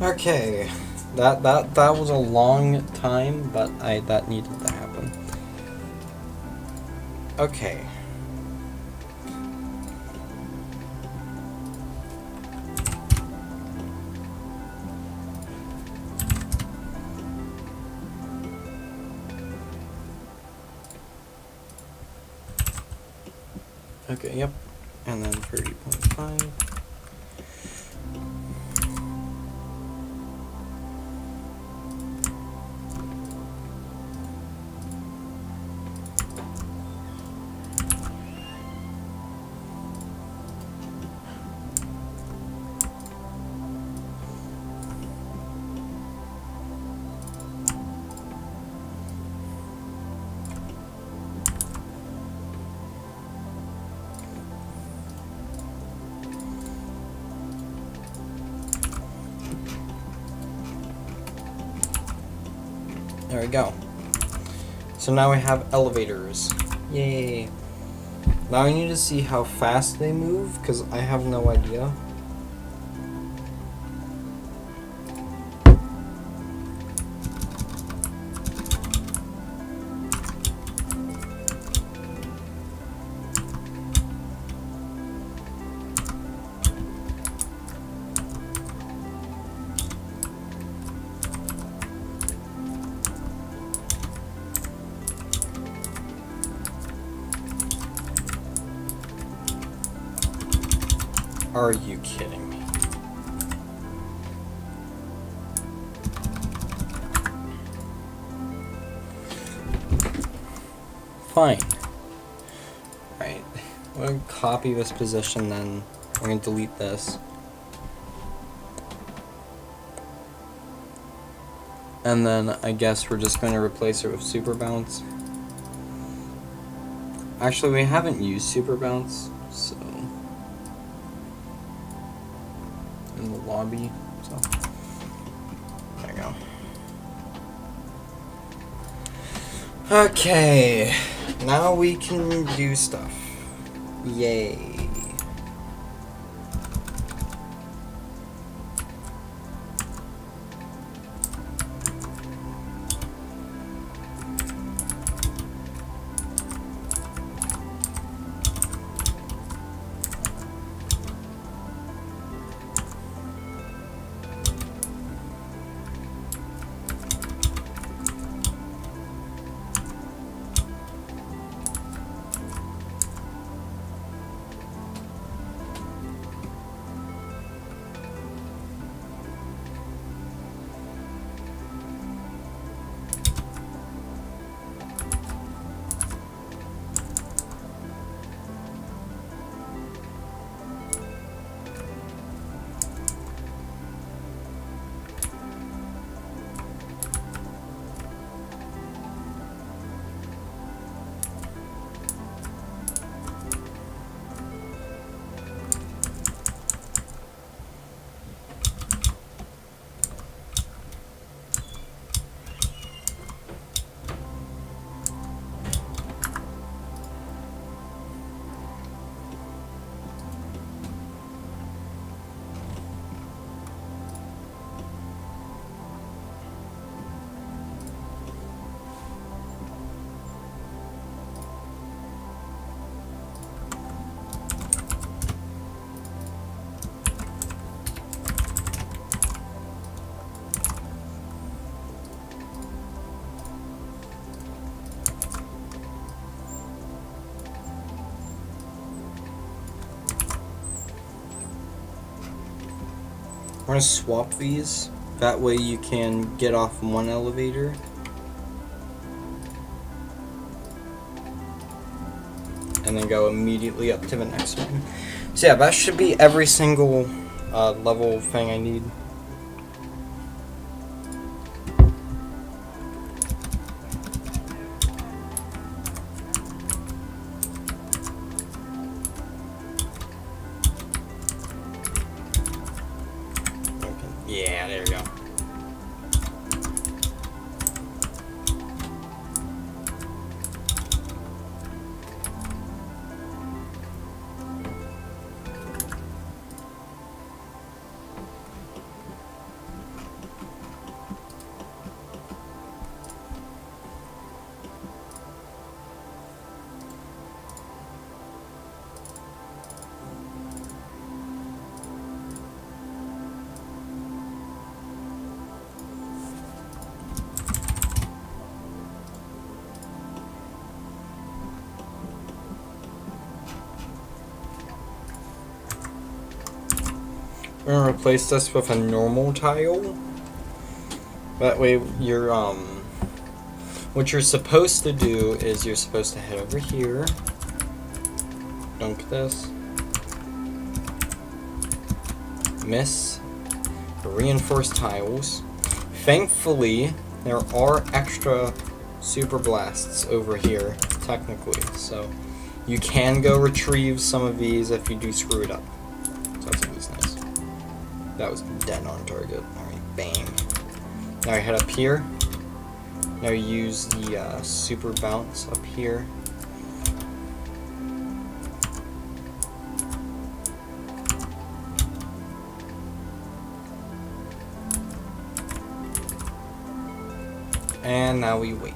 Okay, that was a long time, but that needed to happen. Okay. Okay, yep. And then 30.5. There we go. So now we have elevators. Yay. Now I need to see how fast they move, because I have no idea. Are you kidding me? Fine. Right. We're going to copy this position, then we're going to delete this. And then I guess we're just going to replace it with super bounce. Actually, we haven't used super bounce, so in the lobby, so there you go. Okay, now we can do stuff. Yay. We're gonna swap these. That way you can get off one elevator. And then go immediately up to the next one. So yeah, that should be every single level thing I need. Yeah, there we go. We're gonna replace this with a normal tile. That way you're what you're supposed to do is you're supposed to head over here, dunk this, miss, reinforced tiles. Thankfully, there are extra super blasts over here, technically, so you can go retrieve some of these if you do screw it up. So that's always nice. That was dead on target. Alright, bang. Now I head up here. Now use the super bounce up here. And now we wait.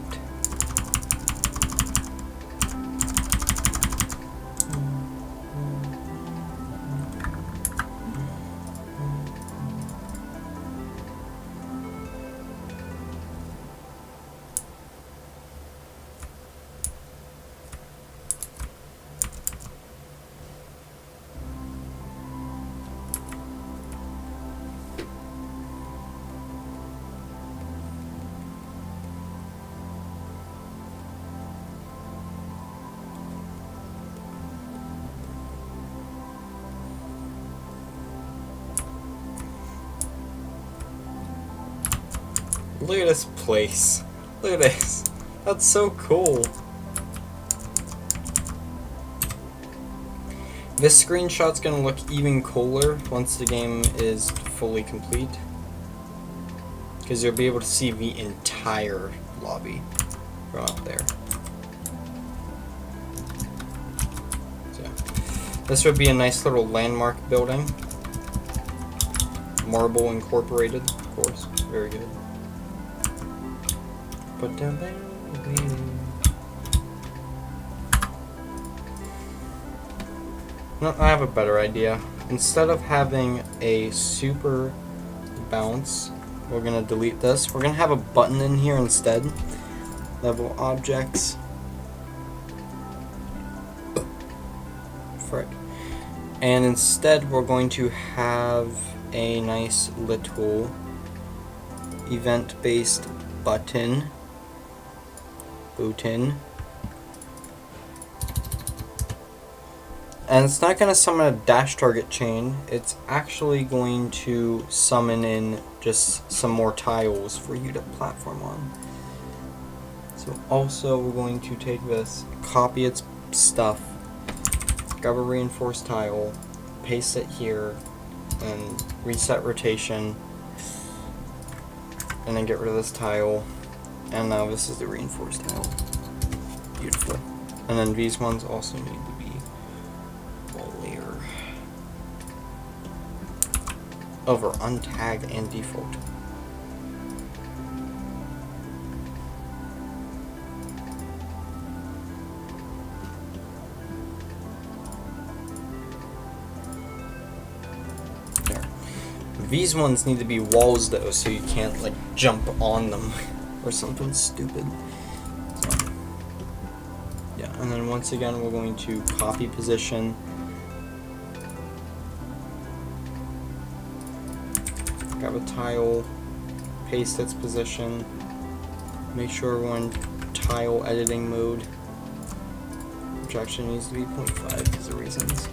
Look at this place. Look at this. That's so cool. This screenshot's gonna look even cooler once the game is fully complete, because you'll be able to see the entire lobby from up there. So, this would be a nice little landmark building. Marble incorporated, of course. Very good. Put down there. No, I have a better idea. Instead of having a super bounce, we're gonna delete this. We're gonna have a button in here instead. Level objects. Frick. And instead we're going to have a nice little event-based button. And it's not going to summon a dash target chain, it's actually going to summon in just some more tiles for you to platform on. So also we're going to take this, copy its stuff, grab a reinforced tile, paste it here, and reset rotation, and then get rid of this tile. And now this is the reinforced tile. Beautiful. And then these ones also need to be all layer over untagged and default. There. These ones need to be walls though, so you can't like jump on them or something stupid. So, yeah, and then once again we're going to copy position, grab a tile, paste its position, make sure we're in tile editing mode, which actually needs to be 0.5 because of reasons.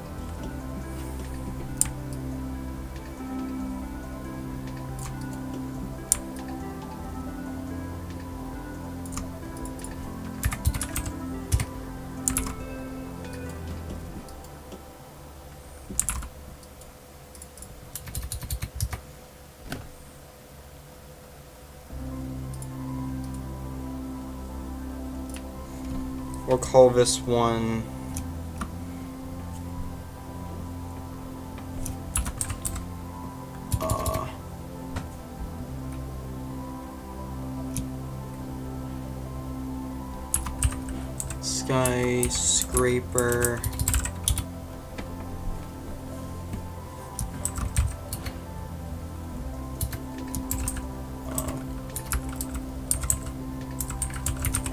We'll call this one skyscraper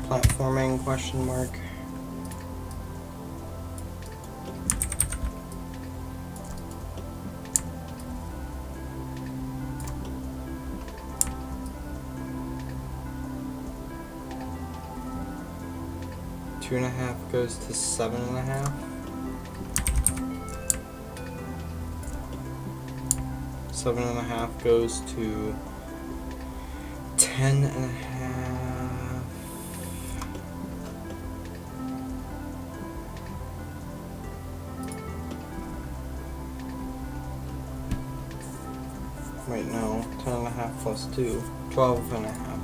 platforming question mark. 2.5 goes to 7.5. 7.5 goes to 10.5. Wait, no. 10.5 plus 2. 12.5.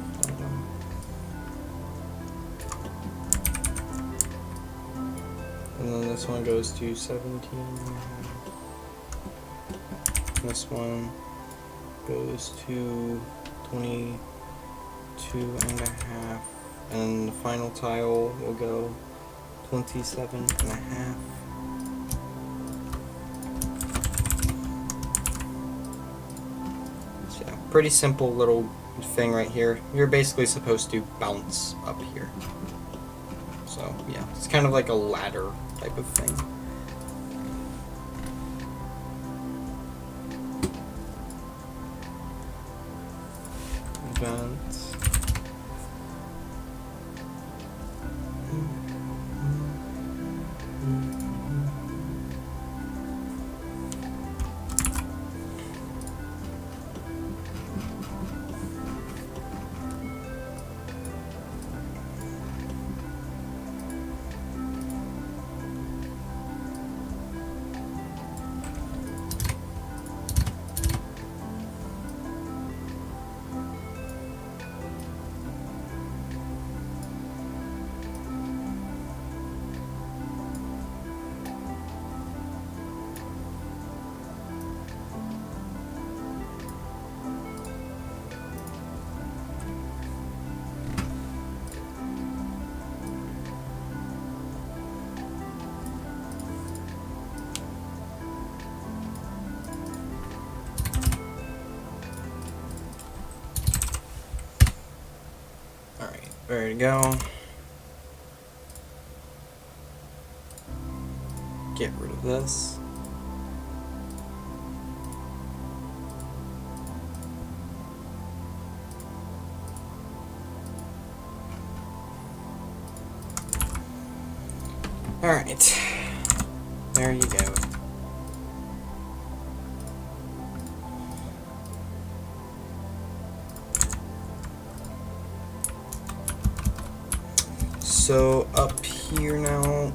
And then this one goes to 17.5. This one goes to 22.5. And the final tile will go 27.5. So yeah, pretty simple little thing right here. You're basically supposed to bounce up here. So yeah, it's kind of like a ladder type of thing. Vents. There you go. Get rid of this. Alright. There you go. So up here now,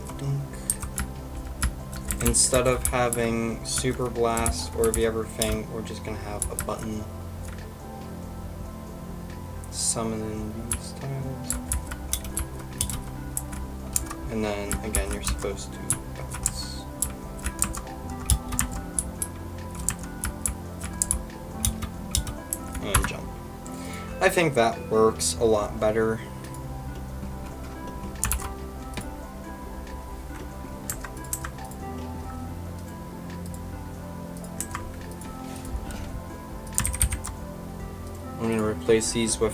instead of having Super Blast or the everything, we're just gonna have a button summoning these tiles. And then again, you're supposed to bounce. And jump. I think that works a lot better. I'm going to replace these with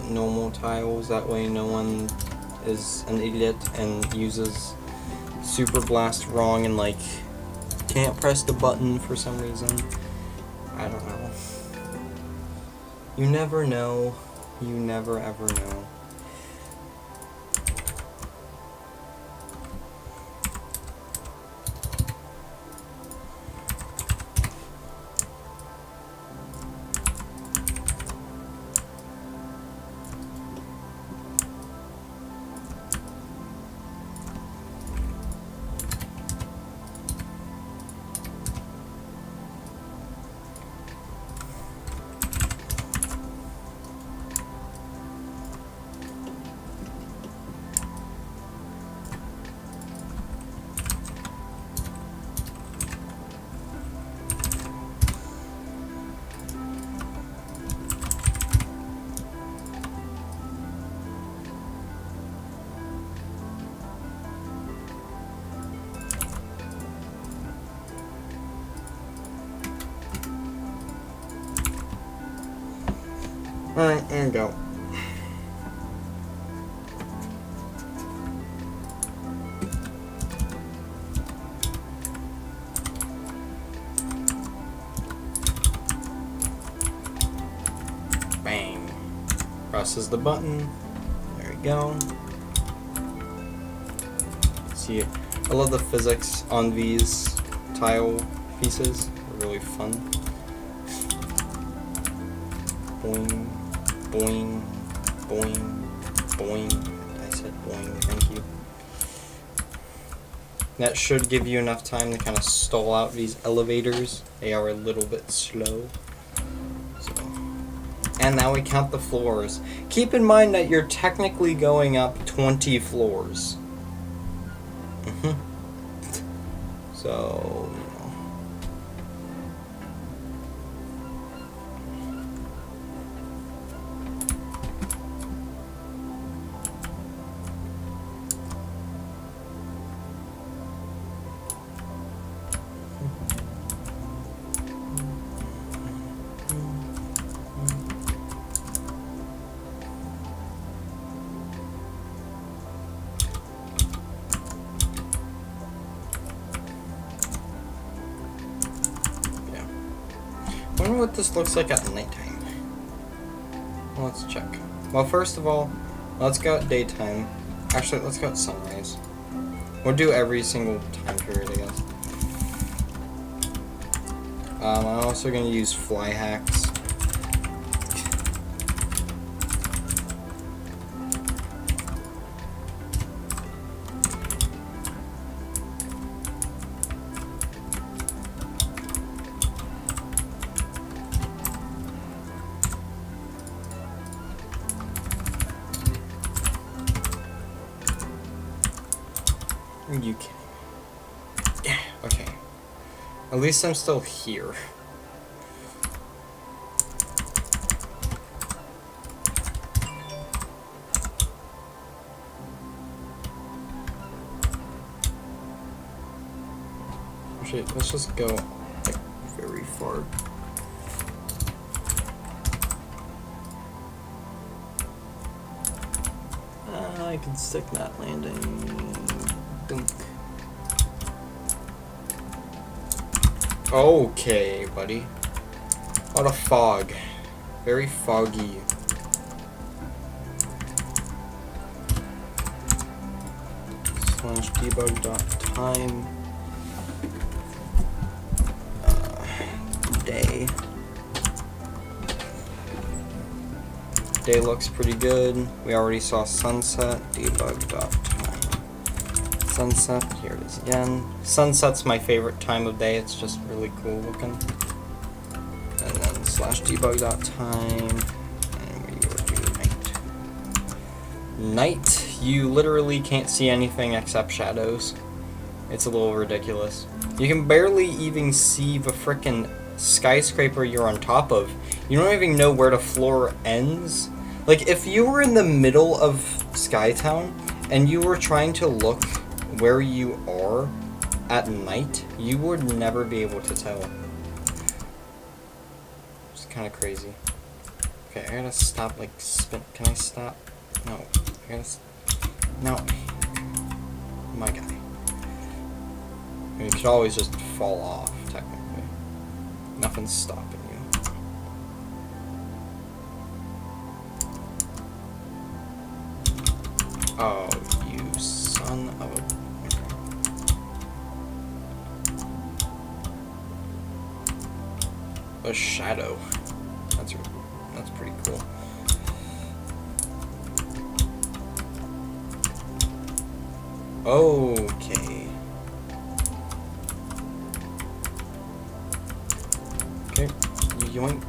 normal tiles, that way no one is an idiot and uses Super Blast wrong and like can't press the button for some reason. I don't know. You never know. You never ever know. Alright, there you go. Bang. Presses the button. There you go. see it. I love the physics on these tile pieces. They're really fun. Boing, boing, boing, boing. I said boing, thank you. That should give you enough time to kind of stall out these elevators. They are a little bit slow. So. And now we count the floors. Keep in mind that you're technically going up 20 floors. So, I wonder what this looks like at nighttime. Well, let's check. Well, first of all, let's go at daytime. Actually, let's go at sunrise. We'll do every single time period, I guess. I'm also going to use fly hacks. You can. Yeah, okay. At least I'm still here. Actually, let's just go like very far. I can stick that landing. Dunk. Okay, buddy. A lot of fog. Very foggy. Slash debug.time. Day. Day looks pretty good. We already saw sunset. Debug.time. Sunset, here it is again. Sunset's my favorite time of day, it's just really cool looking. And then slash debug.time, and we will do night. Night, you literally can't see anything except shadows. It's a little ridiculous. You can barely even see the frickin' skyscraper you're on top of. You don't even know where the floor ends. Like, if you were in the middle of Skytown, and you were trying to look where you are at night, you would never be able to tell. It's kind of crazy. Okay, I gotta stop, like, spin. Can I stop? No. I gotta. No. My guy. I mean, you could always just fall off, technically. Nothing's stopping you. Oh, you son of a. A shadow. That's pretty cool. Okay. Okay. Yoink.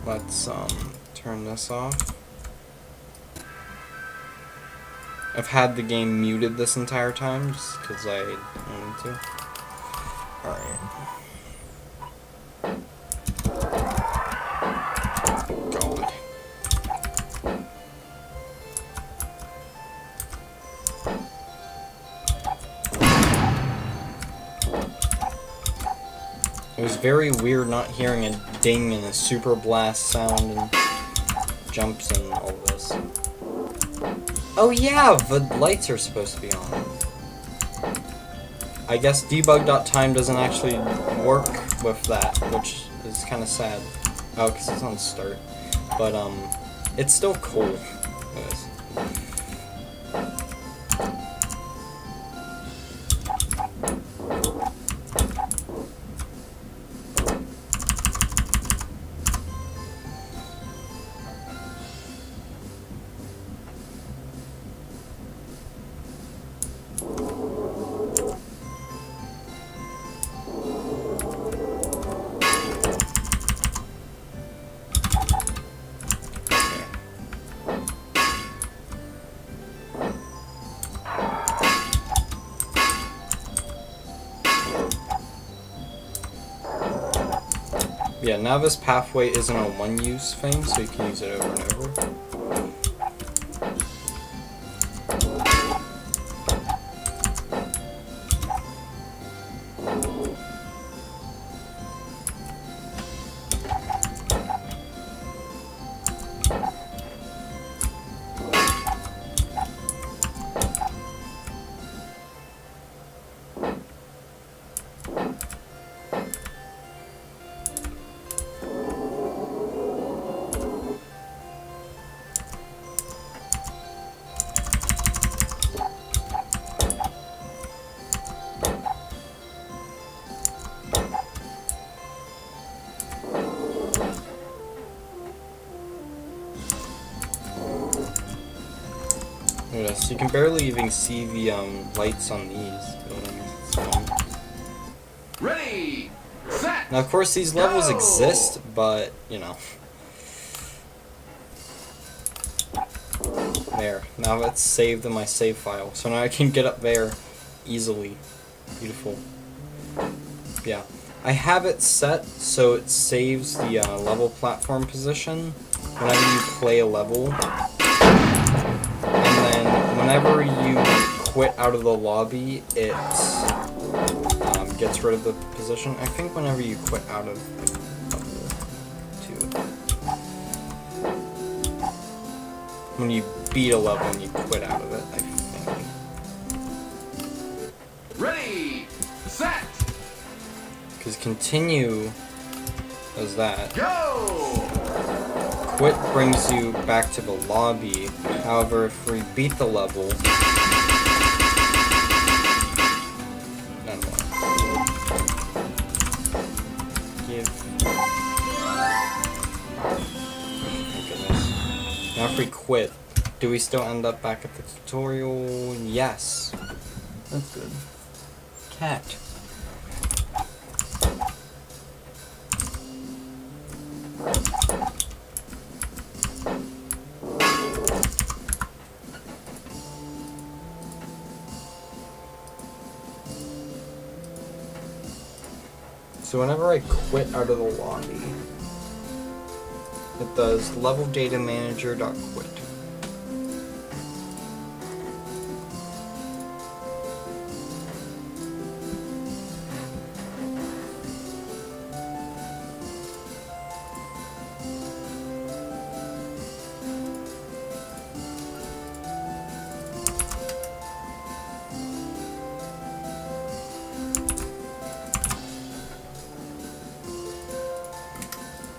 Let's turn this off. I've had the game muted this entire time just because I wanted to. Alright. God. It was very weird not hearing a ding and a super blast sound and jumps and all this. Oh yeah, the lights are supposed to be on. I guess debug.time doesn't actually work with that, which is kind of sad. Oh, because it's on start. But, it's still cool. Anyways. Yeah, now this pathway isn't a one-use thing, so you can use it over and over. So you can barely even see the lights on these buildings. So. Ready, set. Now, of course, these levels exist, but you know. There. Now it's saved in my save file, so now I can get up there easily. Beautiful. Yeah, I have it set so it saves the level platform position whenever you play a level. And then whenever you quit out of the lobby, it gets rid of the position. I think whenever you quit out of level 2. When you beat a level and you quit out of it, I think. Ready, set. Because continue does that. Go! Quit brings you back to the lobby. However, if we beat the level, none more. Give. Oh goodness. Now if we quit, do we still end up back at the tutorial? Yes. That's good. Cat. So whenever I quit out of the lobby, it does level data manager.quit.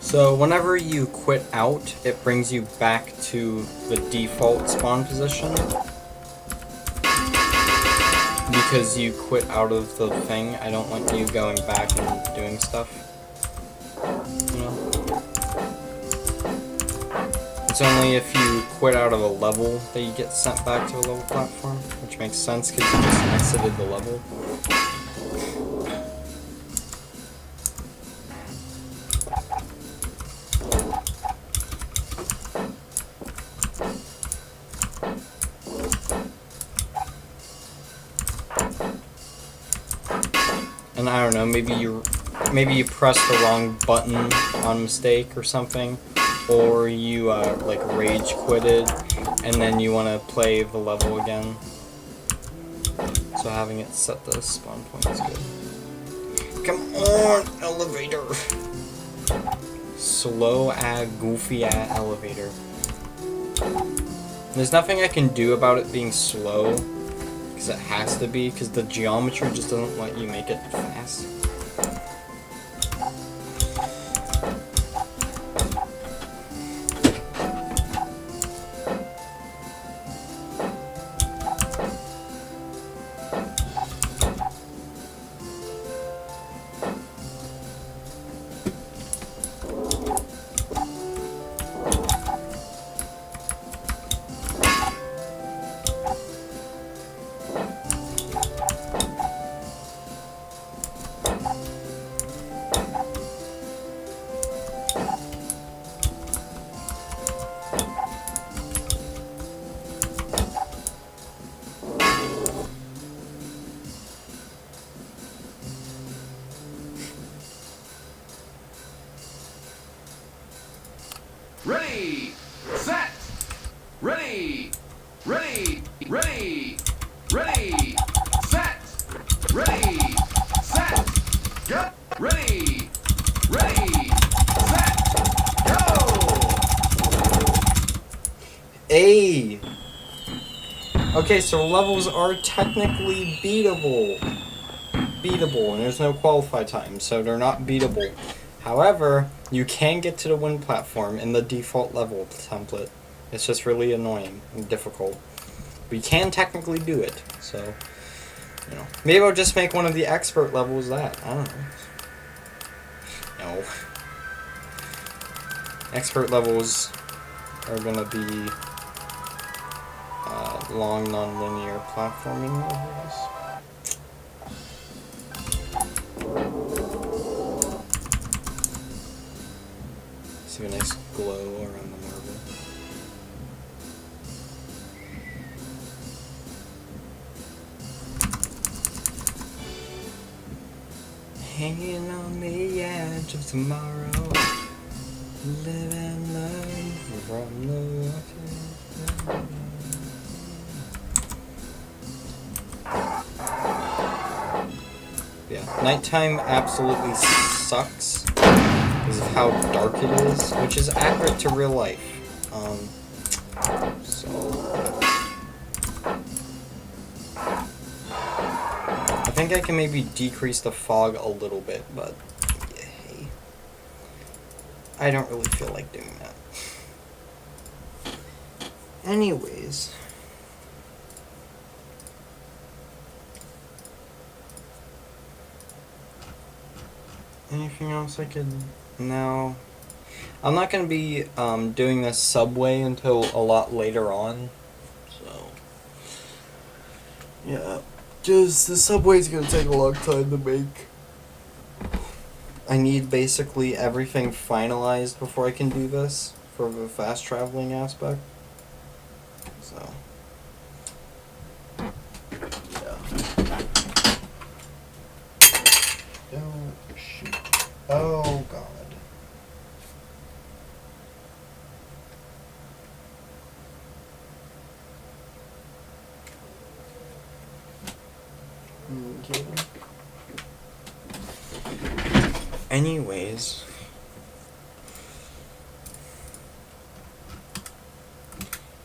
So whenever you quit out, it brings you back to the default spawn position. Because you quit out of the thing, I don't want you going back and doing stuff. You know? It's only if you quit out of a level that you get sent back to a level platform, which makes sense because you just exited the level. And I don't know, maybe you pressed the wrong button on mistake or something, or you like rage quitted, and then you want to play the level again. So having it set the spawn point is good. come on, elevator. Slow goofy elevator. There's nothing I can do about it being slow, because it has to be, because the geometry just doesn't let you make it fast. Ready, set, ready, ready, ready, ready, set, ready, set, go, ready, ready, set, go. Hey! Okay, so levels are technically beatable. Beatable, and there's no qualify time, so they're not beatable. However, you can get to the wind platform in the default level template. It's just really annoying and difficult. But you can technically do it, so, you know. Maybe I'll just make one of the expert levels that. I don't know. No. Expert levels are gonna be long, non-linear platforming levels. See a nice glow around the marble. Hanging on the edge of tomorrow, live and learn from the water. Yeah, nighttime absolutely sucks because of how dark it is, which is accurate to real life. I think I can maybe decrease the fog a little bit, but yeah, hey, I don't really feel like doing that. Anyways. Anything else I could... No. I'm not going to be doing this subway until a lot later on. So... yeah. Just the subway's going to take a long time to make. I need basically everything finalized before I can do this for the fast traveling aspect. So... yeah. Oh, shoot. Oh, God. Okay. Anyways.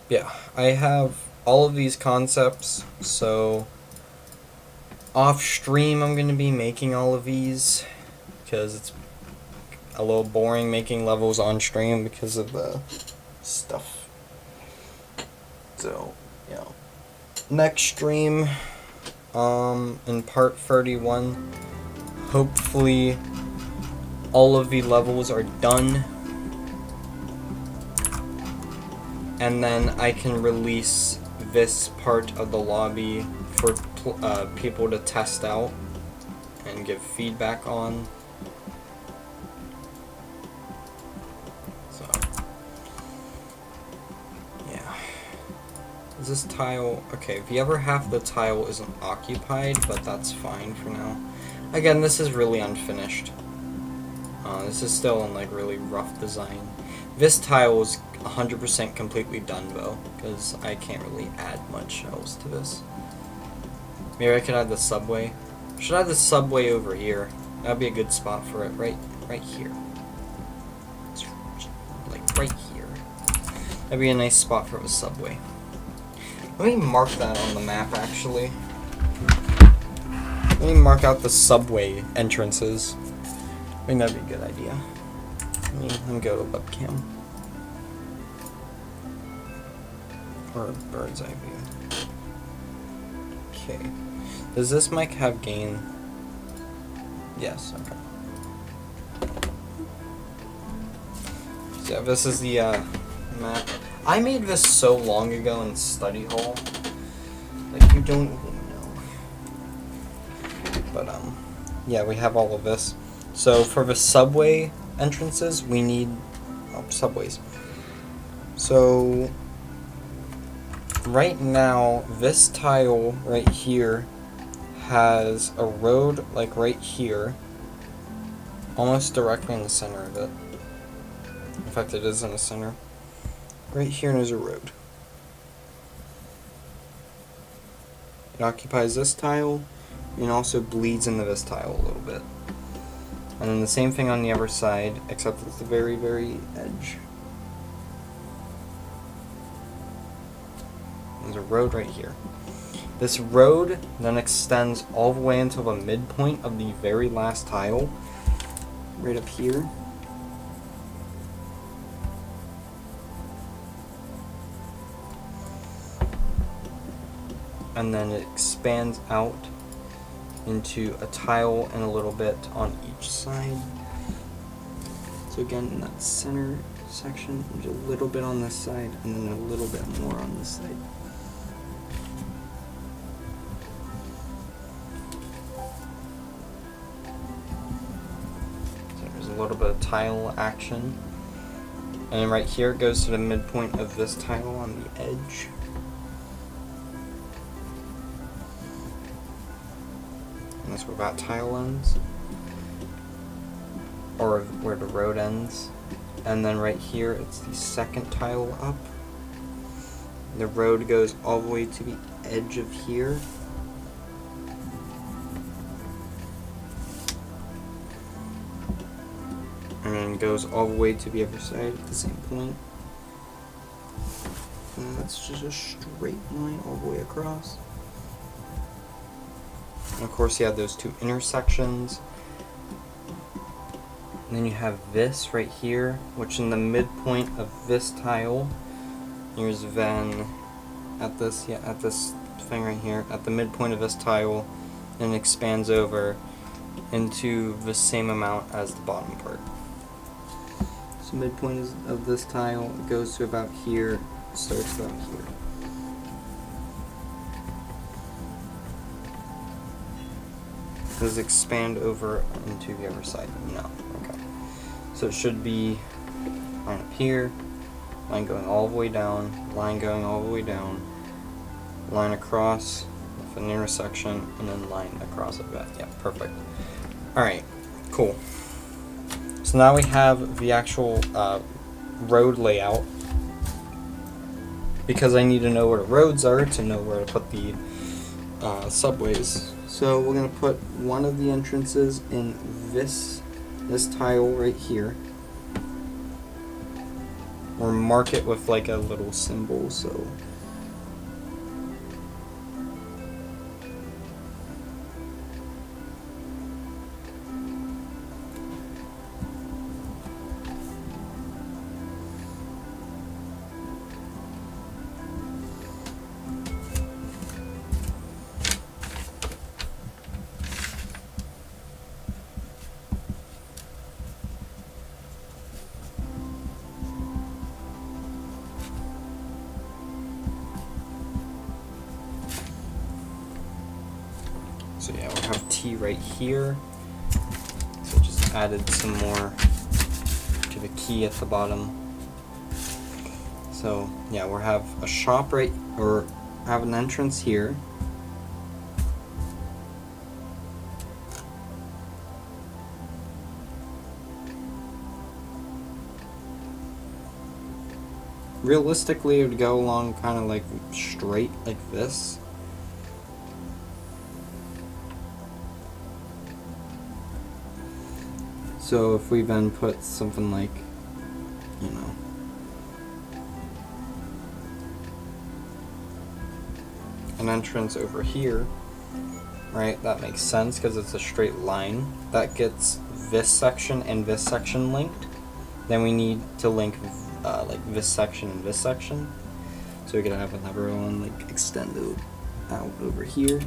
Yeah, I have all of these concepts, so off stream I'm going to be making all of these because it's a little boring making levels on stream because of the stuff. So, yeah. Next stream, in part 31, hopefully all of the levels are done, and then I can release this part of the lobby for people to test out and give feedback on. So, yeah. Is this tile... okay, the other half of the tile isn't occupied, but that's fine for now. Again, this is really unfinished. This is still in like really rough design. This tile is 100% completely done though, because I can't really add much else to this. Maybe I could add the subway. Should add the subway over here, That'd be a good spot for it, right here. It's like right here. That'd be a nice spot for a subway. Let me mark that on the map, actually. Let me mark out the subway entrances. I think that'd be a good idea. Let me go to webcam. Or a bird's eye view. Okay. Does this mic have gain? Yes, okay. So yeah, this is the map. I made this so long ago in study hall. Like, you don't even know. But yeah, we have all of this. So for the subway entrances, we need subways. So right now, this tile right here has a road like right here, almost directly in the center of it. In fact, it is in the center. Right here there's a road. It occupies this tile and also bleeds into this tile a little bit. And then the same thing on the other side, except at the very, very edge. There's a road right here. This road then extends all the way until the midpoint of the very last tile, right up here. And then it expands out into a tile and a little bit on each side. So again, in that center section, there's a little bit on this side and then a little bit more on this side. So there's a little bit of tile action. And then right here it goes to the midpoint of this tile on the edge. And that's where that tile ends. Or where the road ends. And then right here, it's the second tile up. The road goes all the way to the edge of here. And then goes all the way to the other side at the same point. And that's just a straight line all the way across. And of course you have those two intersections. And then you have this right here, which in the midpoint of this tile, here's then at this thing right here, at the midpoint of this tile, and it expands over into the same amount as the bottom part. So midpoint of this tile goes to about here, starts about here. Does it expand over into the other side? No. Okay. So it should be line up here, line going all the way down, line going all the way down, line across with an intersection, and then line across it back. Yeah, perfect. Alright, cool. So now we have the actual road layout. Because I need to know where the roads are to know where to put the subways. So we're going to put one of the entrances in this tile right here. Or mark it with like a little symbol, so yeah, we'll have T right here. So just added some more to the key at the bottom. So yeah, we'll have a shop right, or have an entrance here. Realistically, it would go along kind of like straight like this. So if we then put something like, you know, an entrance over here, right? That makes sense because it's a straight line. That gets this section and this section linked. Then we need to link like this section and this section. So we could have another one like extended out over here.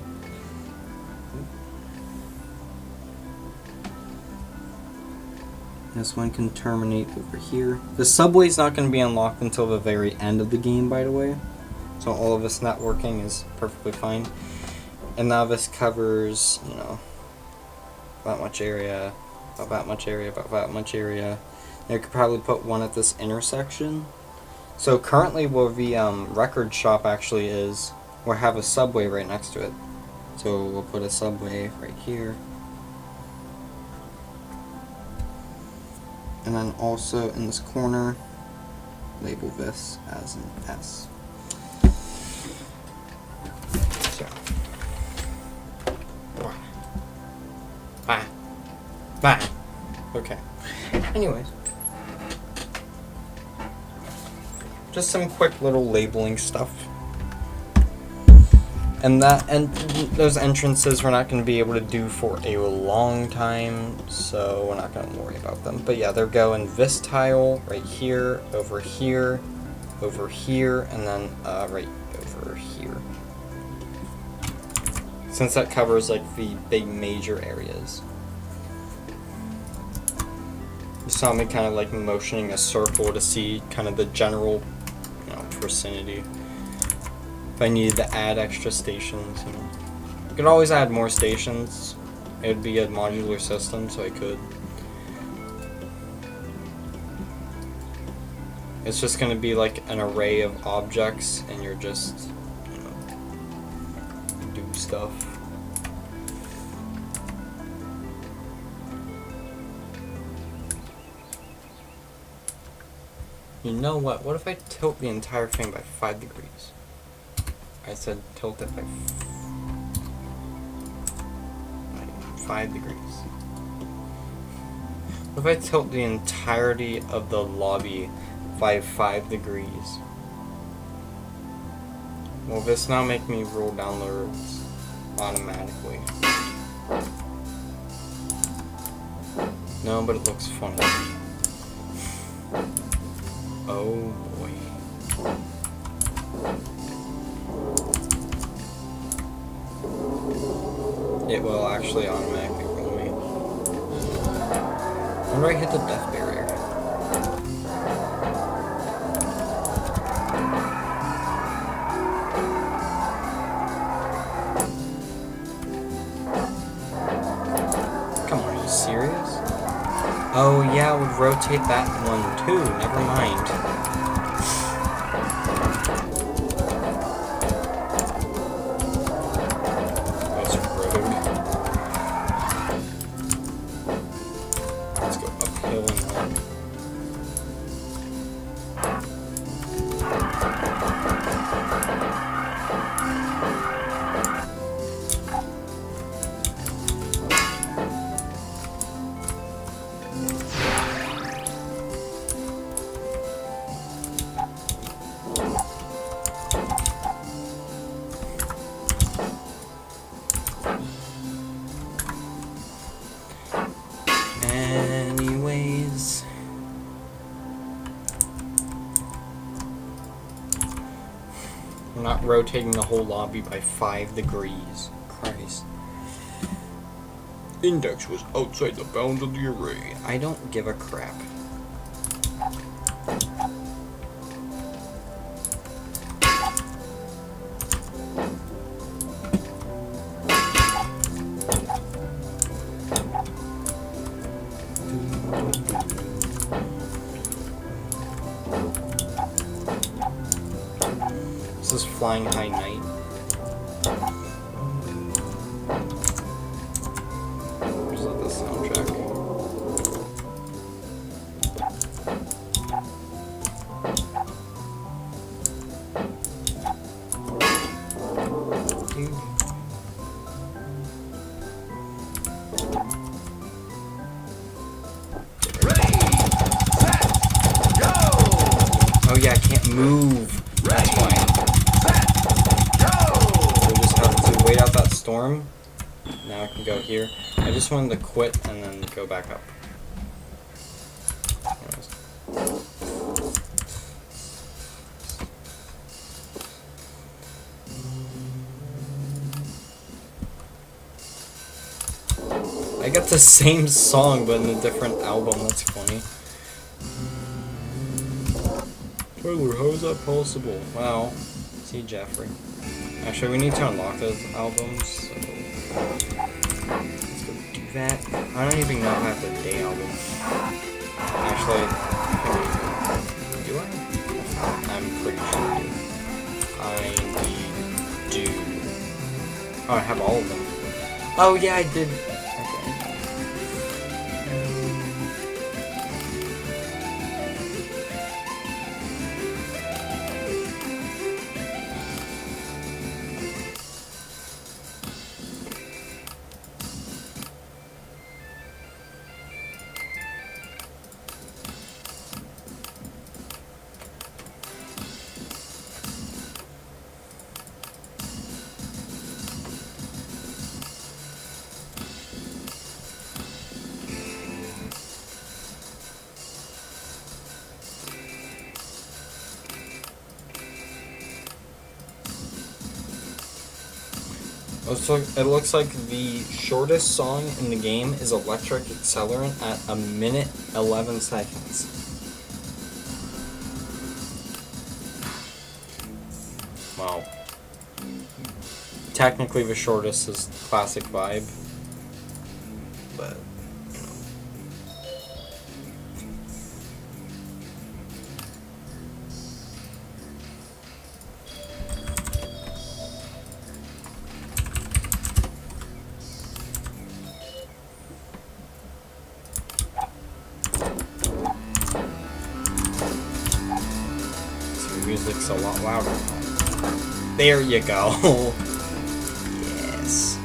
This one can terminate over here. The subway's not going to be unlocked until the very end of the game, by the way. So all of this networking is perfectly fine. And now this covers, you know, that much area, about that much area, about that much area. You could probably put one at this intersection. So currently where the record shop actually is, we'll have a subway right next to it. So we'll put a subway right here. And then also in this corner, label this as an S. So, bye. Okay. Anyways, just some quick little labeling stuff. And those entrances we're not going to be able to do for a long time, so we're not going to worry about them. But yeah, they're going this tile right here, over here, and then right over here. Since that covers like the big major areas. You saw me kind of like motioning a circle to see kind of the general, you know, vicinity. If I needed to add extra stations, you know. I could always add more stations. It would be a modular system, so I could. It's just going to be like an array of objects, and you're just, you know, do stuff. You know what? What if I tilt the entire thing by 5 degrees? I said tilt it by 5 degrees. What if I tilt the entirety of the lobby by 5 degrees? Will this now make me roll down the roads automatically? No, but it looks funny. Oh boy. It will actually automatically roll me. When do I hit the death barrier? Come on, are you serious? Oh yeah, I would rotate that one too, never mind. Anyways, we're not rotating the whole lobby by 5 degrees. Christ. Index was outside the bounds of the array. I don't give a crap. This is Flying High Night. Where's the soundtrack? can't move. That's Ready, why. set, go! We just have to wait out that storm. Now I can go here. I just wanted to quit and then go back up. I got the same song but in a different album. That's funny. Tyler, how is that possible? Wow. See Jeffrey. Actually, we need to unlock those albums. So let's go do that. I don't even know if I have the day album. Actually, do I? I'm pretty sure I do. I do. Oh, I have all of them. Oh yeah, I did. It looks like the shortest song in the game is Electric Accelerant at 1 minute 11 seconds. Wow. Technically the shortest is Classic Vibe, but music's a lot louder. There you go. Yes.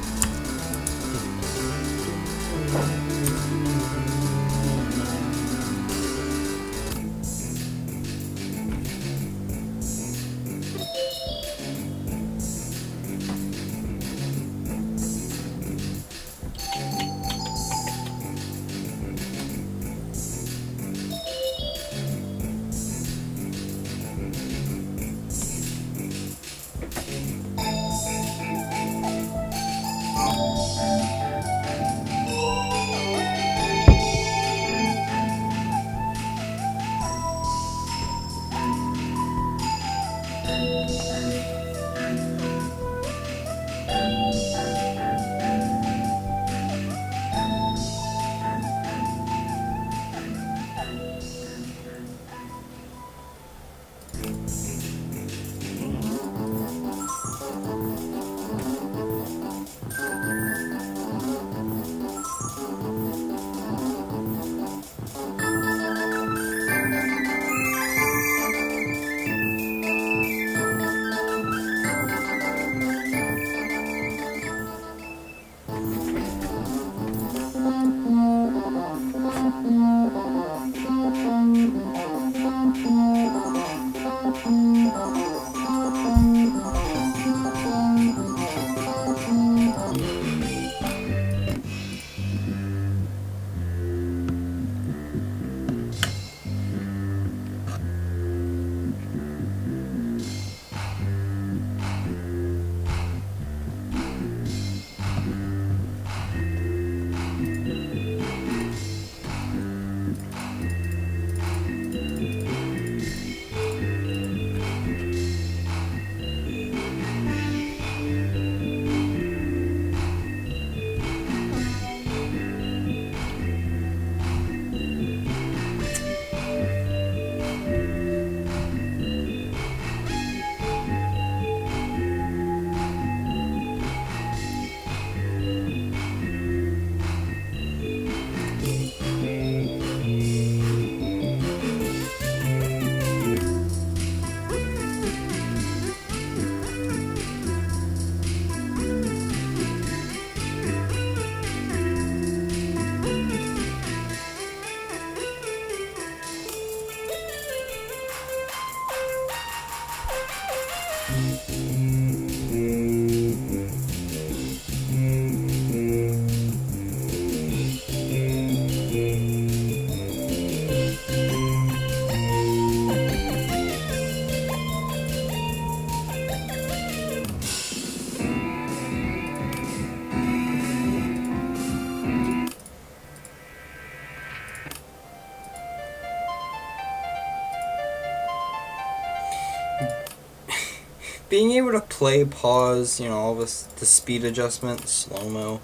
being able to play, pause, you know, all this, the speed adjustment, slow-mo,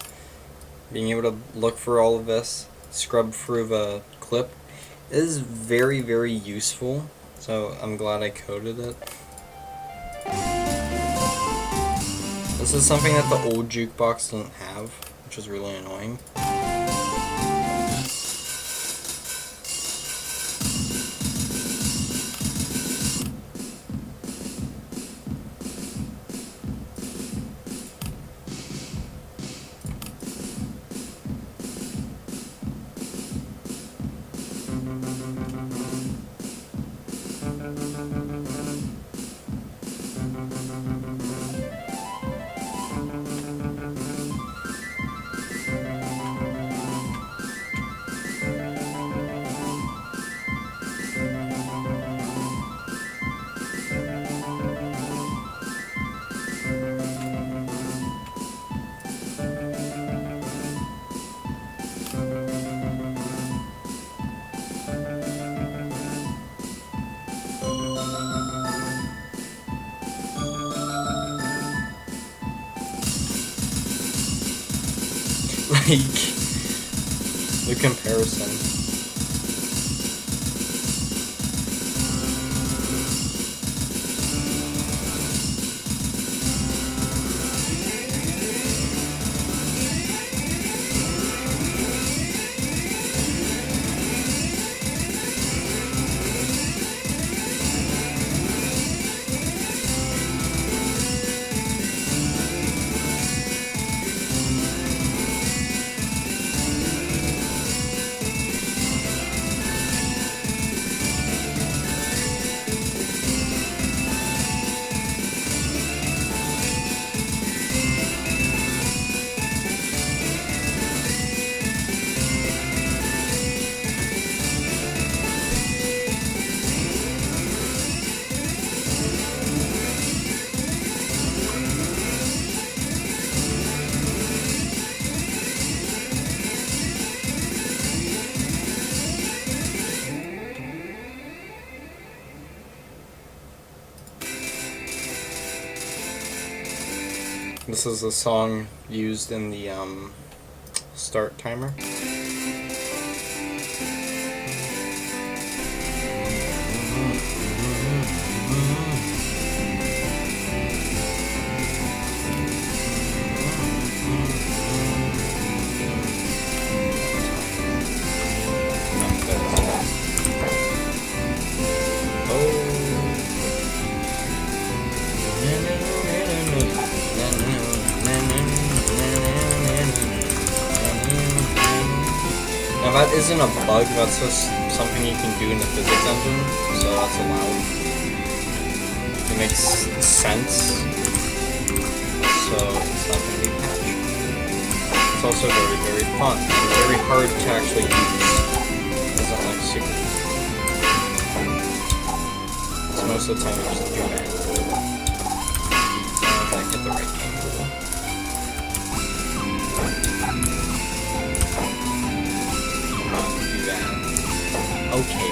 being able to look for all of this, scrub through the clip, is very, very useful. So I'm glad I coded it. This is something that the old jukebox didn't have, which is really annoying. Like, the comparison. This is a song used in the start timer. Now that isn't a bug, that's just something you can do in the physics engine, so that's allowed. It makes sense, so it's not going to be patched. It's also very, very fun, and very hard to actually use. It's not like super easy. So most of the time you just do that. I hit the right angle. Okay,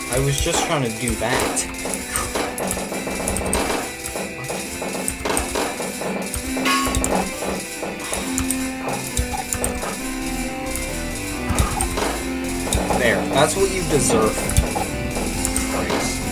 I was just trying to do that. There, that's what you deserve. Christ.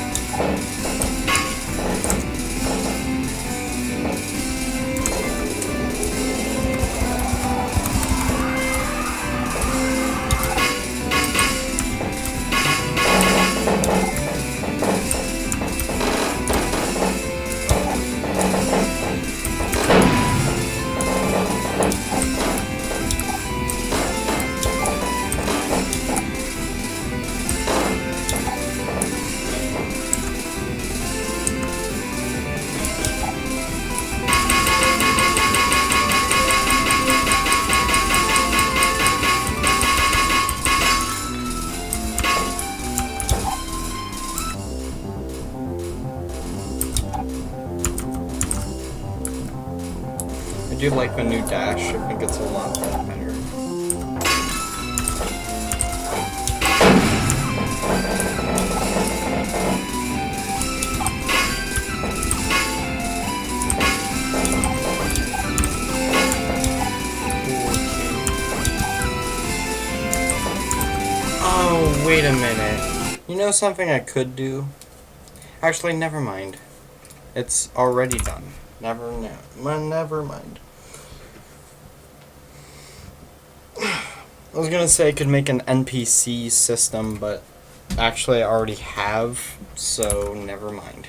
do like the new dash. I think it's a lot better. Oh, wait a minute. You know something I could do? Actually, never mind. It's already done. Never mind. I was gonna say I could make an NPC system, but actually I already have, so never mind.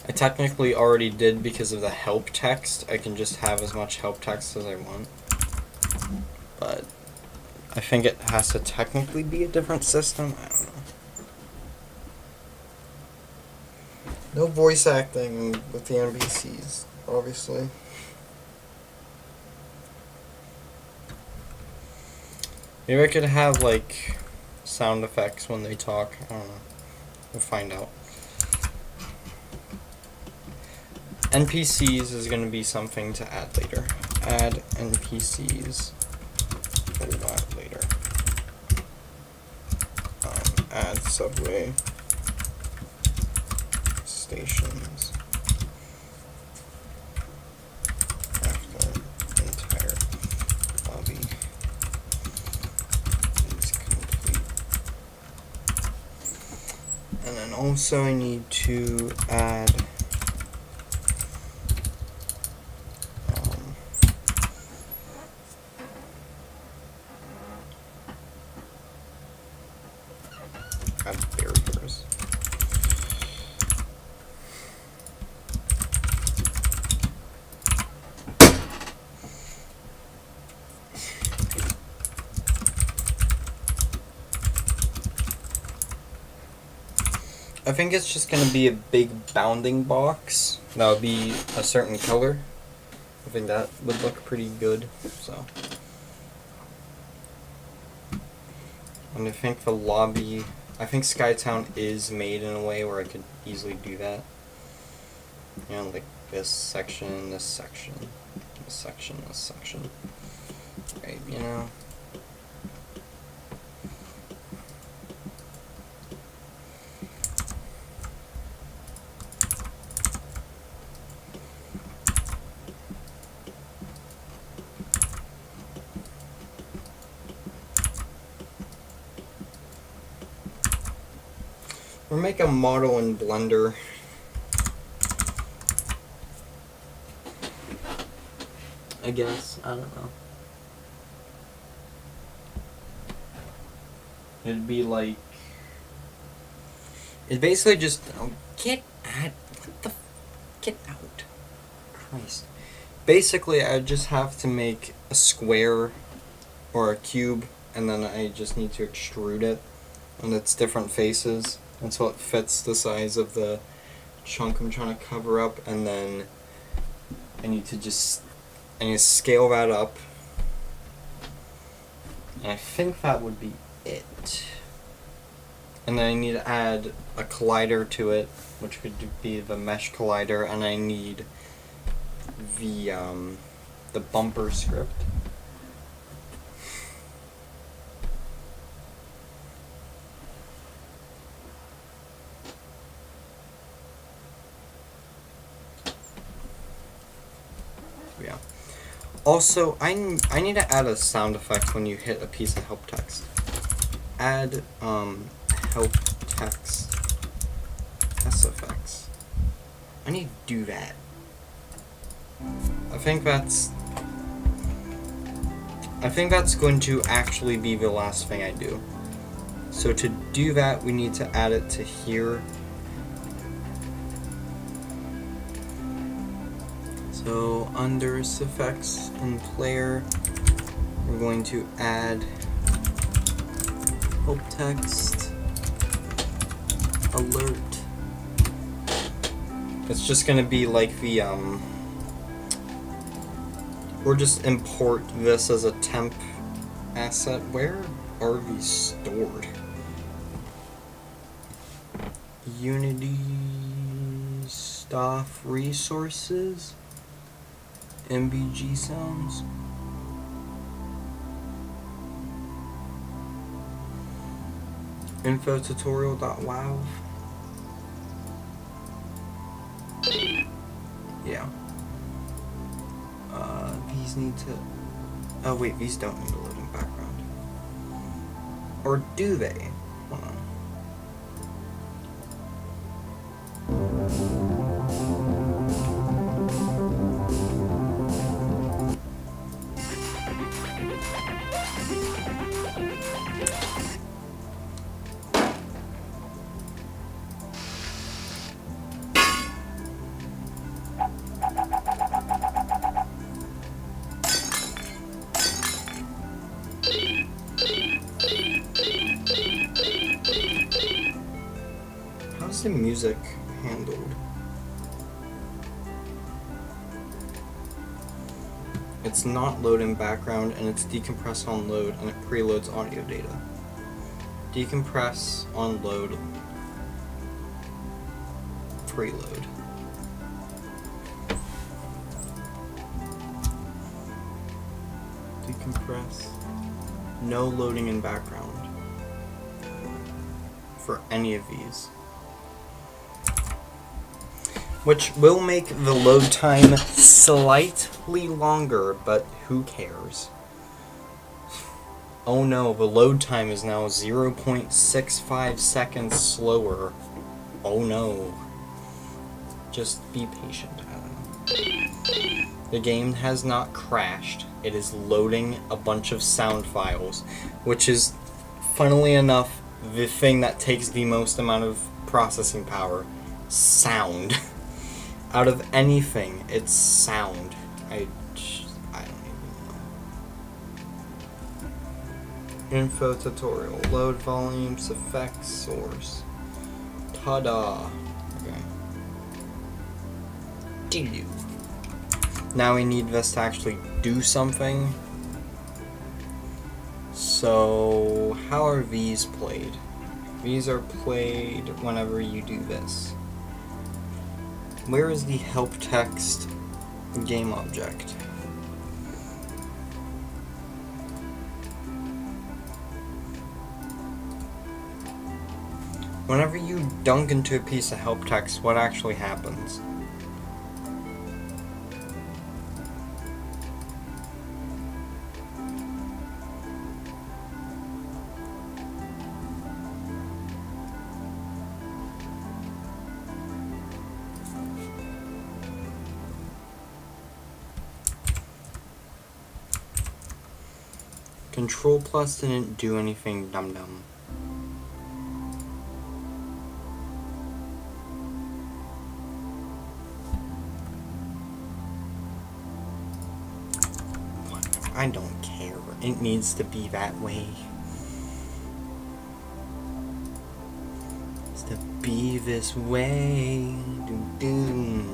I technically already did because of the help text. I can just have as much help text as I want. But I think it has to technically be a different system. I don't know. No voice acting with the NPCs, obviously. Maybe I could have, like, sound effects when they talk. I don't know. We'll find out. NPCs is going to be something to add later. Add NPCs. We'll do that later. Add subway stations after entire lobby is complete. And then also I need to add barriers. I think it's just going to be a big bounding box. That would be a certain color. I think that would look pretty good. So, and I think the lobby, I think Skytown is made in a way where I could easily do that. You know, like this section, this section, this section, this section. Right, you know. Or make a model in Blender. I guess. I don't know. It'd be like... It basically just... Oh, get out. What the... Get out. Christ. Basically, I just have to make a square or a cube, and then I just need to extrude it on its different faces until it fits the size of the chunk I'm trying to cover up, and then I need to scale that up, and I think that would be it. And then I need to add a collider to it, which could be the mesh collider, and I need the bumper script. Yeah. Also, I need to add a sound effect when you hit a piece of help text. Add help text SFX. I need to do that. I think that's going to actually be the last thing I do. So to do that, we need to add it to here. So under SFX and player, we're going to add help text alert. It's just gonna be like the or just import this as a temp asset. Where are these stored? Unity Staff resources. MBG sounds. Info tutorial.wow. Yeah. These need to. Oh wait, these don't need a loading background. Or do they? Hold on. How's the music handled? It's not loading background and it's decompress on load and it preloads audio data. Decompress on load, preload. Decompress. No loading in background for any of these. Which will make the load time slightly longer, but who cares? Oh no, the load time is now 0.65 seconds slower. Oh no. Just be patient, I don't know. The game has not crashed. It is loading a bunch of sound files, which is, funnily enough, the thing that takes the most amount of processing power. Sound. Out of anything, it's sound. I don't even know. Info tutorial. Load volumes, effects, source. Ta-da. Okay. Doo-doo. Now we need this to actually do something. So, how are these played? These are played whenever you do this. Where is the help text game object? Whenever you dunk into a piece of help text, what actually happens? Control plus didn't do anything, dum-dum. I don't care. It needs to be that way. It's to be this way. Doo-doo.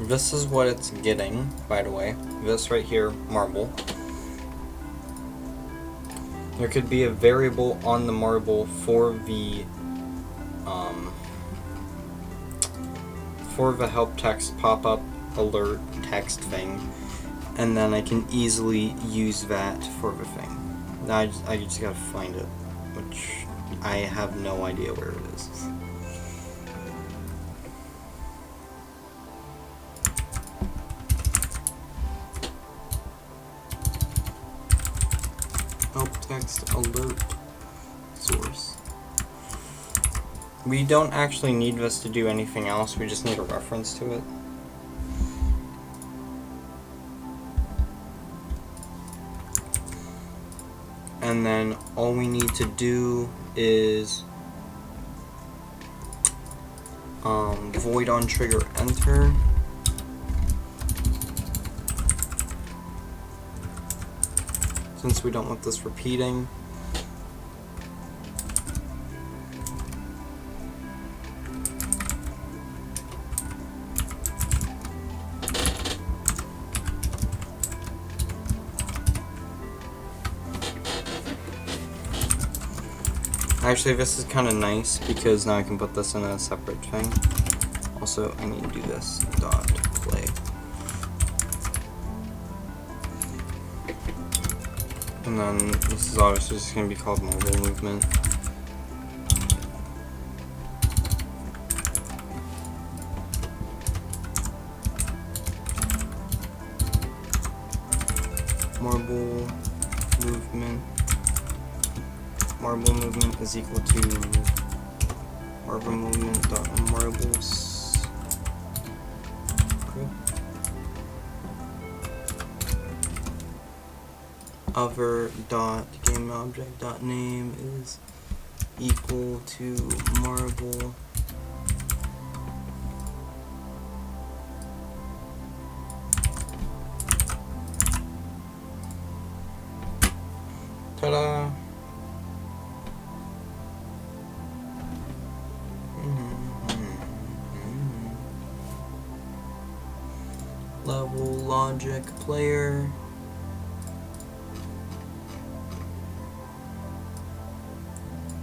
This is what it's getting, by the way. This right here, marble. There could be a variable on the marble for the help text pop-up alert text thing, and then I can easily use that for the thing. I just gotta find it, which I have no idea where it is. Help text alert source. We don't actually need this to do anything else, we just need a reference to it. And then all we need to do is Void on trigger enter. Since we don't want this repeating. Actually, this is kind of nice because now I can put this in a separate thing. Also, I need to do this dot play. And then this is obviously just going to be called mobile movement. Marble movement is equal to marble movement dot marbles. Cool. Other dot game object dot name is equal to marble ta-da. Level logic player.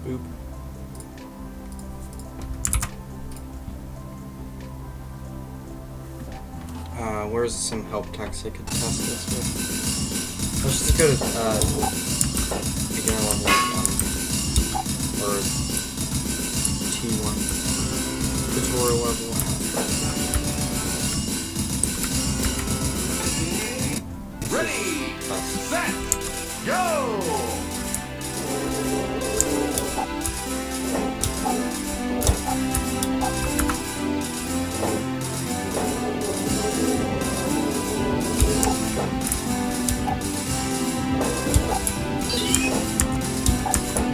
Boop. Where's some help text I could test this with? Let's just go to beginner level 1 or T1 tutorial level 1. Ready, set, go!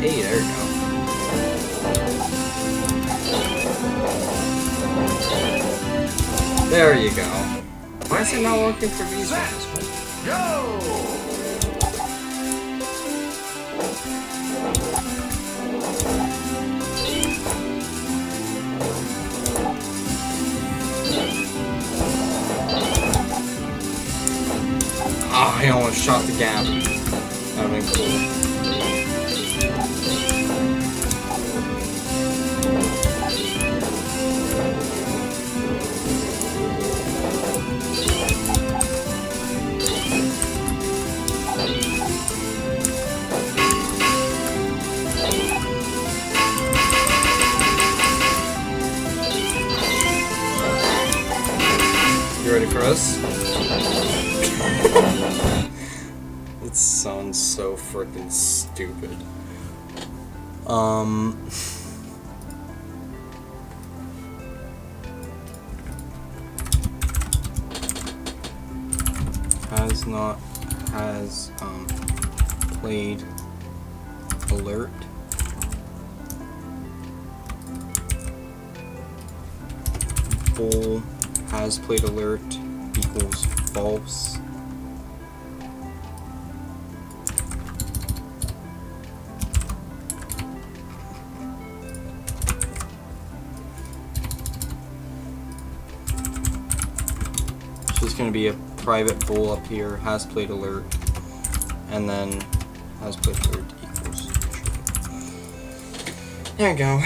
Hey, there you go. There you go. Why is it not working for these ones? Go! Ah, I almost shot the gap. That would have been cool. You ready for this? It sounds so freaking stupid. Has played alert. Bool has played alert equals false. So there's going to be a private bool up here, has played alert, and then has played alert equals true. There we go.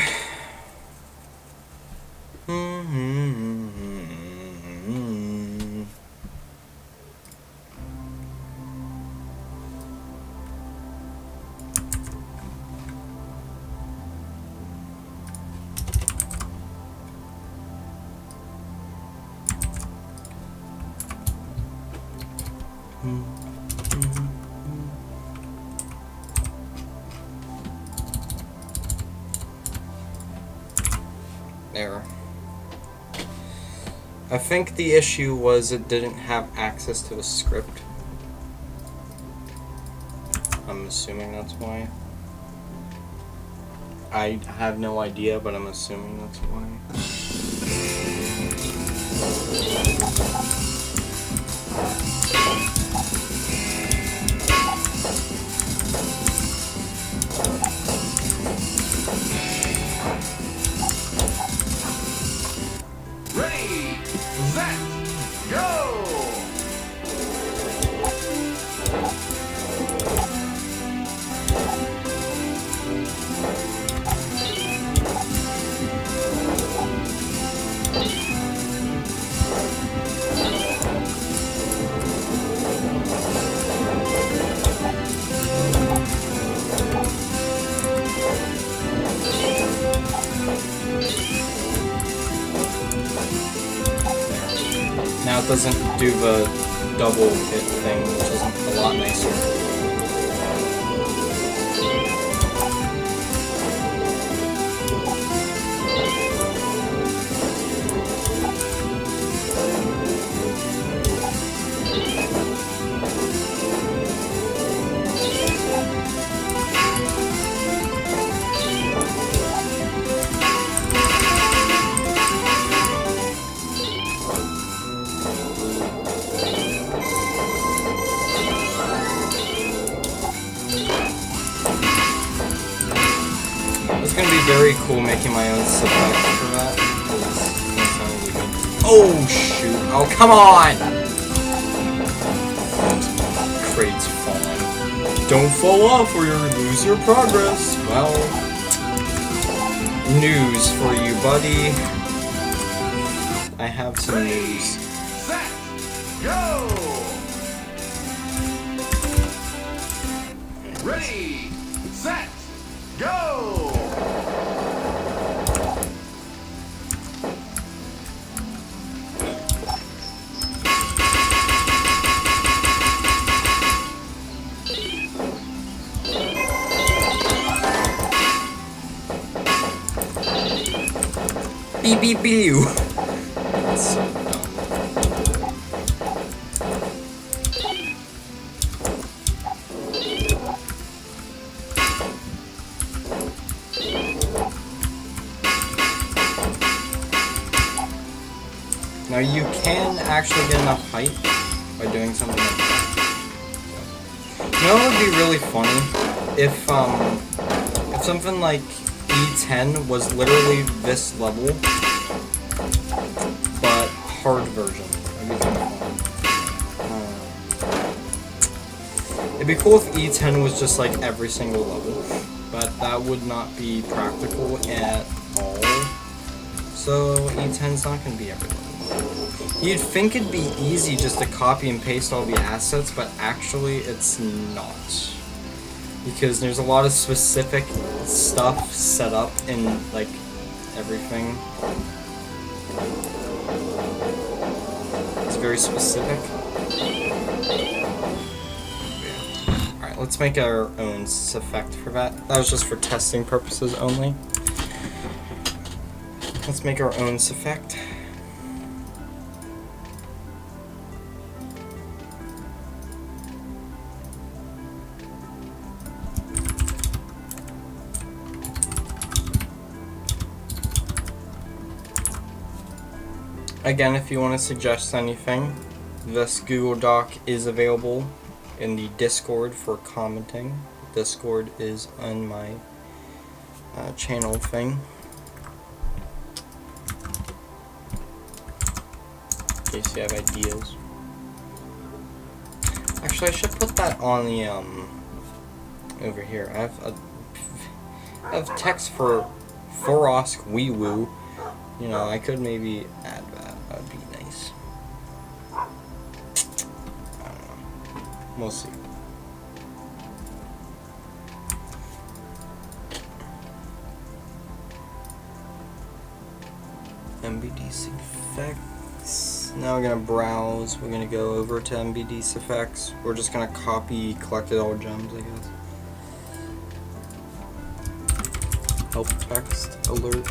Error. I think the issue was it didn't have access to the script. I'm assuming that's why. I have no idea, but I'm assuming that's why. Ready, set, go! Now it doesn't do the double hit thing, which is a lot nicer. It's gonna be very cool making my own select for that. 'Cause it's gonna sound really good. Oh shoot! Oh come on! Crate's falling. Don't fall off or you'll lose your progress. Well, news for you, buddy. I have some news. Set, go! Ready, set, go! Beep beep beep. That's so dumb. Now you can actually get enough height by doing something like that. You know what would be really funny? If something like E10 was literally this level, but hard version. That'd be kind of fun. It'd be cool if E10 was just like every single level, but that would not be practical at all. So E10's not going to be every level. You'd think it'd be easy just to copy and paste all the assets, but actually it's not. Because there's a lot of specific stuff set up in, like, everything. It's very specific. Yeah. Alright, let's make our own effect for that. That was just for testing purposes only. Let's make our own effect. Again, if you want to suggest anything, this Google Doc is available in the Discord for commenting. Discord is on my channel thing. In case you have ideas. Actually, I should put that on the over here. I have text for Ask Wee Woo. You know, I could maybe add that. That would be nice. I don't know. We'll see. MBDC effects. Now we're gonna browse. We're gonna go over to MBDC effects. We're just gonna copy collected all gems, I guess. Help text alert.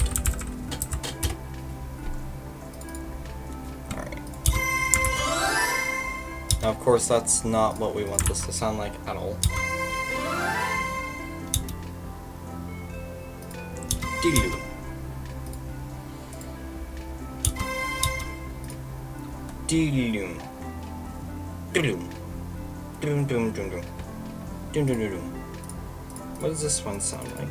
Now, of course, that's not what we want this to sound like at all. Doo-doo. Doom. Doom. Doom doom doom doom. Doom doom doom doom. What does this one sound like?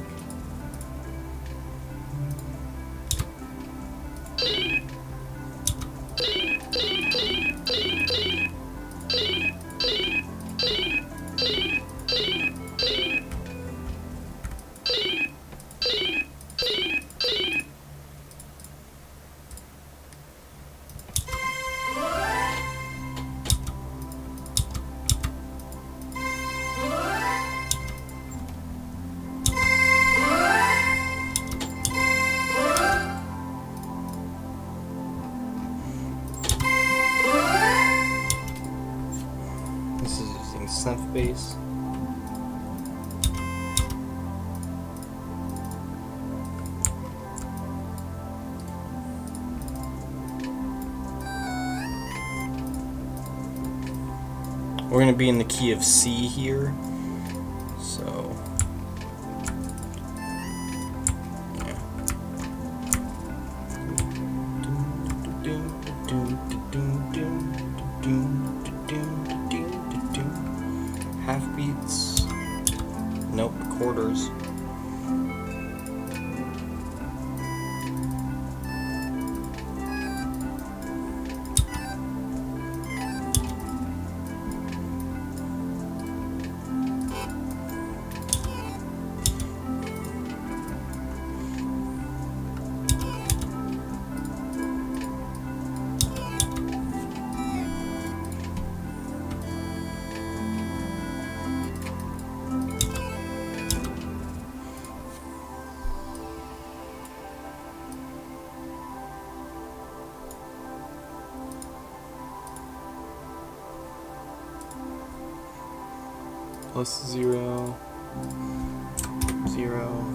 This is using synth bass. We're going to be in the key of C here. So half beats. Nope, quarters. Plus 0, 0.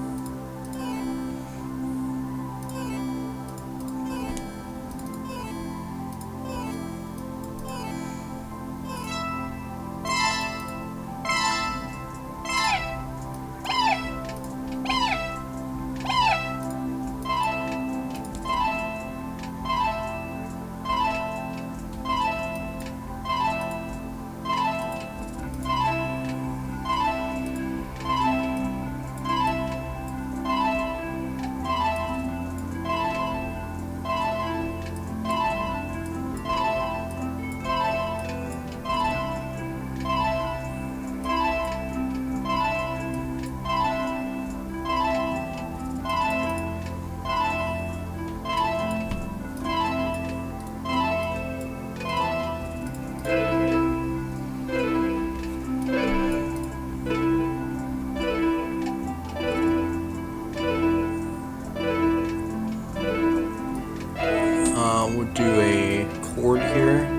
We'll do a chord here.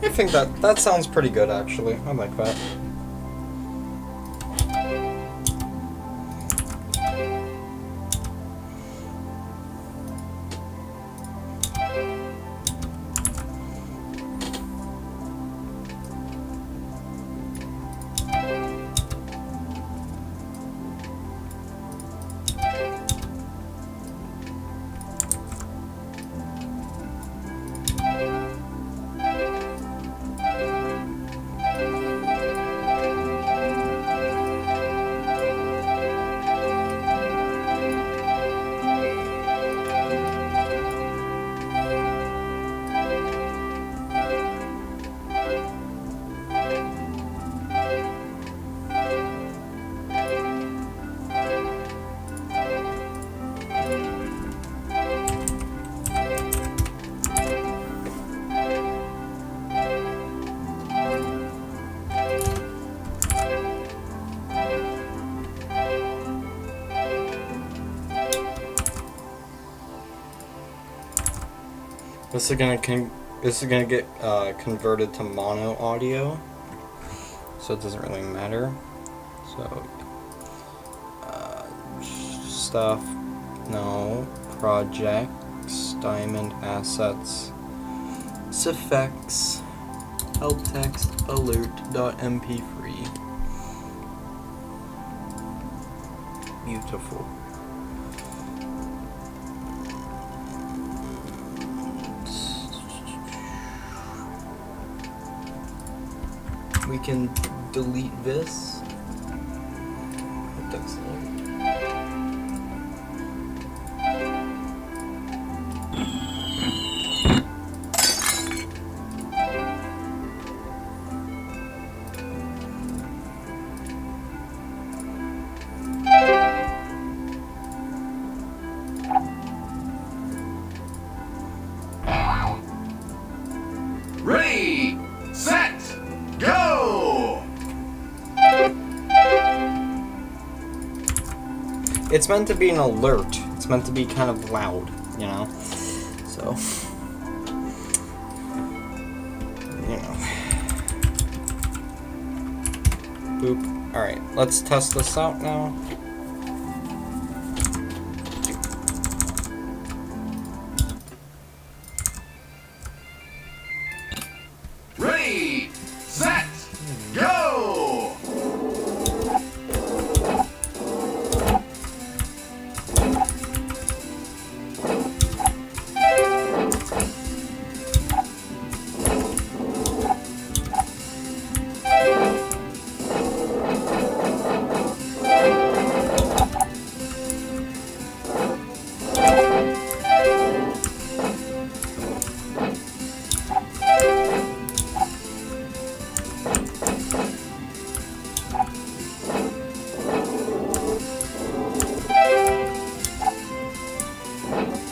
I think that sounds pretty good, actually. I like that. This is gonna get converted to mono audio, so it doesn't really matter. So stuff, no, projects, diamond assets, effects, help text alert.mp3. Beautiful. We can delete this. Text alert. Ready, set, go! It's meant to be an alert. It's meant to be kind of loud, you know? So, you know. Boop. Alright, let's test this out now. Ready, set, go!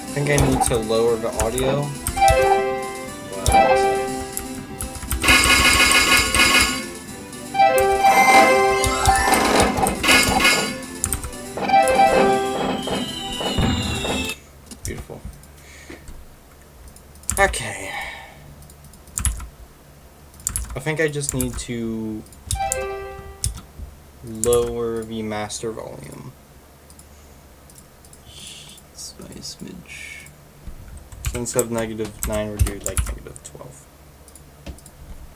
I think I need to lower the audio. Beautiful. Okay. I think I just need to lower the master volume. Just by a smidge. So instead of -9, we'll do like -12.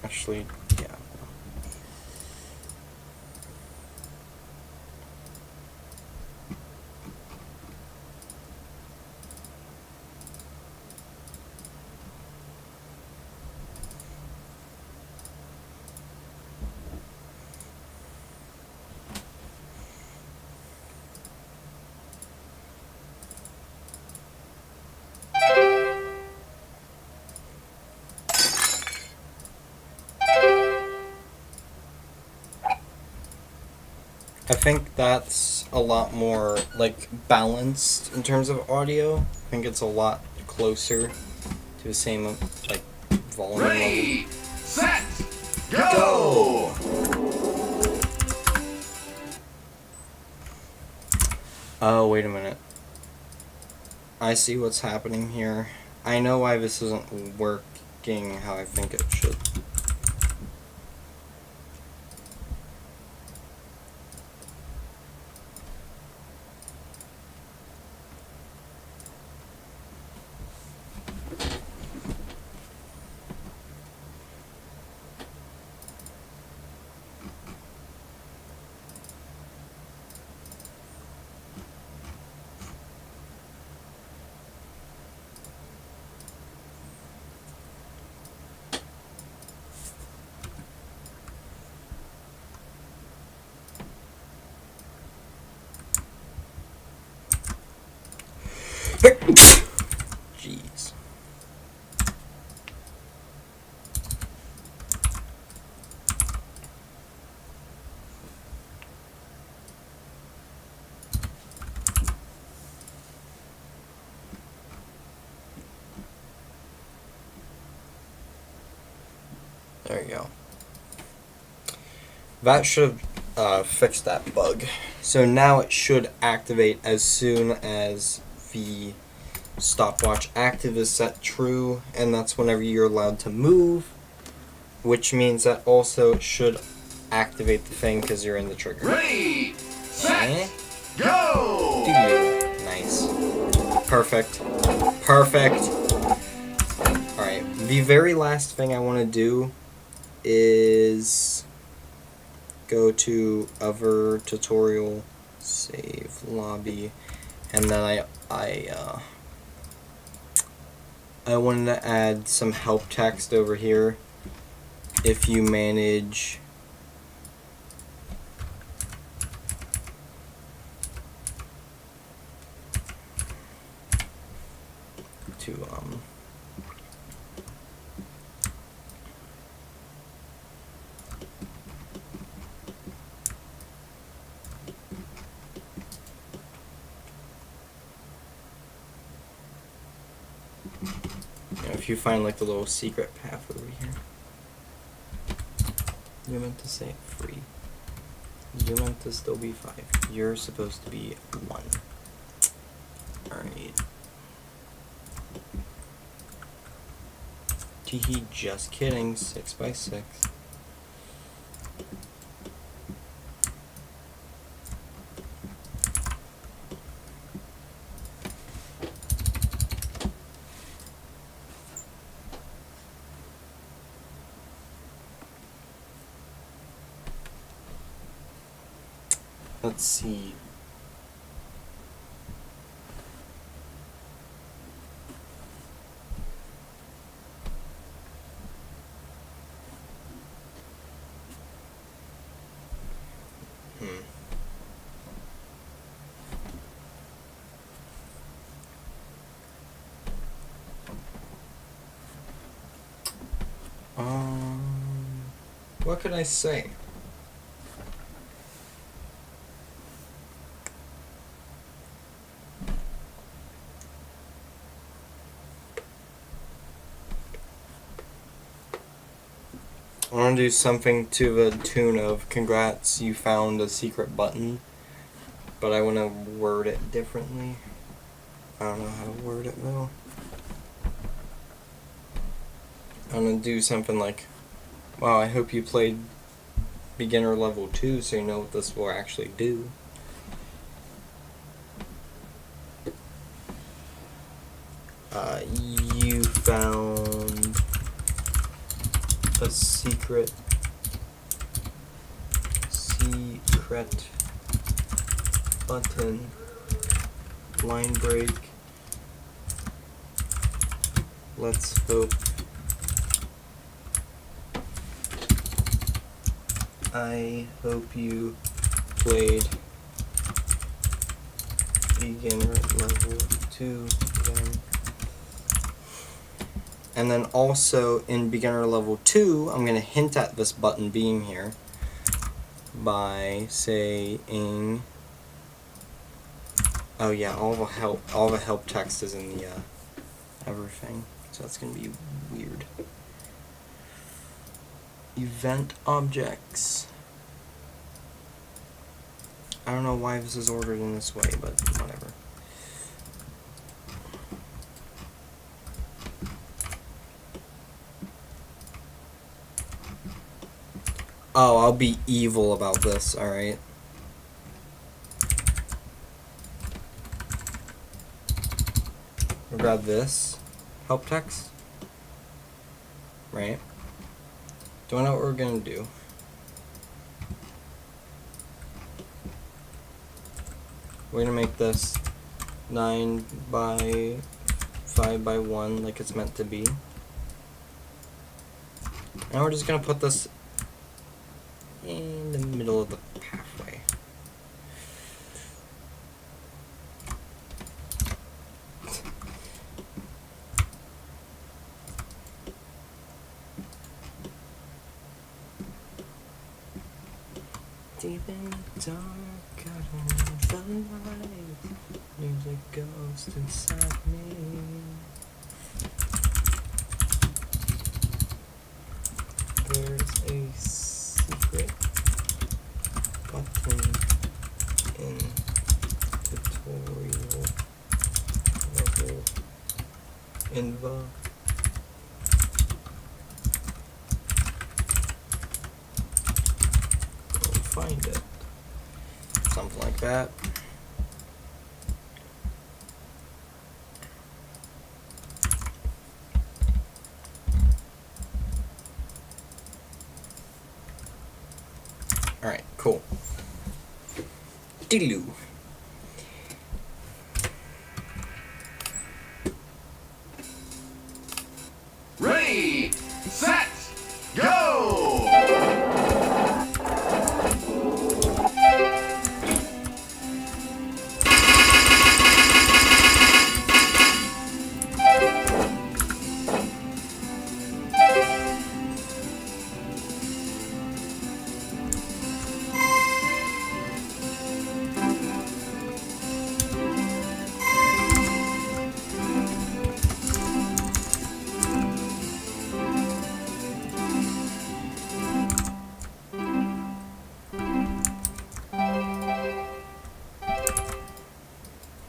Actually, yeah. I think that's a lot more like balanced in terms of audio. I think it's a lot closer to the same like volume level. Ready, set, go! Oh, wait a minute. I see what's happening here. I know why this isn't working how I think it should. Jeez. There you go. That should have fixed that bug. So now it should activate as soon as the stopwatch active is set true, and that's whenever you're allowed to move, which means that also it should activate the thing because you're in the trigger. Ready, Eh? set, go! Do you? Nice. Perfect. Perfect. Alright, the very last thing I want to do is go to other tutorial, save lobby, and then I wanted to add some help text over here. If you manage to if you find like the little secret path over here. You meant to say free. You meant to still be 5. You're supposed to be 1. Alright. Teehee, just kidding. 6 by 6. Let's see. What could I say? I want to do something to the tune of congrats, you found a secret button, but I want to word it differently. I don't know how to word it though. I'm going to do something like, wow, I hope you played beginner level 2 so you know what this will actually do. You found a secret button, line break, let's hope I hope you played beginner level 2 again. And then also in beginner level 2, I'm going to hint at this button being here by saying, oh yeah, all the help text is in the everything, so that's going to be weird. Event objects. I don't know why this is ordered in this way, but whatever. Oh, I'll be evil about this, alright? We'll grab this help text. Right? Do I know what we're gonna do? We're gonna make this 9 by 5 by 1 like it's meant to be. And we're just gonna put this in the middle of the pathway. Deep in the dark, I don't know the light. There's a ghost inside me. There's a secret button in tutorial level Inva. Go find it. Something like that. Alright, cool. Diddloo. Ready, set, go!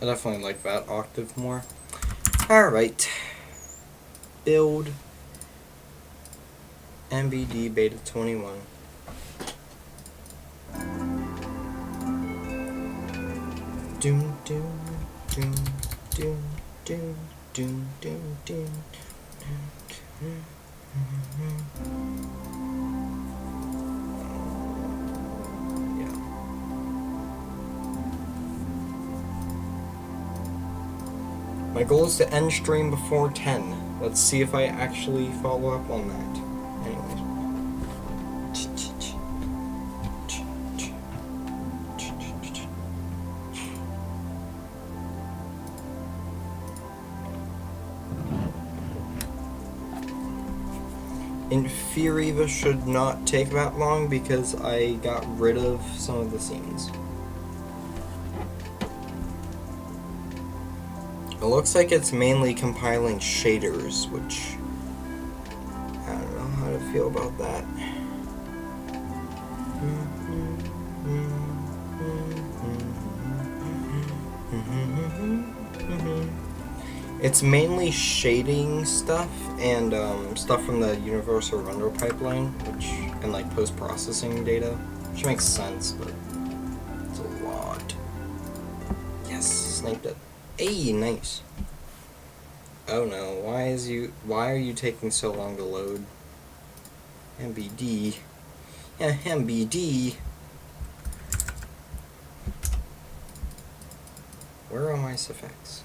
I definitely like that octave more. Alright. Build MBD beta 21. Doom doom doom doom doom doom doom doom. Yeah. My goal is to end stream before 10. Let's see if I actually follow up on that. Anyways. In theory, this should not take that long because I got rid of some of the scenes. It looks like it's mainly compiling shaders, which I don't know how to feel about that. It's mainly shading stuff and stuff from the universal render pipeline, which and like post-processing data, which makes sense, but it's a lot. Yes, sniped it. Hey, nice. Oh no, why are you taking so long to load? MBD. Yeah, MBD. Where are my effects?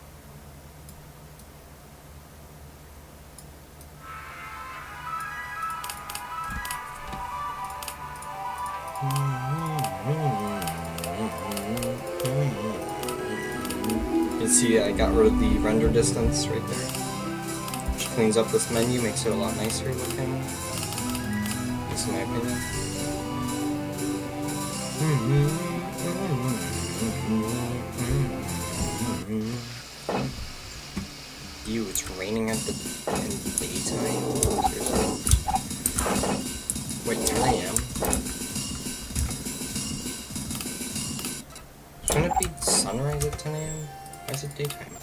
You see, I got rid of the render distance right there, which cleans up this menu, makes it a lot nicer looking. At least in my opinion. Ew, it's raining in daytime? Seriously? Wait, 10 a.m.? Shouldn't it be sunrise at 10 a.m.? Why is it daytime?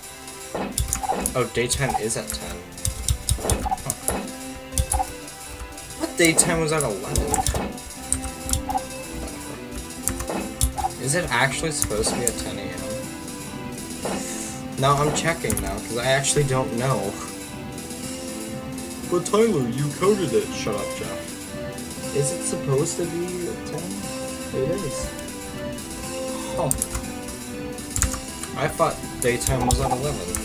Oh, daytime is at 10. Huh. What daytime was at 11? Is it actually supposed to be at 10 a.m.? No, I'm checking now, because I actually don't know. But Tyler, you coded it. Shut up, Jeff. Is it supposed to be at 10? It is. Huh. I thought daytime was at 11.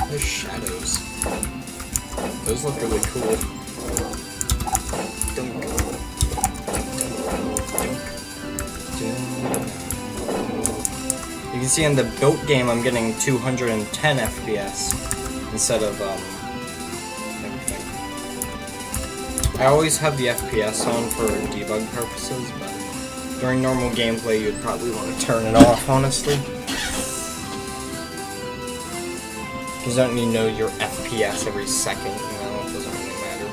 There's shadows. Those look really cool. Dunk. Dunk. You can see in the built game I'm getting 210 FPS instead of everything. I always have the FPS on for debug purposes, but during normal gameplay you'd probably want to turn it off, honestly. Because you don't need to know your FPS every second, you know, it doesn't really matter.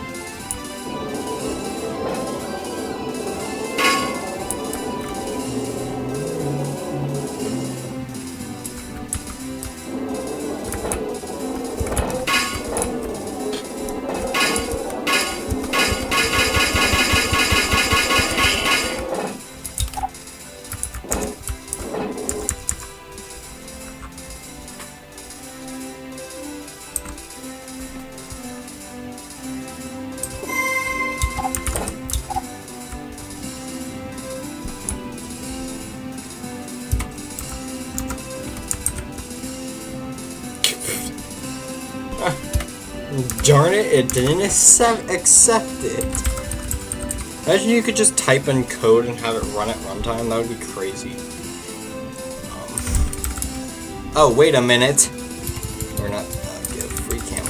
Darn it, it didn't accept it. Imagine you could just type in code and have it run at runtime, that would be crazy. Oh, wait a minute. We're not give free cam.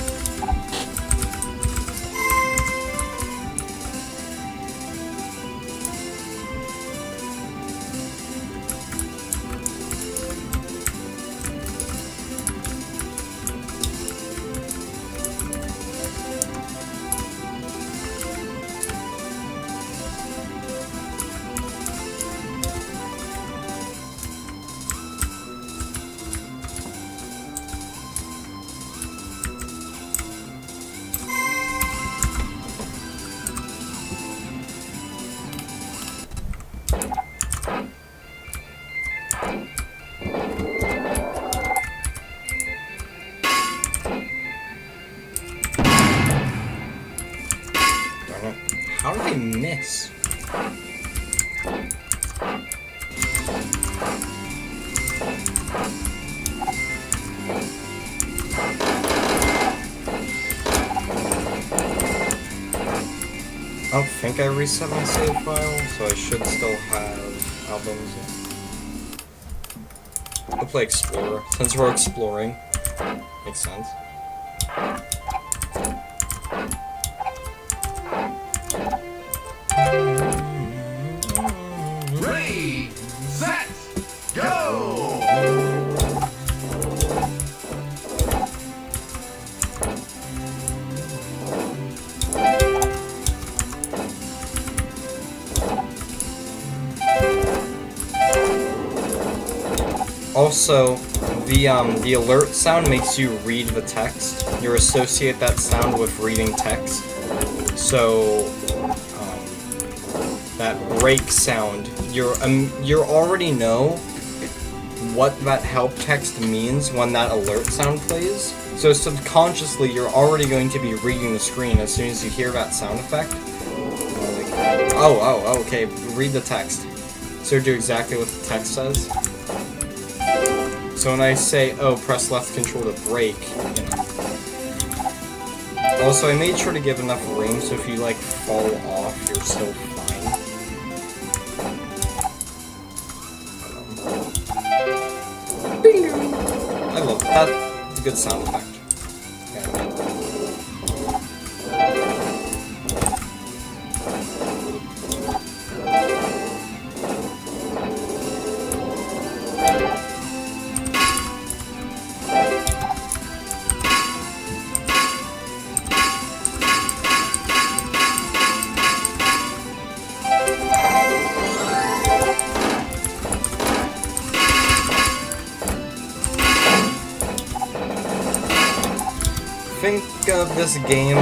How did I miss? I don't think I reset my save file, so I should still have albums. I'll play Explorer, since we're exploring. Makes sense. Ready, set, go! Also, the alert sound makes you read the text. You associate that sound with reading text. So, that break sound, you already know what that help text means when that alert sound plays. So subconsciously, you're already going to be reading the screen as soon as you hear that sound effect. Like, oh, okay, read the text. So do exactly what the text says. So when I say, oh, press left control to brake, you know. Also, I made sure to give enough room so if you, like, fall off, you're still fine. I love that. It's a good sound effect. Think of this game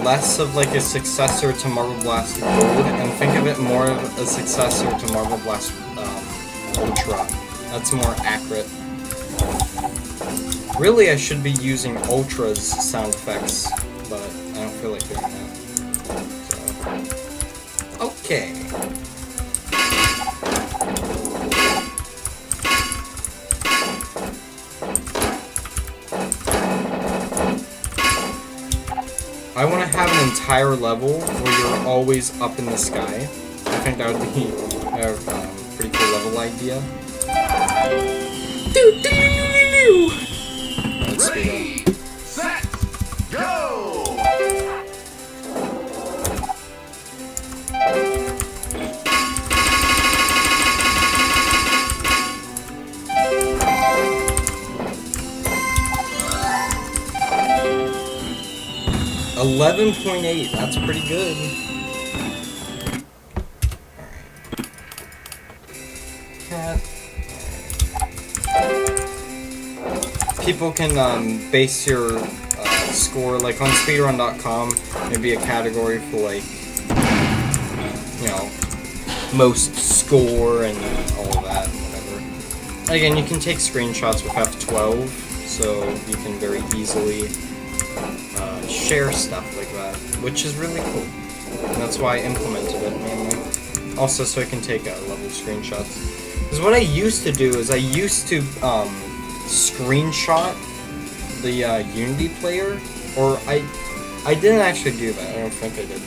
less of like a successor to Marble Blast Gold, and think of it more of a successor to Marble Blast Ultra. That's more accurate. Really, I should be using Ultra's sound effects, but I don't feel like doing that. So, okay. I want to have an entire level where you're always up in the sky. I think that would be pretty cool level idea. Let's speed Ready, set, go! up. 11.8. That's pretty good. Cat. People can base your score, like on speedrun.com, there'd be a category for like, you know, most score and all of that, whatever. And again, you can take screenshots with F12, so you can very easily share stuff like that, which is really cool. And that's why I implemented it mainly. Also, so I can take level screenshots. Because what I used to do is I used to screenshot the Unity player, or I didn't actually do that. I don't think I did.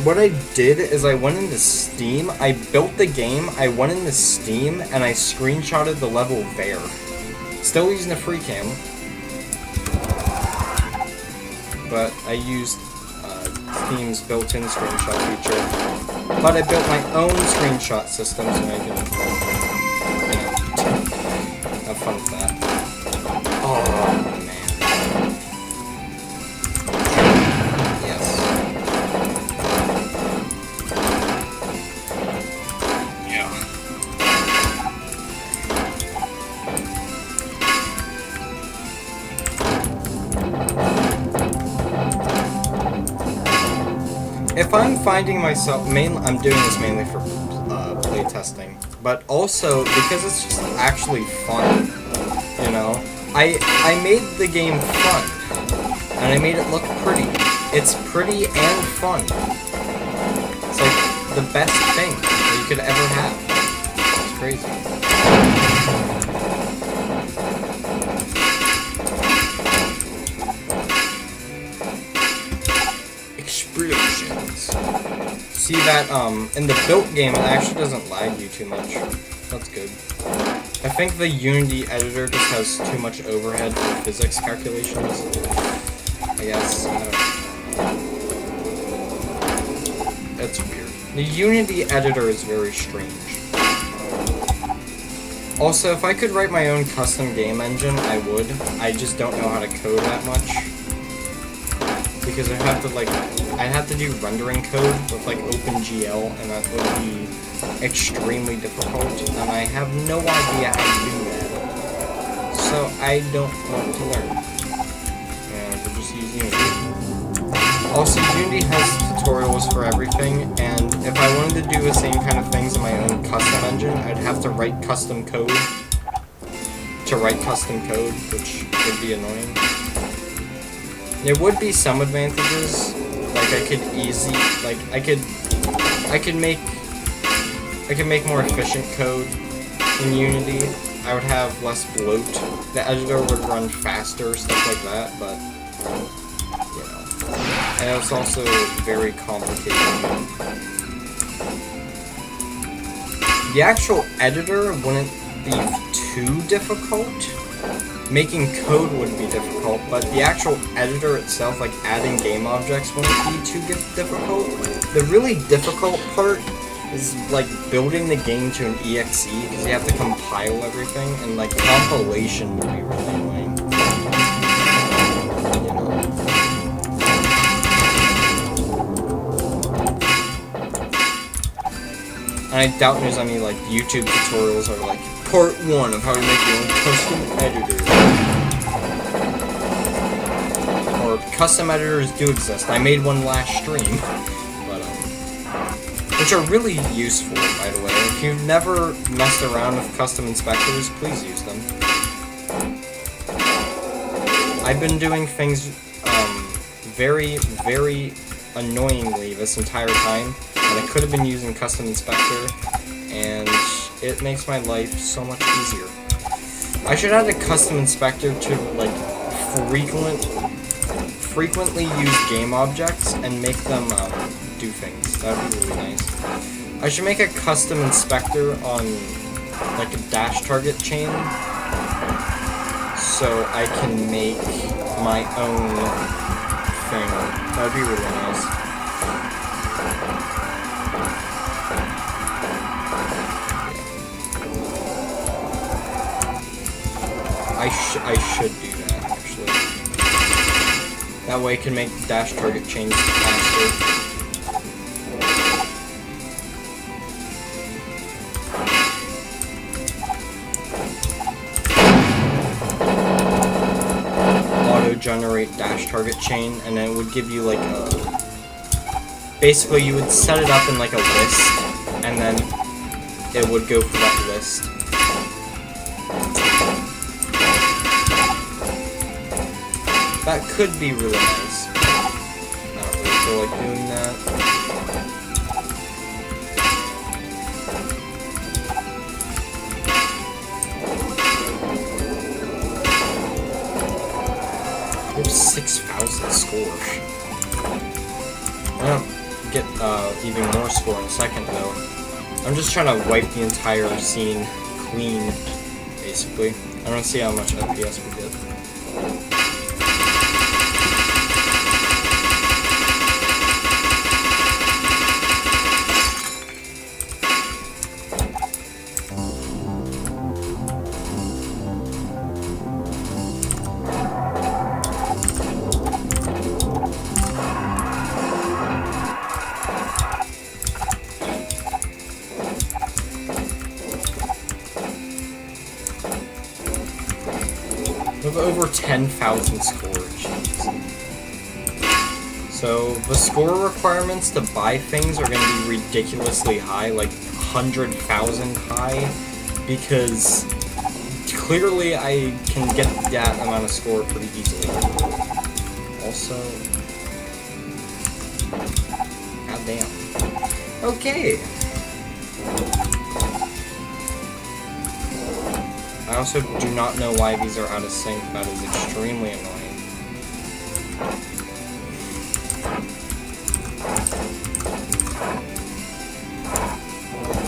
What I did is I went into Steam, I built the game, I went into Steam, and I screenshotted the level there. Still using the free cam, but I used Steam's built-in screenshot feature. But I built my own screenshot system so I can, you know, have fun with that. Oh, man. Yes. Yeah. If I'm finding myself, I'm doing this mainly for play testing, but also because it's just actually fun, you know? I made the game fun, and I made it look pretty. It's pretty and fun. It's like the best thing that you could ever have. It's crazy. Explosions. See that, in the built game, it actually doesn't lag you too much. That's good. I think the Unity editor just has too much overhead for physics calculations. I guess. I don't know. It's weird. The Unity editor is very strange. Also, if I could write my own custom game engine, I would. I just don't know how to code that much. Because I'd have to do rendering code with like OpenGL, and that would be extremely difficult, and I have no idea how to do that. So I don't want to learn. And we'll just use Unity. Also, Unity has tutorials for everything, and if I wanted to do the same kind of things in my own custom engine, I'd have to write custom code to write custom code, which would be annoying. There would be some advantages, like I could make more efficient code in Unity. I would have less bloat. The editor would run faster, stuff like that, but, you know. And it's also very complicated. The actual editor wouldn't be too difficult. Making code would be difficult, but the actual editor itself, like adding game objects, wouldn't be too difficult. The really difficult part is like building the game to an exe, because you have to compile everything, and like compilation would be really annoying. You know. And I doubt there's any like YouTube tutorials or like part 1 of how to make your own custom editor. Or custom editors do exist. I made one last stream, but which are really useful, by the way. If you've never messed around with custom inspectors, please use them. I've been doing things very, very annoyingly this entire time, and I could have been using custom inspector, and it makes my life so much easier. I should add a custom inspector to like frequently use game objects and make them do things. That would be really nice. I should make a custom inspector on like a dash target chain so I can make my own thing. That would be really nice. I should do that, actually. That way I can make dash target chains faster. Auto-generate dash target chain, and then it would give you like a... Basically, you would set it up in like a list, and then it would go for that list. That could be really nice. I don't really feel like doing that. We have 6,000 scores. I'm gonna get even more score in a second though. I'm just trying to wipe the entire scene clean, basically. I don't see how much FPS we get. We have over 10,000 scores, jeez. So, the score requirements to buy things are going to be ridiculously high, like 100,000 high, because clearly I can get that amount of score pretty easily. Also, goddamn. Okay. I also do not know why these are out of sync. That is extremely annoying.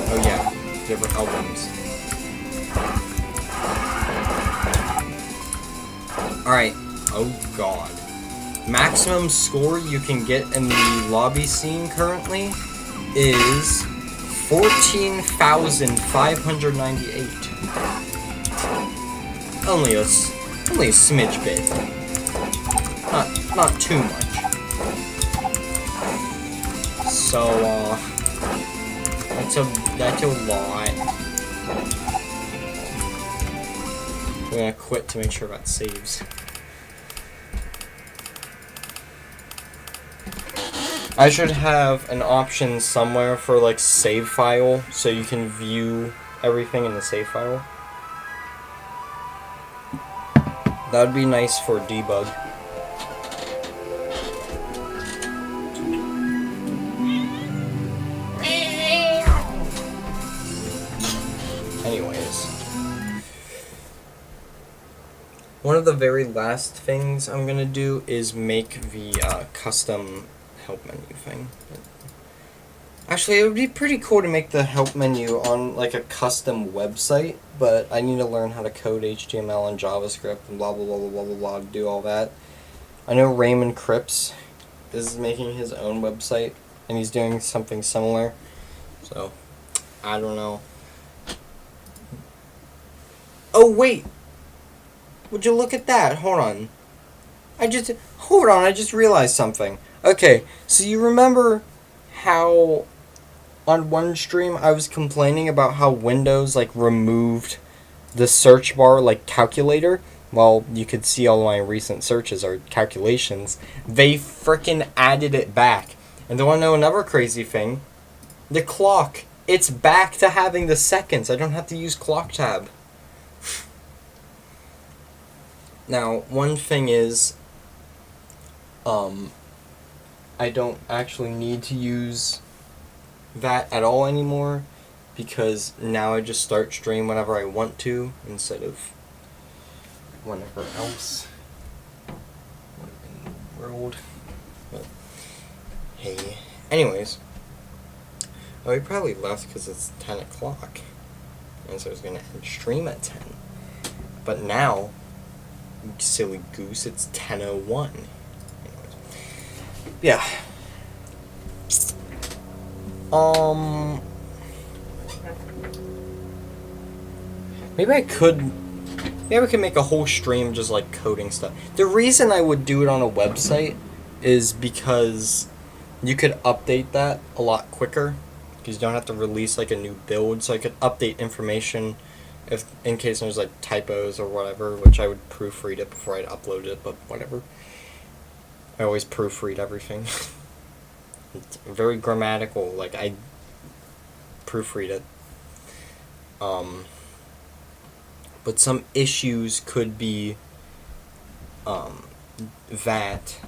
Oh yeah, different albums. Alright, oh god. Maximum score you can get in the lobby scene currently is 14,598. Only a smidge bit. Not too much. So, that's a lot. We're gonna quit to make sure that saves. I should have an option somewhere for like save file, so you can view everything in the save file. That would be nice for debug. Anyways. One of the very last things I'm gonna do is make the custom help menu thing. Actually, it would be pretty cool to make the help menu on like a custom website, but I need to learn how to code HTML and JavaScript and blah blah blah blah blah blah to do all that. I know Raymond Cripps is making his own website, and he's doing something similar. So, I don't know. Oh wait! Would you look at that? Hold on. I just realized something. Okay, so you remember how on one stream I was complaining about how Windows like removed the search bar like calculator? Well, you could see all my recent searches are calculations. They frickin' added it back. And do you want to know another crazy thing? The clock. It's back to having the seconds. I don't have to use clock tab. Now, one thing is, I don't actually need to use that at all anymore, because now I just start stream whenever I want to instead of whenever else. What in the world? But hey, anyways, Oh, he probably left because it's 10 o'clock. And so he's going to end stream at 10. But now, you silly goose, it's 10:01. Anyways. Yeah. Maybe I could... Maybe we could make a whole stream just like coding stuff. The reason I would do it on a website is because you could update that a lot quicker. Because you don't have to release like a new build. So I could update information if in case there's like typos or whatever, which I would proofread it before I'd upload it, but whatever. I always proofread everything. It's very grammatical, like I proofread it. But some issues could be that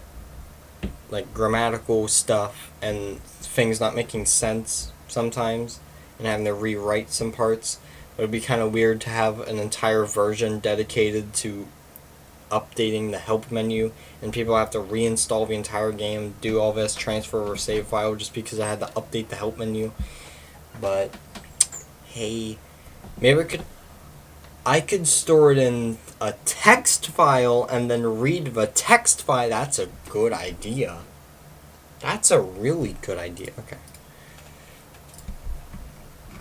like grammatical stuff and things not making sense sometimes and having to rewrite some parts. It would be kind of weird to have an entire version dedicated to updating the help menu and people have to reinstall the entire game, do all this, transfer or save file just because I had to update the help menu. But hey, maybe I could store it in a text file and then read the text file. That's a good idea. That's a really good idea. Okay.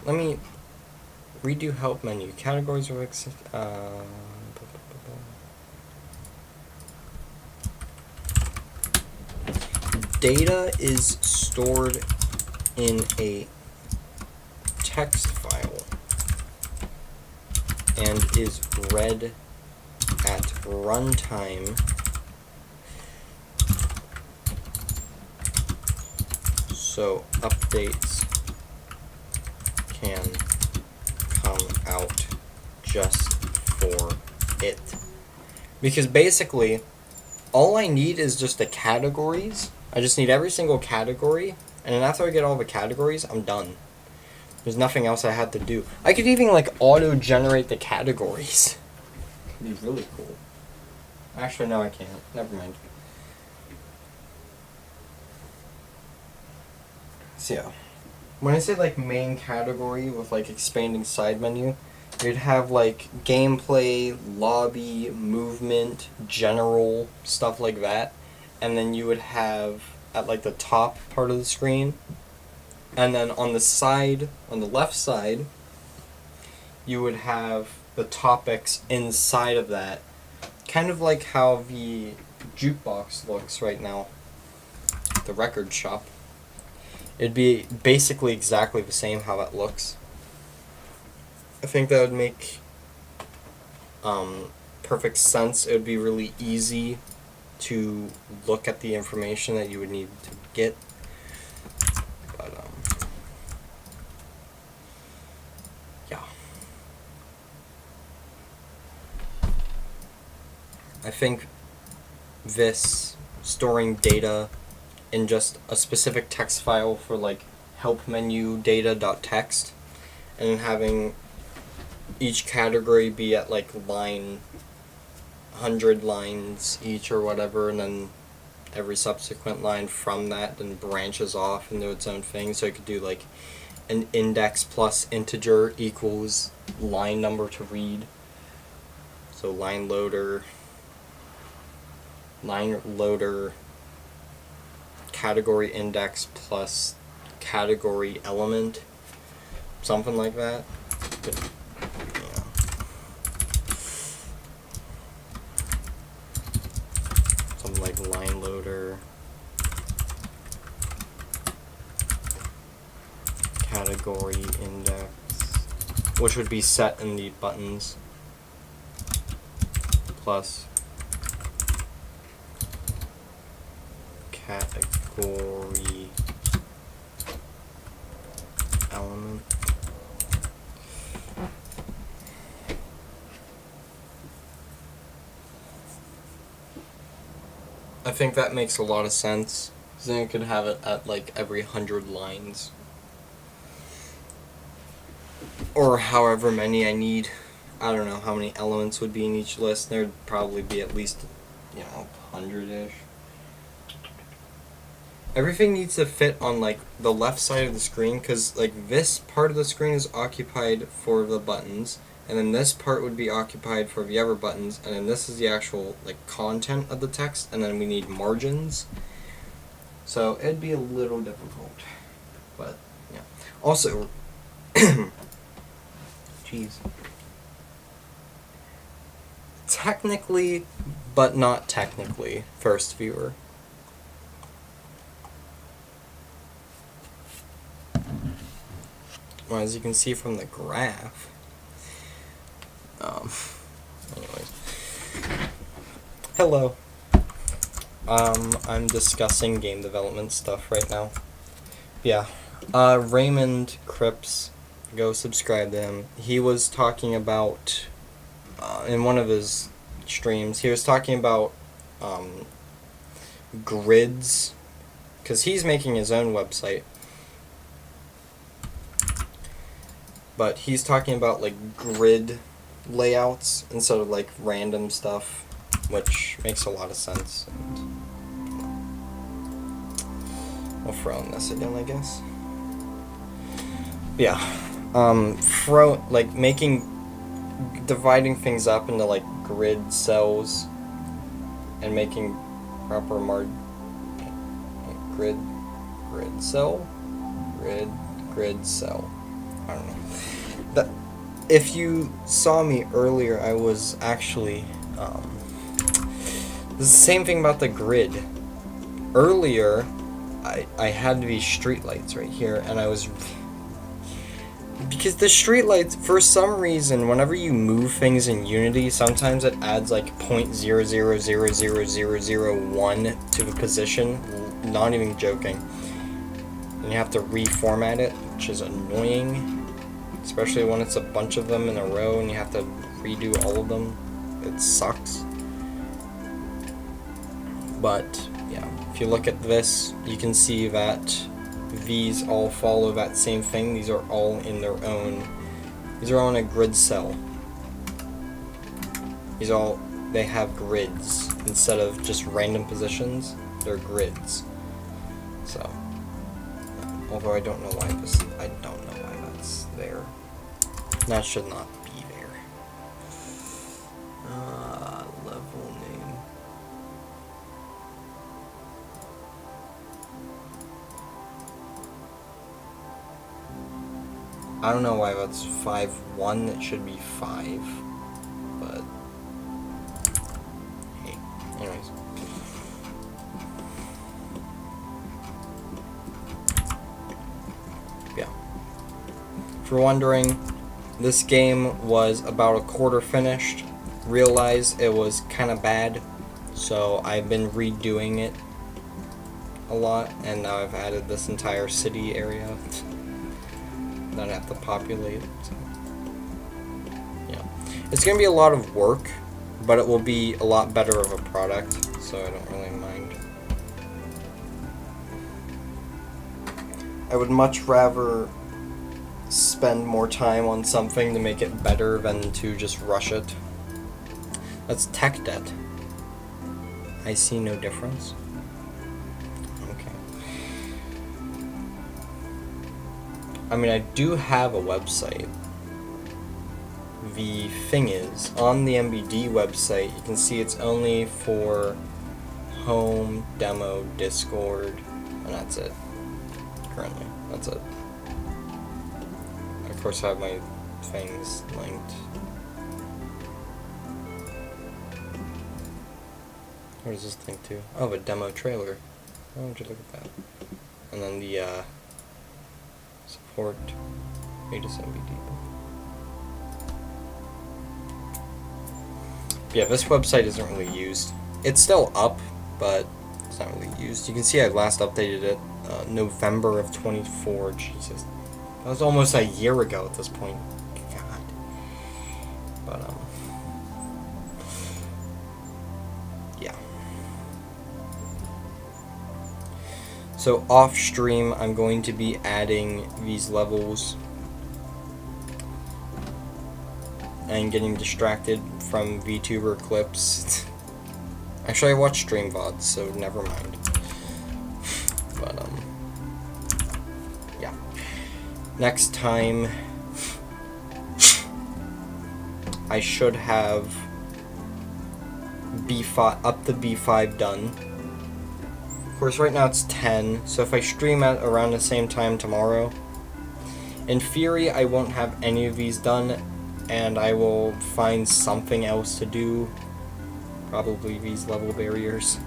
Let me redo help menu. Categories are data is stored in a text file and is read at runtime so updates can come out just for it. Because basically all I need is just the categories. I just need every single category, and then after I get all the categories, I'm done. There's nothing else I had to do. I could even like auto-generate the categories. It'd be really cool. Actually, no, I can't. Never mind. So yeah, when I say like main category with like expanding side menu, you'd have like gameplay, lobby, movement, general, stuff like that. And then you would have at like the top part of the screen, and then on the side, on the left side, you would have the topics inside of that, kind of like how the jukebox looks right now, the record shop. It'd be basically exactly the same how that looks. I think that would make perfect sense. It would be really easy to look at the information that you would need to get. But yeah. I think this storing data in just a specific text file for like help menu data.txt and then having each category be at like line 100 lines each or whatever, and then every subsequent line from that then branches off into its own thing. So you could do like an index plus integer equals line number to read. So line loader, category index plus category element, something like that. But, something like line loader, category index, which would be set in the buttons, plus category element. I think that makes a lot of sense. So then you could have it at like every 100 lines. Or however many I need. I don't know how many elements would be in each list. There'd probably be at least, 100-ish. everything needs to fit on like the left side of the screen, because like this part of the screen is occupied for the buttons, and then this part would be occupied for the other buttons, and then this is the actual like content of the text, and then we need margins. So it'd be a little difficult, but yeah. Also, jeez. Technically, but not technically, first viewer. Well, as you can see from the graph. Anyways. Hello. I'm discussing game development stuff right now. Yeah. Raymond Cripps, go subscribe to him. He was talking about, in one of his streams, he was talking about grids, because he's making his own website. But he's talking about like grid layouts instead of like random stuff, which makes a lot of sense. And I'll throw in this again, I guess. Yeah, dividing things up into like grid cells and making proper grid cell. I don't know. If you saw me earlier, I was actually the same thing about the grid. Earlier, I had these streetlights right here, and I was, because the streetlights, for some reason, whenever you move things in Unity, sometimes it adds like 0.00000001 to the position. Not even joking. And you have to reformat it, which is annoying. Especially when it's a bunch of them in a row and you have to redo all of them. It sucks. But, yeah, if you look at this, you can see that these all follow that same thing. These are all in their own, these are on a grid cell. They have grids. Instead of just random positions, they're grids. So, although I don't know why that's there. That should not be there. Level name. I don't know why that's 5-1. It should be 5. But hey, anyways. Yeah. If you're wondering, this game was about a quarter finished. Realized it was kind of bad, so I've been redoing it a lot, and now I've added this entire city area that I have to populate. So, yeah, it's gonna be a lot of work, but it will be a lot better of a product, so I don't really mind. I would much rather spend more time on something to make it better than to just rush it. That's tech debt. I see no difference. Okay. I mean, I do have a website. The thing is, on the MBD website, you can see it's only for home, demo, Discord, and that's it. Currently, that's it. Of course, I have my things linked. What does this link to? Oh, a demo trailer. Oh, would you look at that? And then the support latest MBD. Yeah, this website isn't really used. It's still up, but it's not really used. You can see I last updated it November of 24. Jesus. That was almost a year ago at this point. God. But, yeah. So, off stream, I'm going to be adding these levels and getting distracted from VTuber clips. Actually, I watch stream VODs, so never mind. But yeah. Next time I should have B5 up to B5 done. Of course, right now it's 10, so if I stream at around the same time tomorrow, in theory, I won't have any of these done, and I will find something else to do. Probably these level barriers.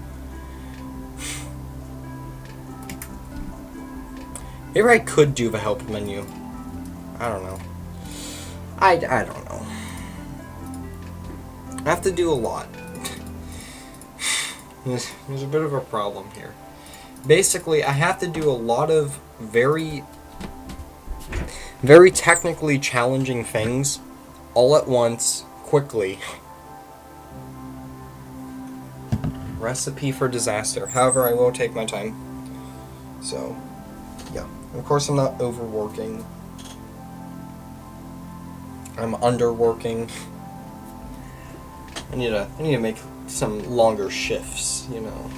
Maybe I could do the help menu. I don't know. I don't know. I have to do a lot. There's a bit of a problem here. Basically, I have to do a lot of very technically challenging things all at once, quickly. Recipe for disaster. However, I will take my time. So, yeah. Of course, I'm not overworking. I'm underworking. I need to make some longer shifts, you know.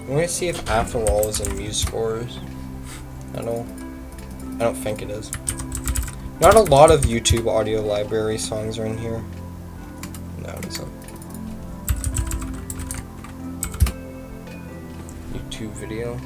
Let me see if After All is in Muse Scores at all. I don't think it is. Not a lot of YouTube audio library songs are in here. No, it isn't. YouTube video.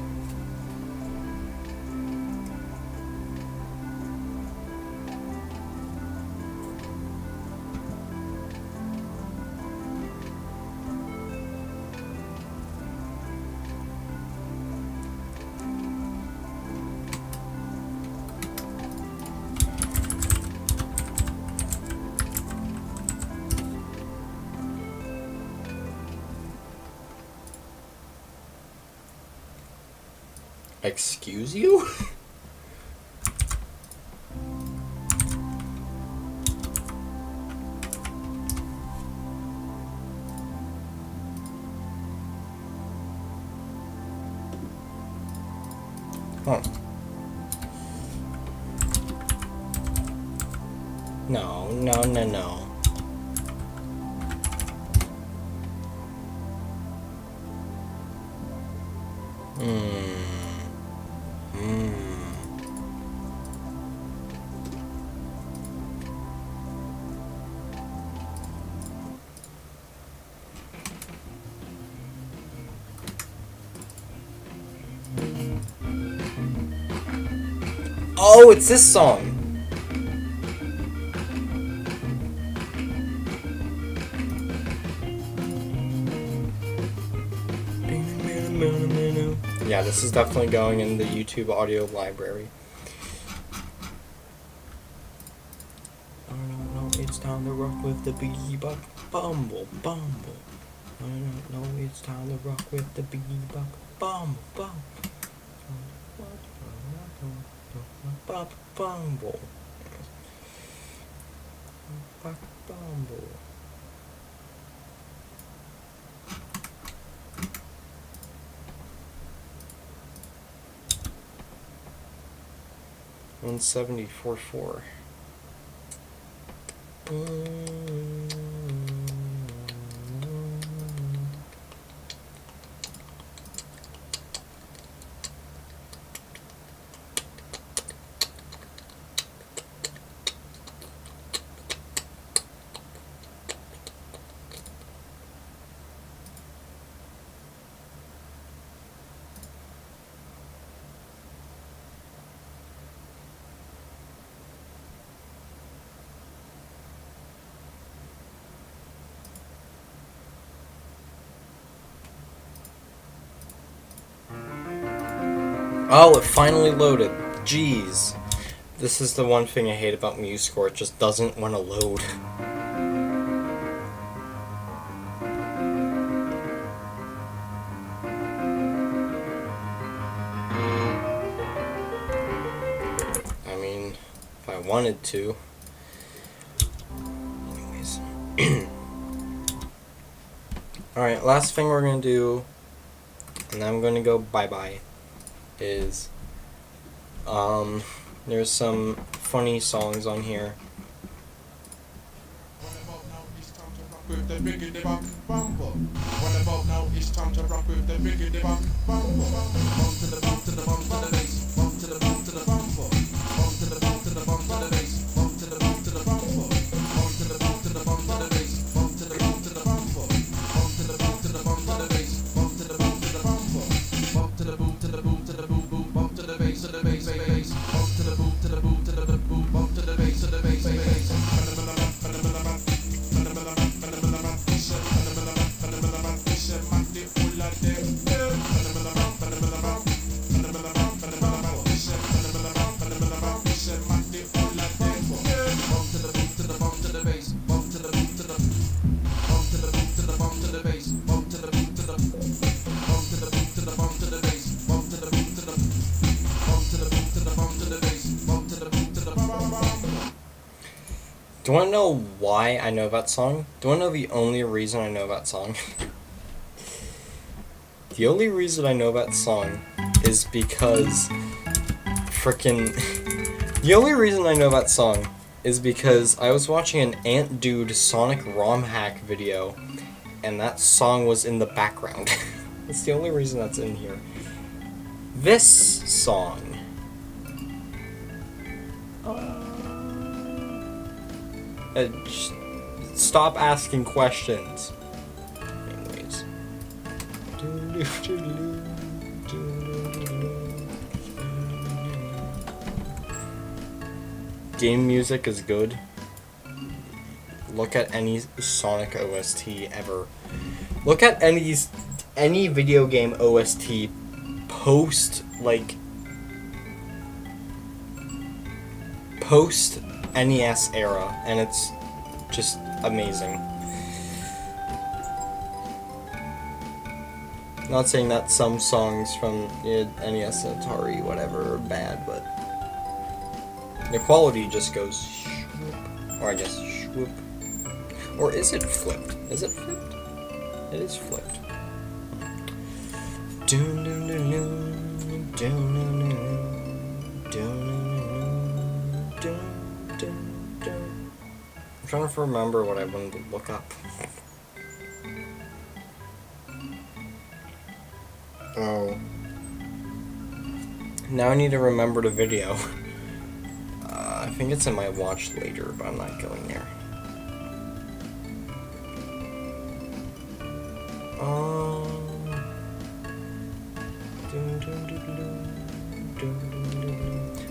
Excuse you? Huh. No. Oh, it's this song. Yeah, this is definitely going in the YouTube audio library. No, it's time to rock with the bebop bumble. No, it's time to rock with the bebop bumble. Bumble. 174.4. Oh, it finally loaded. Jeez. This is the one thing I hate about MuseScore. It just doesn't want to load. I mean, if I wanted to. Anyways. Alright, last thing we're gonna do, and I'm gonna go bye-bye, is, there's some funny songs on here. With the biggity bump bumper. When the boat know it's time to rock with the biggity bump bumper. Bump to the bump to the bump to the bass. Bump to the bump to the bumper. Bump to the bump to the bump to the bass. Bump to the bump to the bumper. Bump to the bump to the bump to the bass. Bump to the bump to the bumper. Bump to the bump to the bump to the bass. Bump to the bump to the bumper. Bump to the boom to the boom to the boom boom. Bump to the bass to the bass bass. Bump to the boom to the boom to the boom. Bump to the bass to the bass bass. Do you want to know why I know that song? Do you want to know the only reason I know that song? The only reason I know that song is because frickin' the only reason I know that song is because I was watching an Ant Dude Sonic ROM hack video and that song was in the background. That's the only reason that's in here. This song. Just stop asking questions. Anyways. Game music is good. Look at any Sonic OST ever. Look at any video game OST post NES era, and it's just amazing. Not saying that some songs from NES and Atari, whatever, are bad, but the quality just goes swoop, or I guess swoop. Or is it flipped? Is it flipped? It is flipped. I'm trying to remember what I wanted to look up. Oh. Now I need to remember the video. I think it's in my watch later, but I'm not going there.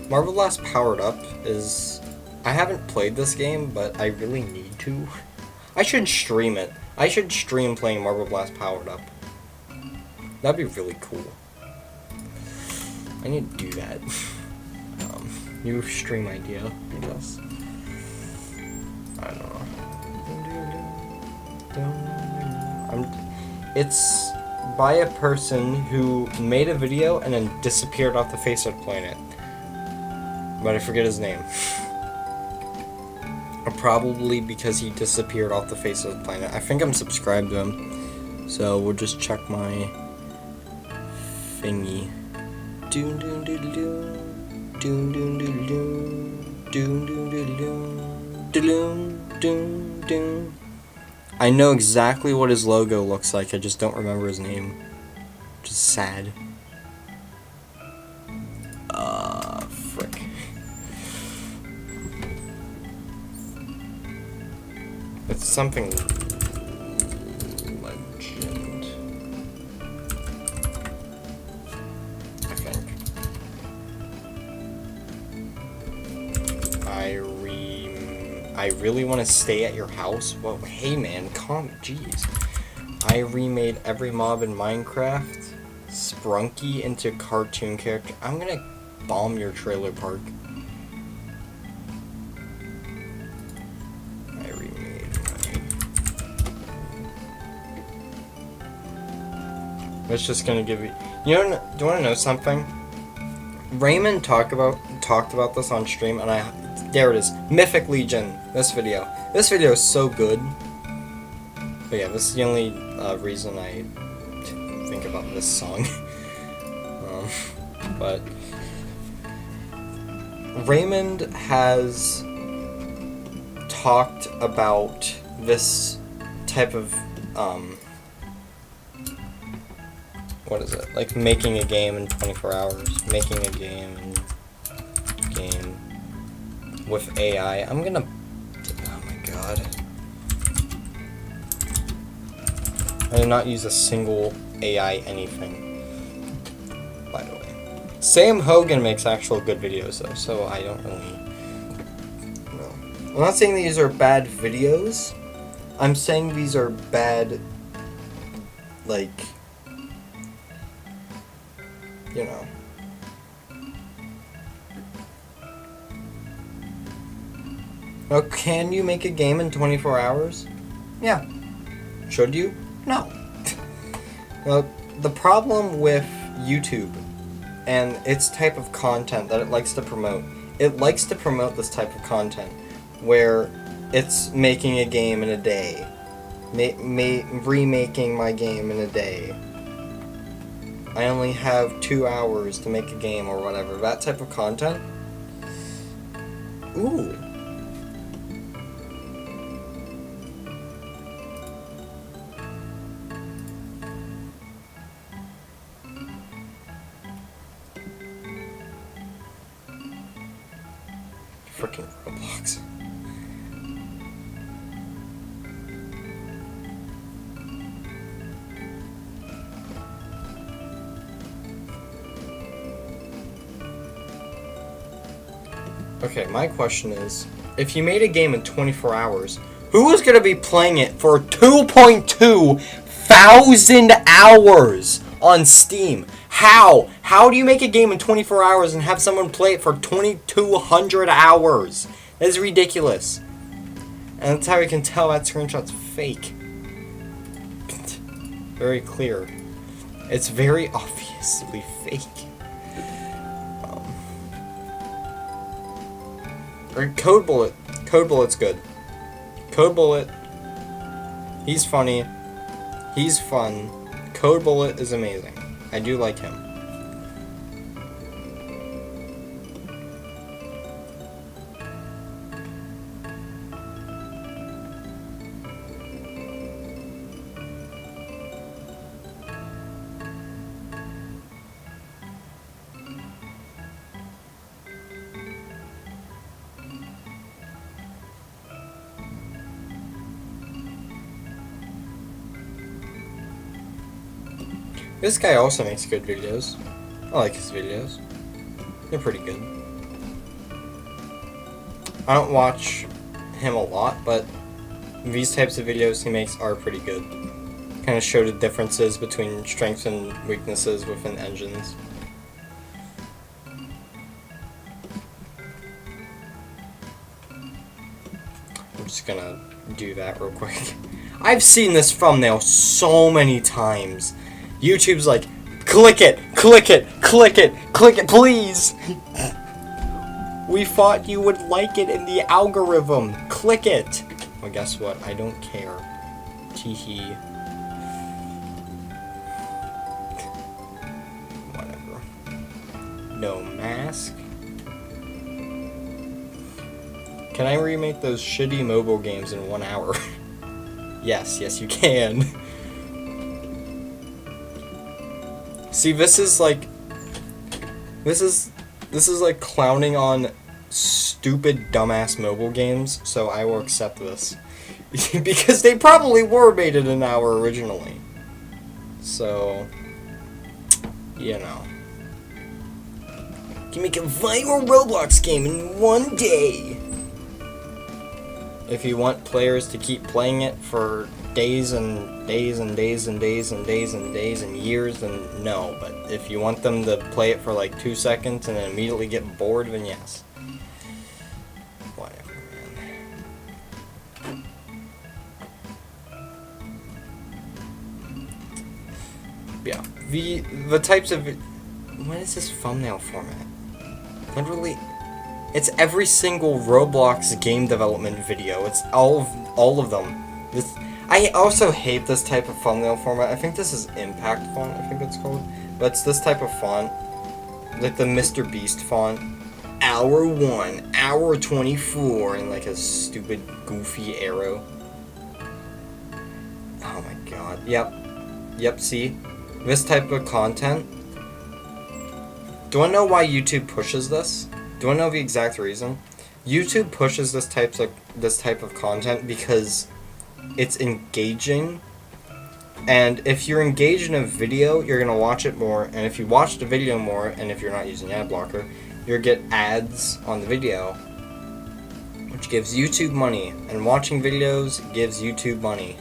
Marble Blast Powered Up is... I haven't played this game, but I really need to. I should stream it. I should stream playing Marble Blast Powered Up. That'd be really cool. I need to do that. New stream idea, I guess. I don't know. It's by a person who made a video and then disappeared off the face of the planet. But I forget his name. Probably because he disappeared off the face of the planet. I think I'm subscribed to him. So we'll just check my thingy. I know exactly what his logo looks like, I just don't remember his name. Which is sad. Frick. It's something legend, I think. I really want to stay at your house? Well, hey man, jeez. I remade every mob in Minecraft. Sprunky into cartoon character. I'm gonna bomb your trailer park. It's just gonna give you. Do you want to know something? Raymond talked about this on stream, and there it is. Mythic Legion. This video is so good. But yeah, this is the only reason I think about this song. But Raymond has talked about this type of what is it? Like making a game in 24 hours, making a game with AI. I'm gonna. Oh my god. I did not use a single AI anything. By the way, Sam Hogan makes actual good videos though, so I don't really. No, I'm not saying these are bad videos. I'm saying these are bad, like, you know. Now, can you make a game in 24 hours? Yeah. Should you? No. Now, the problem with YouTube and its type of content that it likes to promote this type of content where it's making a game in a day, remaking my game in a day. I only have 2 hours to make a game or whatever. That type of content. Ooh. Freaking Roblox. Okay, my question is, if you made a game in 24 hours, who is going to be playing it for 2.2 thousand hours on Steam? How? How do you make a game in 24 hours and have someone play it for 2,200 hours? That is ridiculous. And that's how you can tell that screenshot's fake. Very clear. It's very obviously fake. Or Code Bullet. Code Bullet's good. Code Bullet. He's funny. He's fun. Code Bullet is amazing. I do like him. This guy also makes good videos. I like his videos. They're pretty good. I don't watch him a lot, but these types of videos he makes are pretty good. Kind of show the differences between strengths and weaknesses within engines. I'm just gonna do that real quick. I've seen this thumbnail so many times. YouTube's like, click it, click it, click it, click it, please. We thought you would like it in the algorithm. Click it. Well, guess what? I don't care. Teehee. Whatever. No mask. Can I remake those shitty mobile games in 1 hour? Yes, you can. See, this is like clowning on stupid dumbass mobile games, so I will accept this. Because they probably were made in an hour originally. So, you know. You can make a viral Roblox game in 1 day. If you want players to keep playing it for days and days and days and days and days and days and years, then no. But if you want them to play it for like 2 seconds and then immediately get bored, then yes. Whatever, man. Yeah, the types of... What is this thumbnail format? Literally, it's every single Roblox game development video. It's all of them. This, I also hate this type of thumbnail format. I think this is impact font, I think it's called. But it's this type of font. Like the Mr. Beast font. Hour 1, hour 24, and like a stupid, goofy arrow. Oh my god. Yep, see? This type of content. Do I know why YouTube pushes this? Do I know the exact reason? YouTube pushes this type of content because it's engaging, and if you're engaged in a video, you're gonna watch it more, and if you watch the video more, and if you're not using ad blocker, you'll get ads on the video, which gives YouTube money, and watching videos gives YouTube money.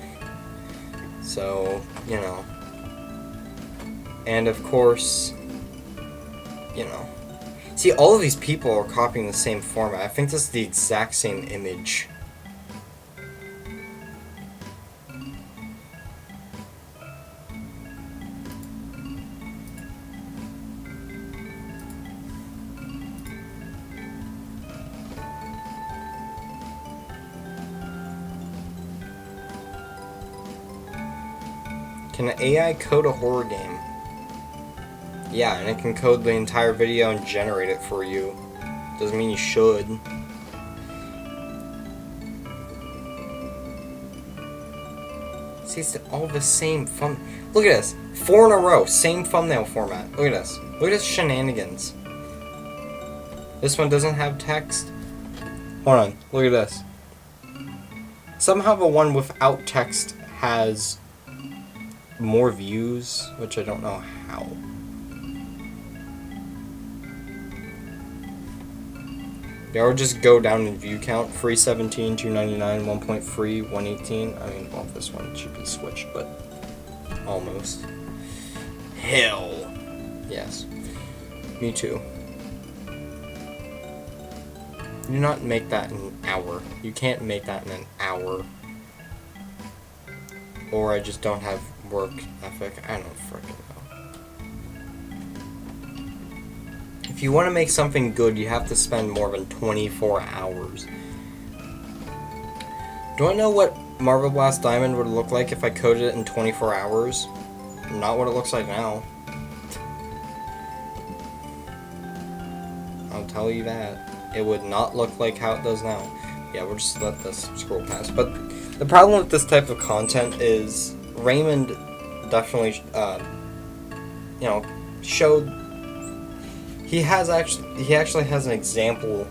So, you know. And of course, you know. See, all of these people are copying the same format. I think this is the exact same image. Can an AI code a horror game? Yeah, and it can code the entire video and generate it for you. Doesn't mean you should. See, it's all the same Look at this. 4 in a row. Same thumbnail format. Look at this. Look at this shenanigans. This one doesn't have text. Hold on. Look at this. Somehow the one without text has more views, which I don't know how. Yeah, or just go down in view count. 317, 299, 1.3, 118. I mean, well, this one should be switched, but almost. Hell. Yes. Me too. Do not make that in an hour. You can't make that in an hour. Or I just don't have work ethic. I don't freaking know. If you want to make something good, you have to spend more than 24 hours. Do I know what Marble Blast Diamond would look like if I coded it in 24 hours? Not what it looks like now. I'll tell you that. It would not look like how it does now. Yeah, we'll just let this scroll past. But the problem with this type of content is Raymond definitely, you know, showed. He actually has an example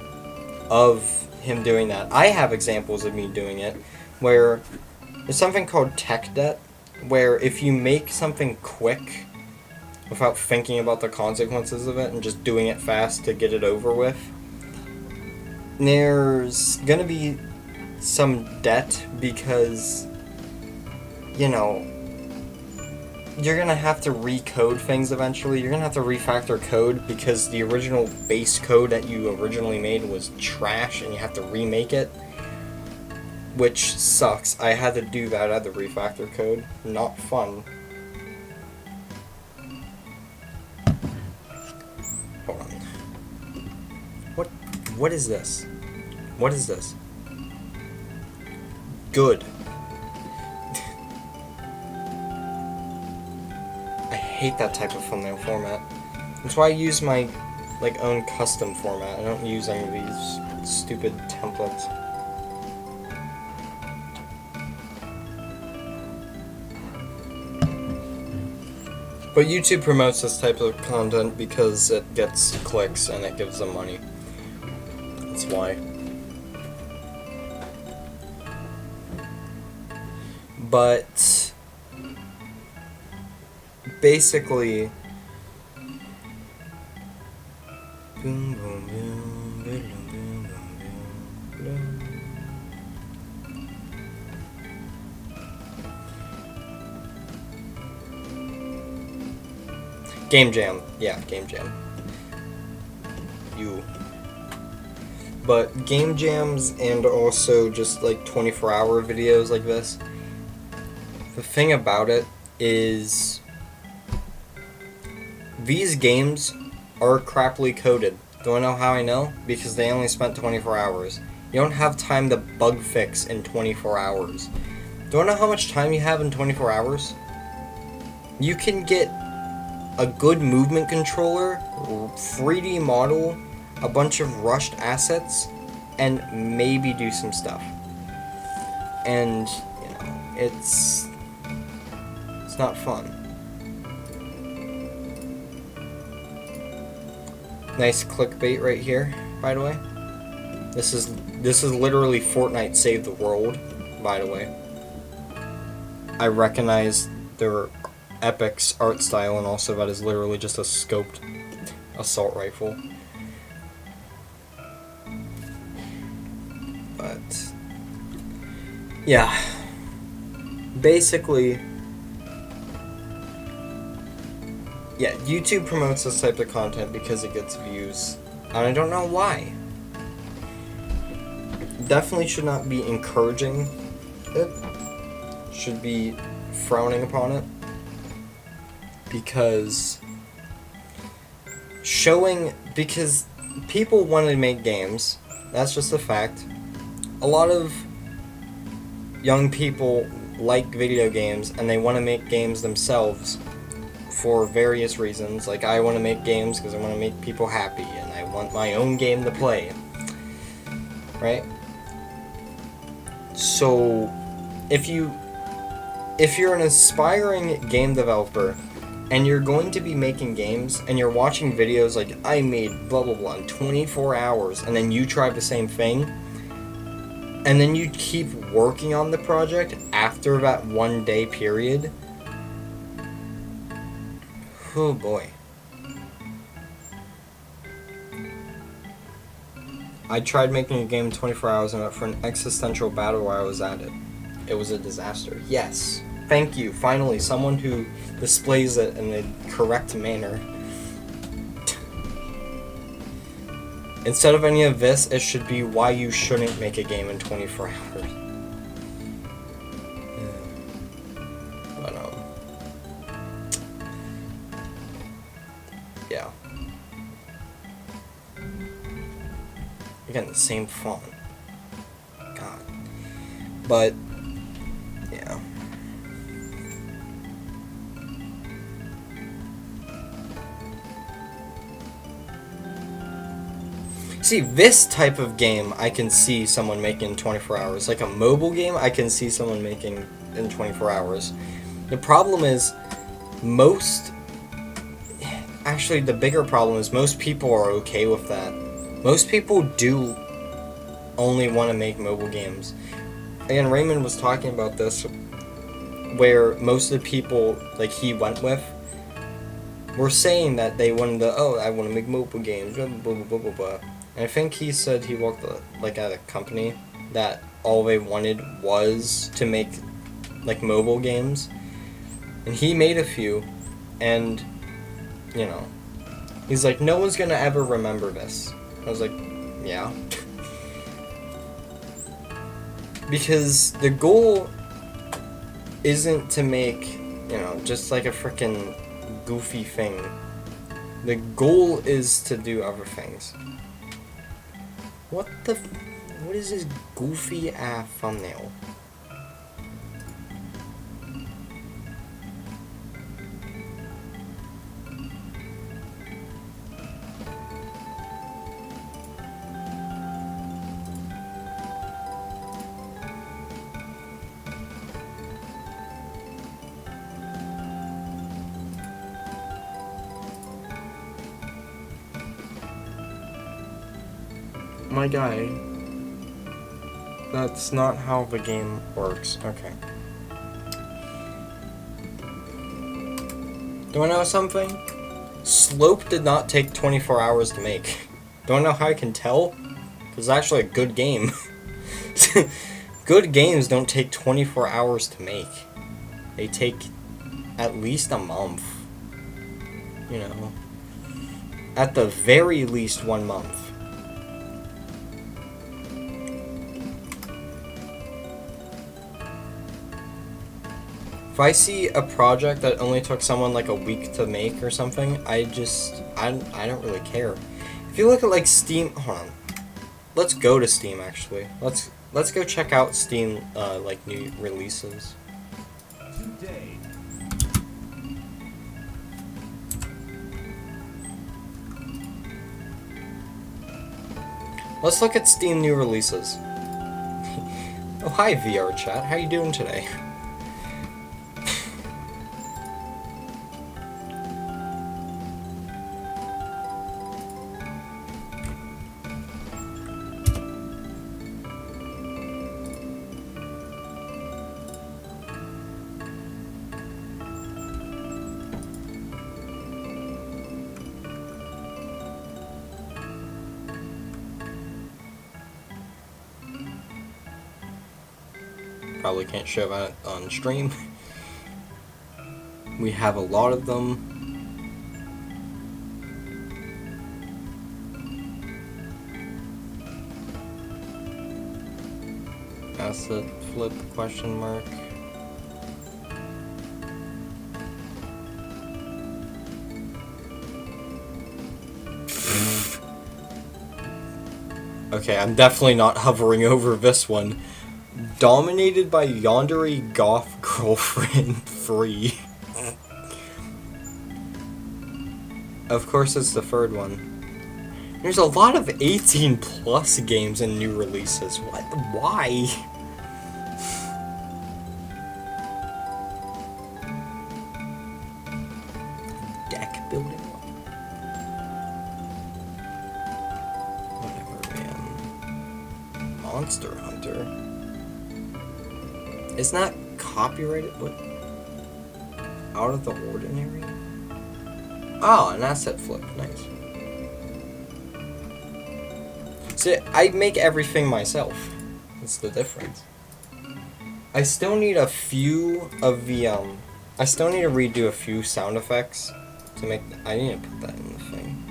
of him doing that. I have examples of me doing it, where there's something called tech debt, where if you make something quick without thinking about the consequences of it and just doing it fast to get it over with, there's gonna be some debt because, you know, you're gonna have to recode things eventually. You're gonna have to refactor code because the original base code that you originally made was trash and you have to remake it, which sucks. I had to do that. I had to refactor code. Not fun. Hold on. What is this? What is this? Good. I hate that type of thumbnail format. That's why I use my own custom format. I don't use any of these stupid templates. But YouTube promotes this type of content because it gets clicks and it gives them money. That's why. But basically, Game Jam. Yeah, Game Jam. But Game Jams and also just 24-hour videos like this. The thing about it is these games are crappily coded. Do I know how I know? Because they only spent 24 hours. You don't have time to bug fix in 24 hours. Don't know how much time you have in 24 hours? You can get a good movement controller, 3D model, a bunch of rushed assets, and maybe do some stuff. And, you know, it's not fun. Nice clickbait right here, by the way. This is literally Fortnite Save the World, by the way. I recognize their Epic's art style, and also that is literally just a scoped assault rifle. But yeah, basically, yeah, YouTube promotes this type of content because it gets views, and I don't know why. Definitely should not be encouraging it. Should be frowning upon it, because people want to make games. That's just a fact. A lot of young people like video games, and they want to make games themselves for various reasons. Like, I want to make games because I want to make people happy, and I want my own game to play, right? So if you're an aspiring game developer and you're going to be making games and you're watching videos like, I made blah blah blah in 24 hours, and then you try the same thing, and then you keep working on the project after that 1 day period, oh boy. I tried making a game in 24 hours, and for an existential battle while I was at it. It was a disaster. Yes. Thank you. Finally, someone who displays it in a correct manner. Instead of any of this, it should be why you shouldn't make a game in 24 hours. But, yeah. Again, the same font. God. But, yeah. See, this type of game I can see someone making in 24 hours. Like a mobile game, I can see someone making in 24 hours. The problem is, actually the bigger problem is most people are okay with that. Most people do only want to make mobile games. And Raymond was talking about this, where most of the people like he went with were saying that they wanted to, I want to make mobile games, blah blah blah blah blah blah. And I think he said he worked at a company that all they wanted was to make like mobile games, and he made a few, and you know, he's like, no one's gonna ever remember this. I was like, yeah. Because the goal isn't to make, just like a freaking goofy thing. The goal is to do other things. What is this goofy ass thumbnail? My guy, that's not how the game works. Okay. Do I know something? Slope did not take 24 hours to make. Do I know how I can tell? Because it's actually a good game. Good games don't take 24 hours to make. They take at least a month. At the very least 1 month. If I see a project that only took someone like a week to make or something, I don't really care. If you look at like Steam, hold on. Let's go to Steam actually. let's go check out Steam, like, new releases. Today. Let's look at Steam new releases. Oh, hi VR chat. How you doing today? Probably can't show that on stream. We have a lot of them. Asset flip question mark. Okay, I'm definitely not hovering over this one. Dominated by Yandere Goth Girlfriend 3. Of course it's the third one. There's a lot of 18 plus games and new releases. What? Why? Deck building? Whatever, man. Monster Hunter? Isn't that copyrighted? What? Out of the ordinary? Oh, an asset flip. Nice. See, I make everything myself. That's the difference. I still need a few of the, I still need to redo a few sound effects to make, I need to put that in the thing.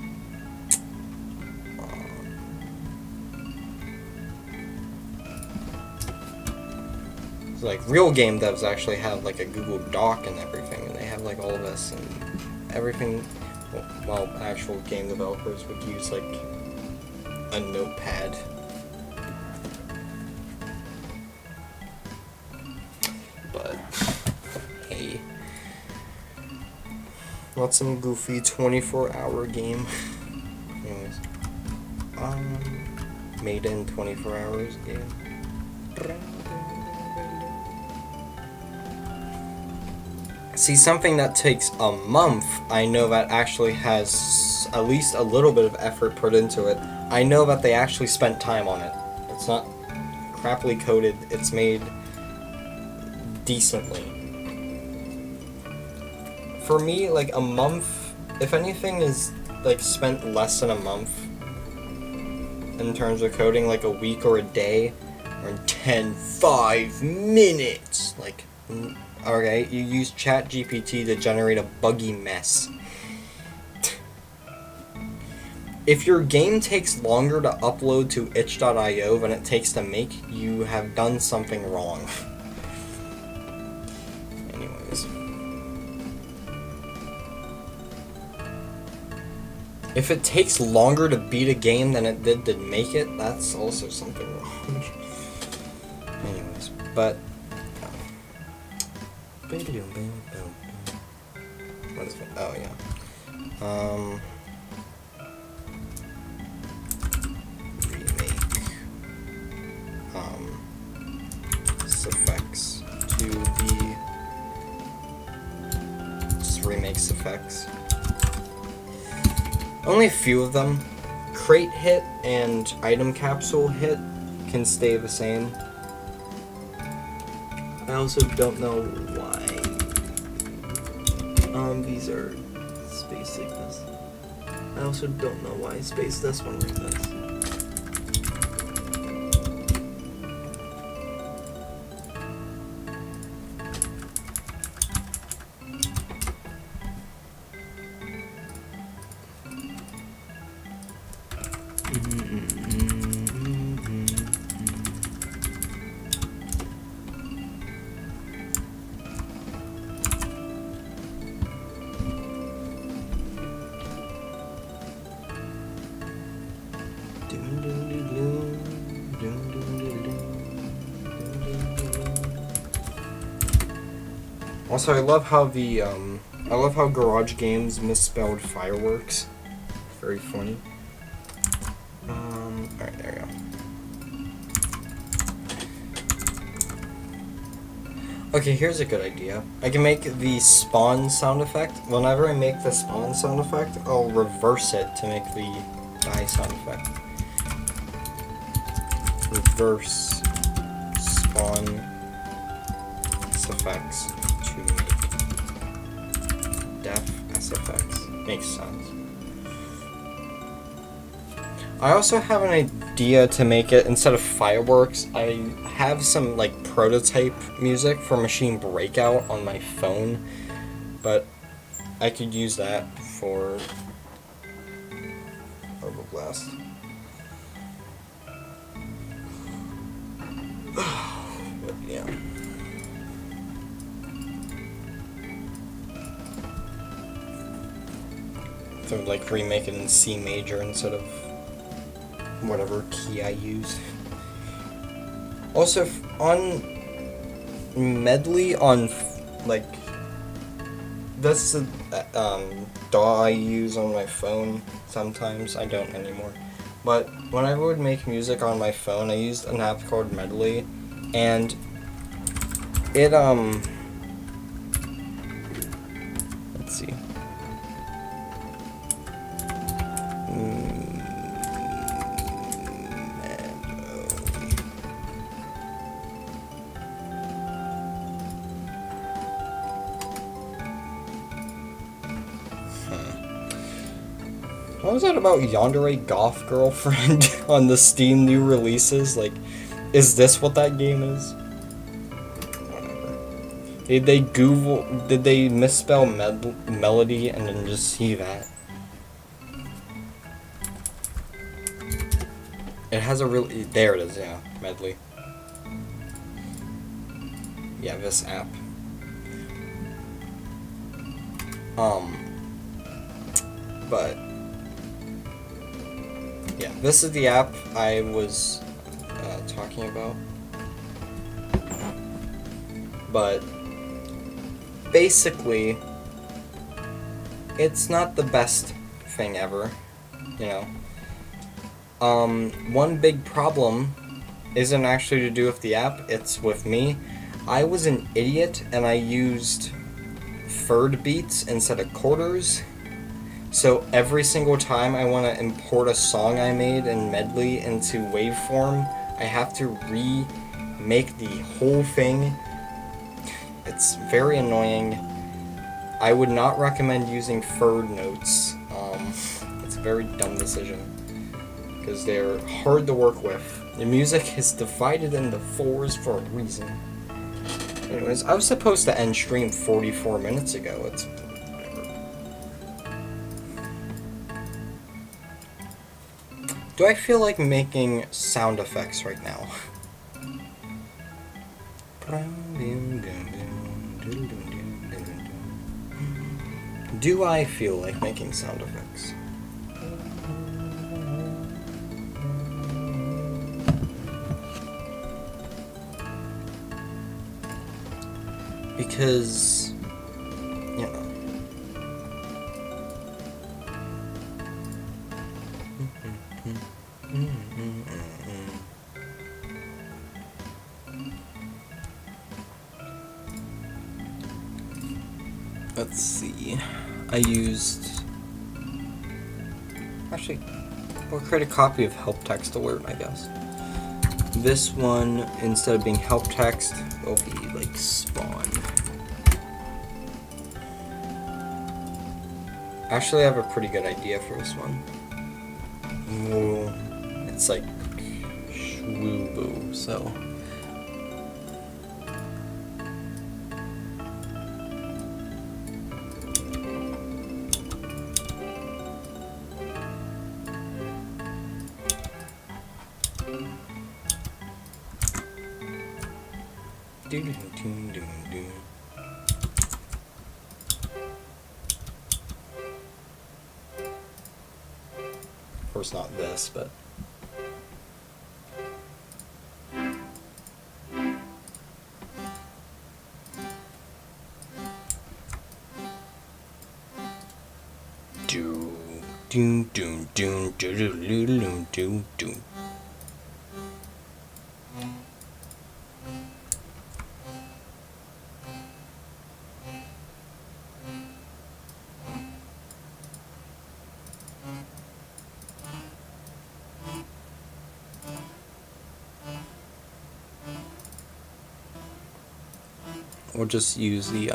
It's like, real game devs actually have, like, a Google Doc and everything, and they have, like, all this and everything, while actual game developers would use, like, a notepad. But hey, not some goofy 24-hour game. Anyways, made in 24 hours game. See, something that takes a month, I know that actually has at least a little bit of effort put into it. I know that they actually spent time on it. It's not crappily coded, it's made decently. For me, like, a month, if anything is, like, spent less than a month in terms of coding, like a week or a day, or 5 minutes, like, alright, you use ChatGPT to generate a buggy mess. If your game takes longer to upload to itch.io than it takes to make, you have done something wrong. Anyways. If it takes longer to beat a game than it did to make it, that's also something wrong. Anyways, but... What is it? Oh, yeah. Effects to the just remakes effects. Only a few of them. Crate hit and item capsule hit can stay the same. I also don't know why these are spaced like this. I also don't know why I spaced this one like this. Also, I love how I love how Garage Games misspelled fireworks. Very funny. Alright, there we go. Okay, here's a good idea. I can make the spawn sound effect. Whenever I make the spawn sound effect, I'll reverse it to make the die sound effect. Reverse spawn effects to make def SFX. Makes sense. I also have an idea to make it, instead of fireworks, I have some like prototype music for Machine Breakout on my phone, but I could use that for Turbo Blast. But yeah. So like remake it in C major instead of whatever key I use. Also, on Medley, on like that's the DAW I use on my phone. Sometimes I don't anymore, but when I would make music on my phone, I used an app called Medley, and it let's see. What was that about Yandere Goth Girlfriend on the Steam new releases? Like, is this what that game is? Whatever. Did they misspell melody and then just see that? It has a really, there it is, yeah, Medley. Yeah, this app. But yeah, this is the app I was talking about. But basically, it's not the best thing ever, you know. One big problem isn't actually to do with the app, it's with me. I was an idiot and I used third beats instead of quarters. So every single time I want to import a song I made in Medley into waveform, I have to remake the whole thing. It's very annoying. I would not recommend using third notes. It's a very dumb decision because they're hard to work with. The music is divided into fours for a reason. Anyways, I was supposed to end stream 44 minutes ago. It's whatever. Do I feel like making sound effects right now? Do I feel like making sound effects? Because, you know. Let's see. I used. Actually, we'll create a copy of help text alert, I guess. This one, instead of being help text, will be like spawn. Actually, I have a pretty good idea for this one. Woo. It's like woo boo, so. Of course, not this, but. Doom doom doom doo doo doo doo doo doo. Or just use the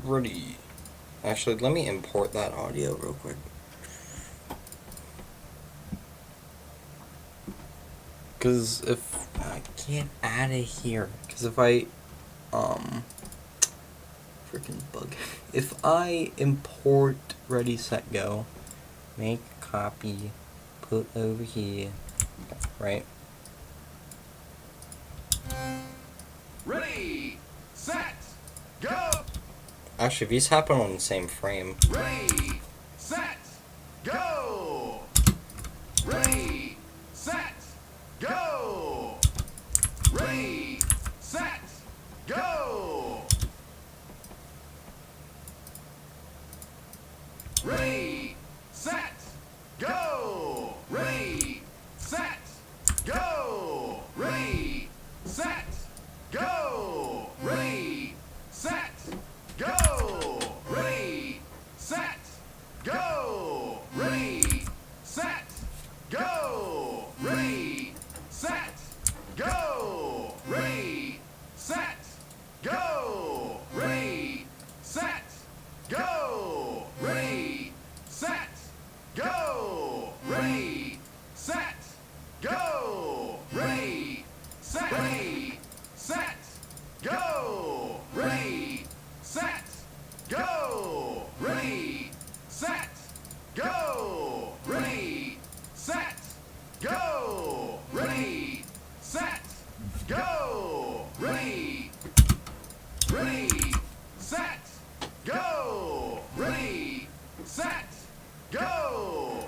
ready. Actually, let me import that audio real quick. Cause if I can't add it here, cause if I freaking bug. If I import ready set go, make copy, put over here, right? Ready, set, go. Actually, these happen on the same frame. Ready, set, go. Ready, set, go. Ready, set, go. Ready, set, go. Ready, set, go. Ready, set, go. Ready, set, go. Ready, set, go. Ready, set, go. Ready, set, go. Ready, set, go. Ready, set, go. Ready, set, go. Ready, set, go. Ready, set, ready, set, go. Ready, set, go. Ready, set, go. Ready, set, go. Ready, set, go. Ready, ready, set, go. Ready, set, go.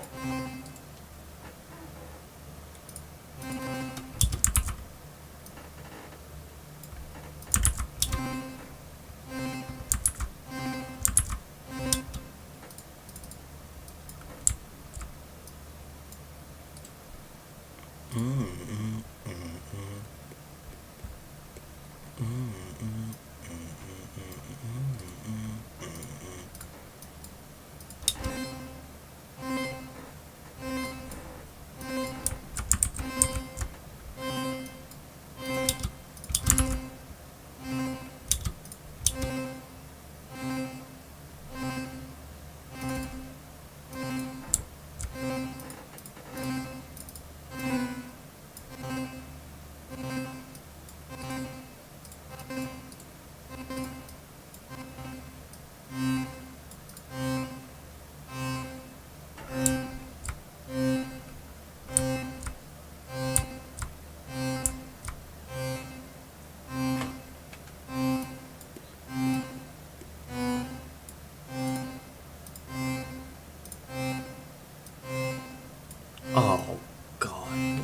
Oh God.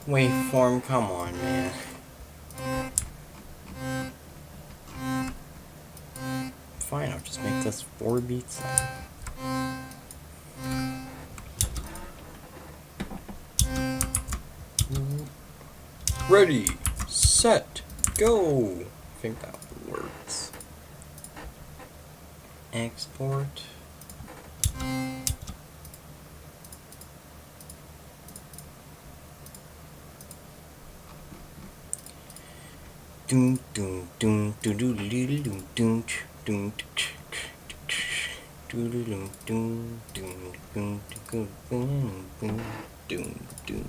Waveform, come on, man. Fine, I'll just make this 4 beats. Ready, set, go. I think that works. Export. Doom doom doom doo doo doo doo doom doom doom doom doom doom doom doom doom doom doom.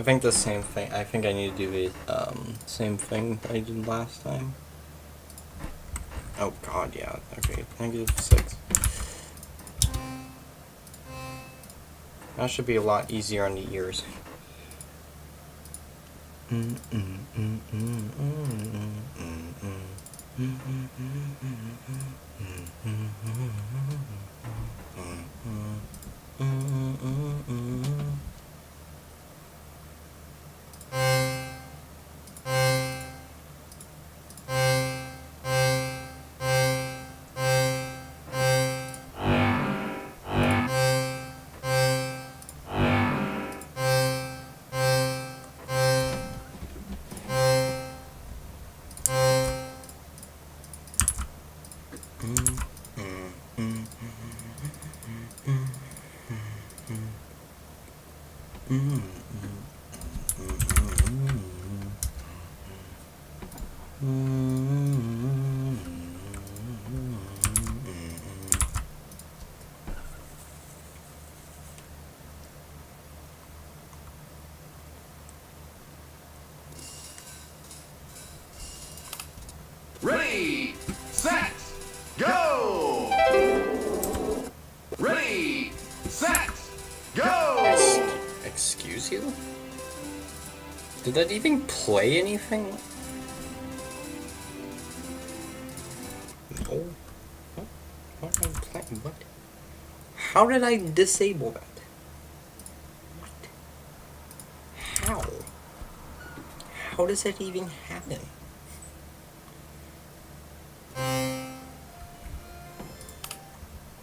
I think the same thing. I think I need to do the same thing I did last time. Oh god, yeah. Okay, -6. That should be a lot easier on the ears. Ready, set, go! Ready, set, go! Excuse you? Did that even play anything? No. What am I playing? What? How did I disable that? What? How? How does that even happen?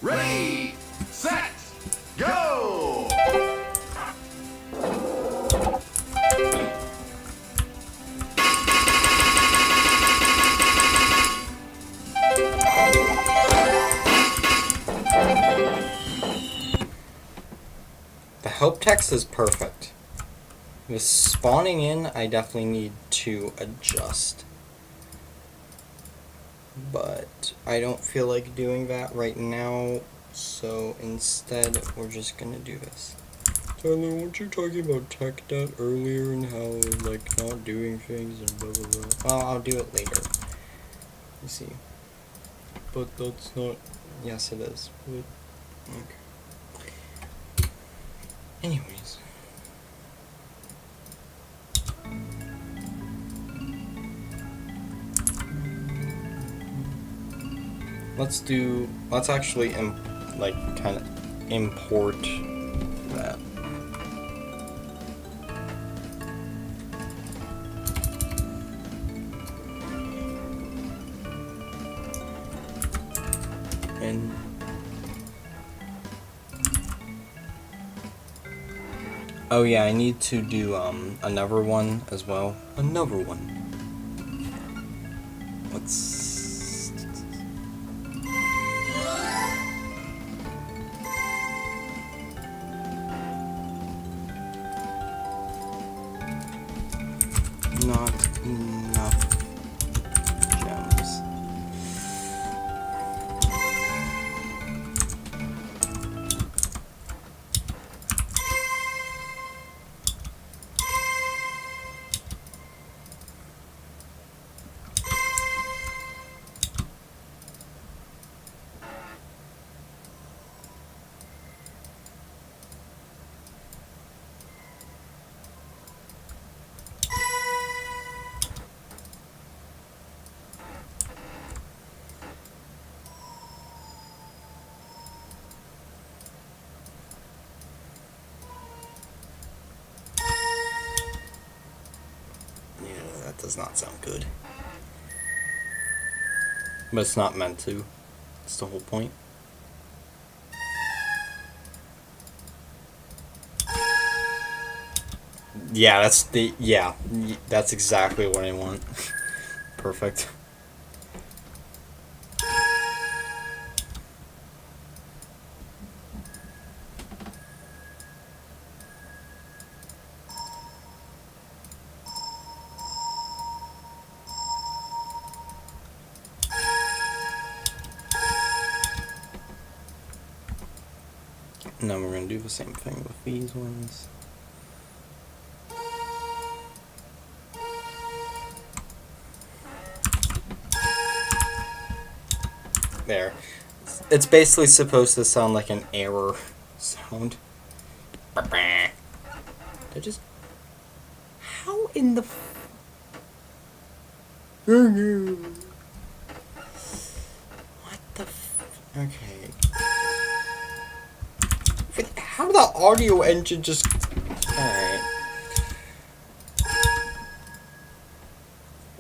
Ready, set, go! The help text is perfect. With spawning in, I definitely need to adjust. But I don't feel like doing that right now, so instead we're just gonna do this. Tyler, weren't you talking about tech debt earlier and how, like, not doing things and blah blah blah? Well, I'll do it later. You see. But that's not... Yes, it is. But... Okay. Anyways. Let's actually, kind of import that. And oh yeah, I need to do another one as well. Another one. Let's not enough gems. That does not sound good. But it's not meant to. It's the whole point. Yeah, that's exactly what I want. Perfect. Now we're going to do the same thing with these ones. There. It's basically supposed to sound like an error sound. I just... How in the... What the okay. How the audio engine just... Alright.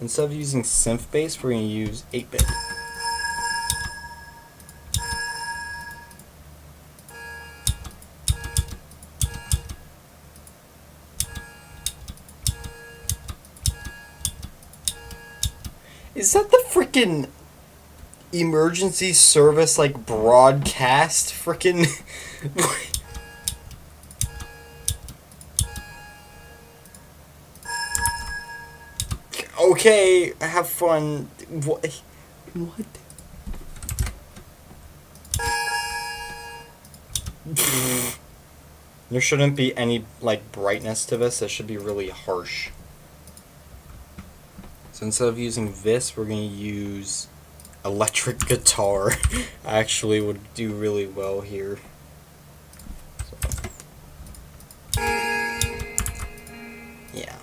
Instead of using synth bass, we're going to use 8-bit. Is that the freaking emergency service, like, broadcast? Freaking... Okay, have fun. What? What? There shouldn't be any, like, brightness to this. It should be really harsh. So instead of using this, we're going to use electric guitar. Actually would do really well here. So. Yeah.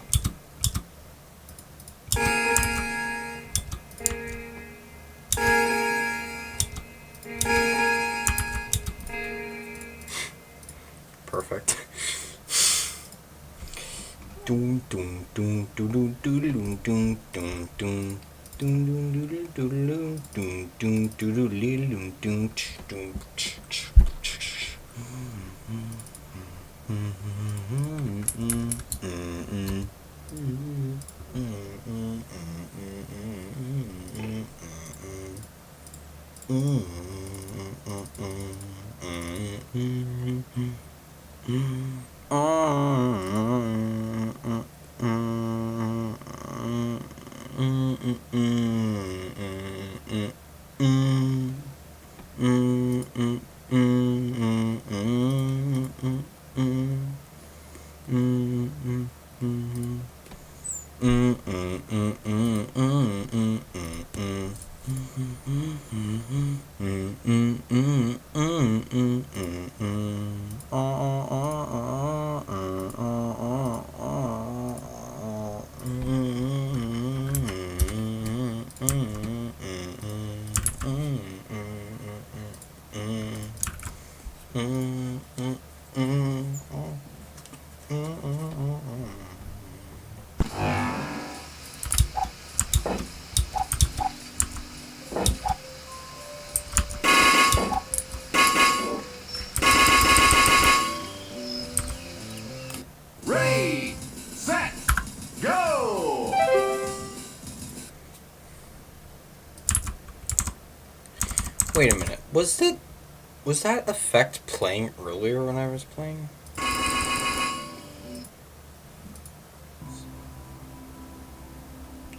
Perfect. Doom doom doom doom doom doom doom doom doom doom doom doom doom doom doom doom. Ready, set, go! Wait a minute. Was that effect playing earlier when I was playing?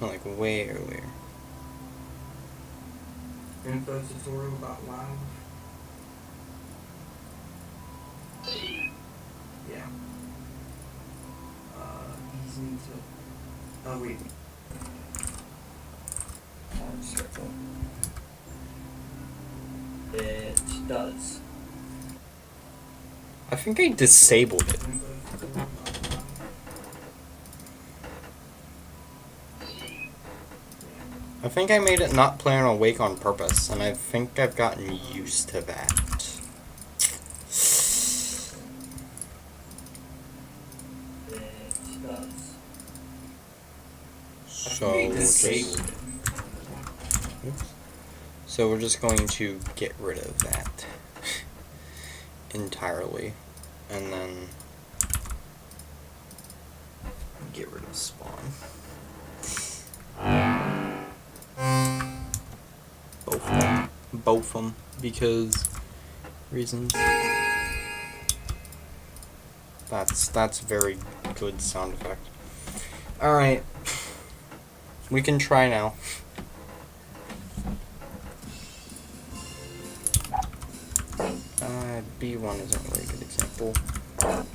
Like way earlier. Info tutorial about live. Yeah. Easy to. Oh wait. Circle. It does. I think I disabled it. I think I made it not play on awake on purpose, and I think I've gotten used to that. It does. So we're just going to get rid of that entirely, and then get rid of spawn. Both of them, because reasons. That's very good sound effect. All right, we can try now. B1 isn't really a good example.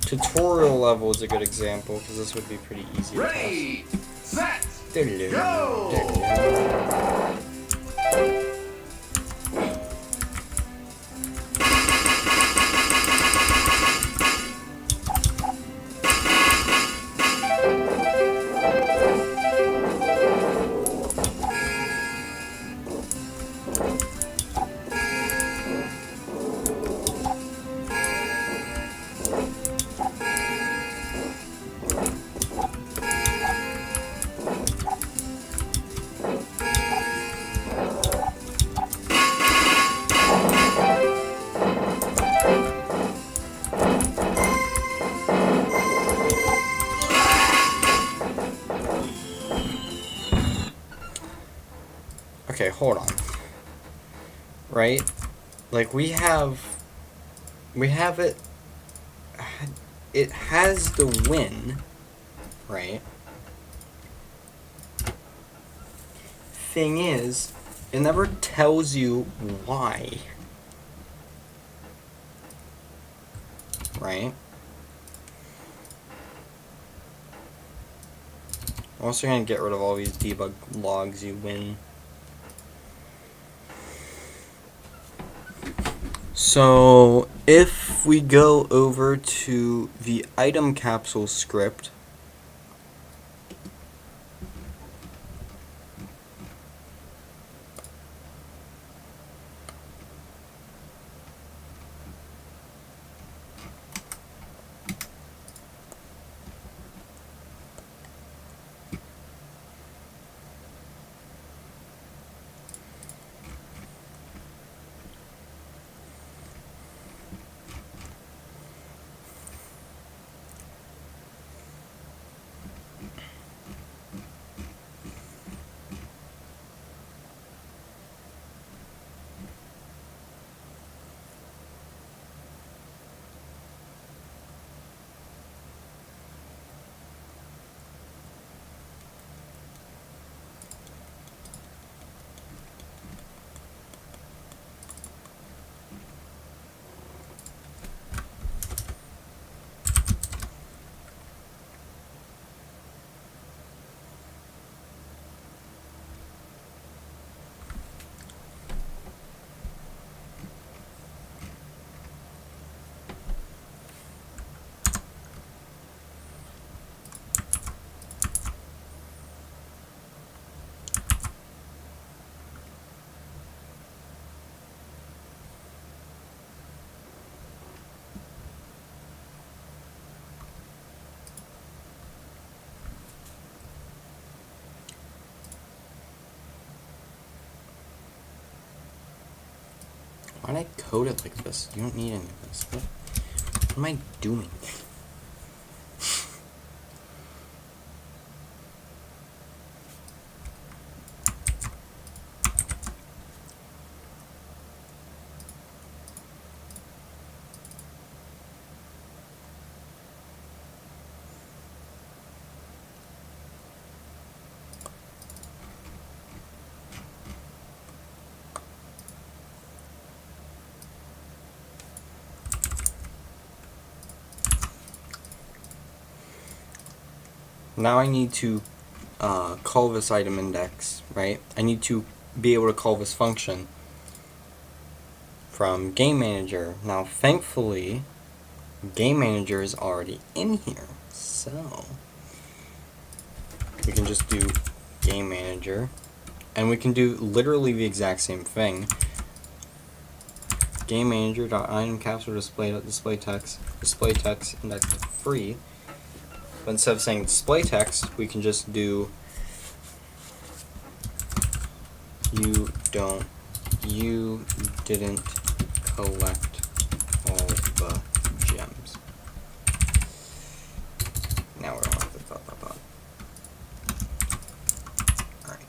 Tutorial level is a good example, because this would be pretty easy to Ready, test. set, go! okay, hold on. Right? Like, we have it, it has the win, right? Thing is, it never tells you why. Right? I'm also gonna get rid of all these debug logs you win. So if we go over to the item capsule script, why did I code it like this? You don't need any of this. What am I doing? Now I need to call this item index, right? I need to be able to call this function from Game Manager. Now, thankfully, Game Manager is already in here, so we can just do Game Manager, and we can do literally the exact same thing. Game Manager.item capsule display text index free. But instead of saying display text, we can just do you didn't collect all the gems. Now we're on the dot. Alright.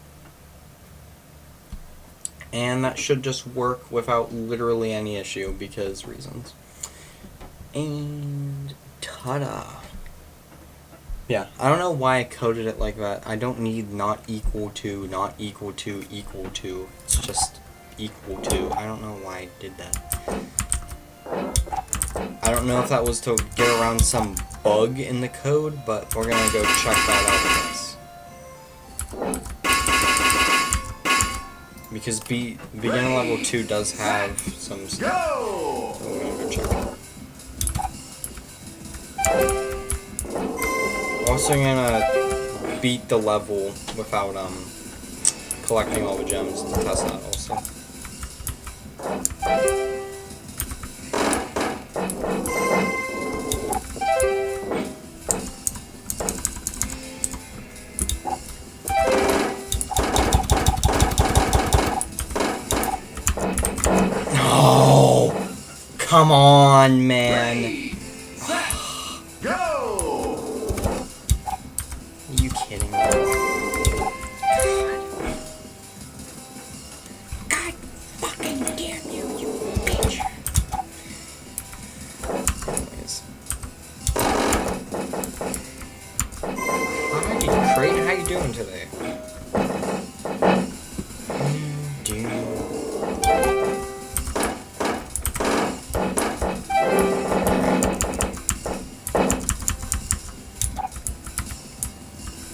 And that should just work without literally any issue because reasons. And ta-da! Yeah, I don't know why I coded it like that. I don't need not equal to, equal to. It's just equal to. I don't know why I did that. I don't know if that was to get around some bug in the code, but we're gonna go check that out with this. Because beginner level 2 does have some stuff. So we're gonna go check it out. Also gonna beat the level without collecting all the gems to test that also. Oh, come on, man. Ready, set, go! Are you kidding me? doing today?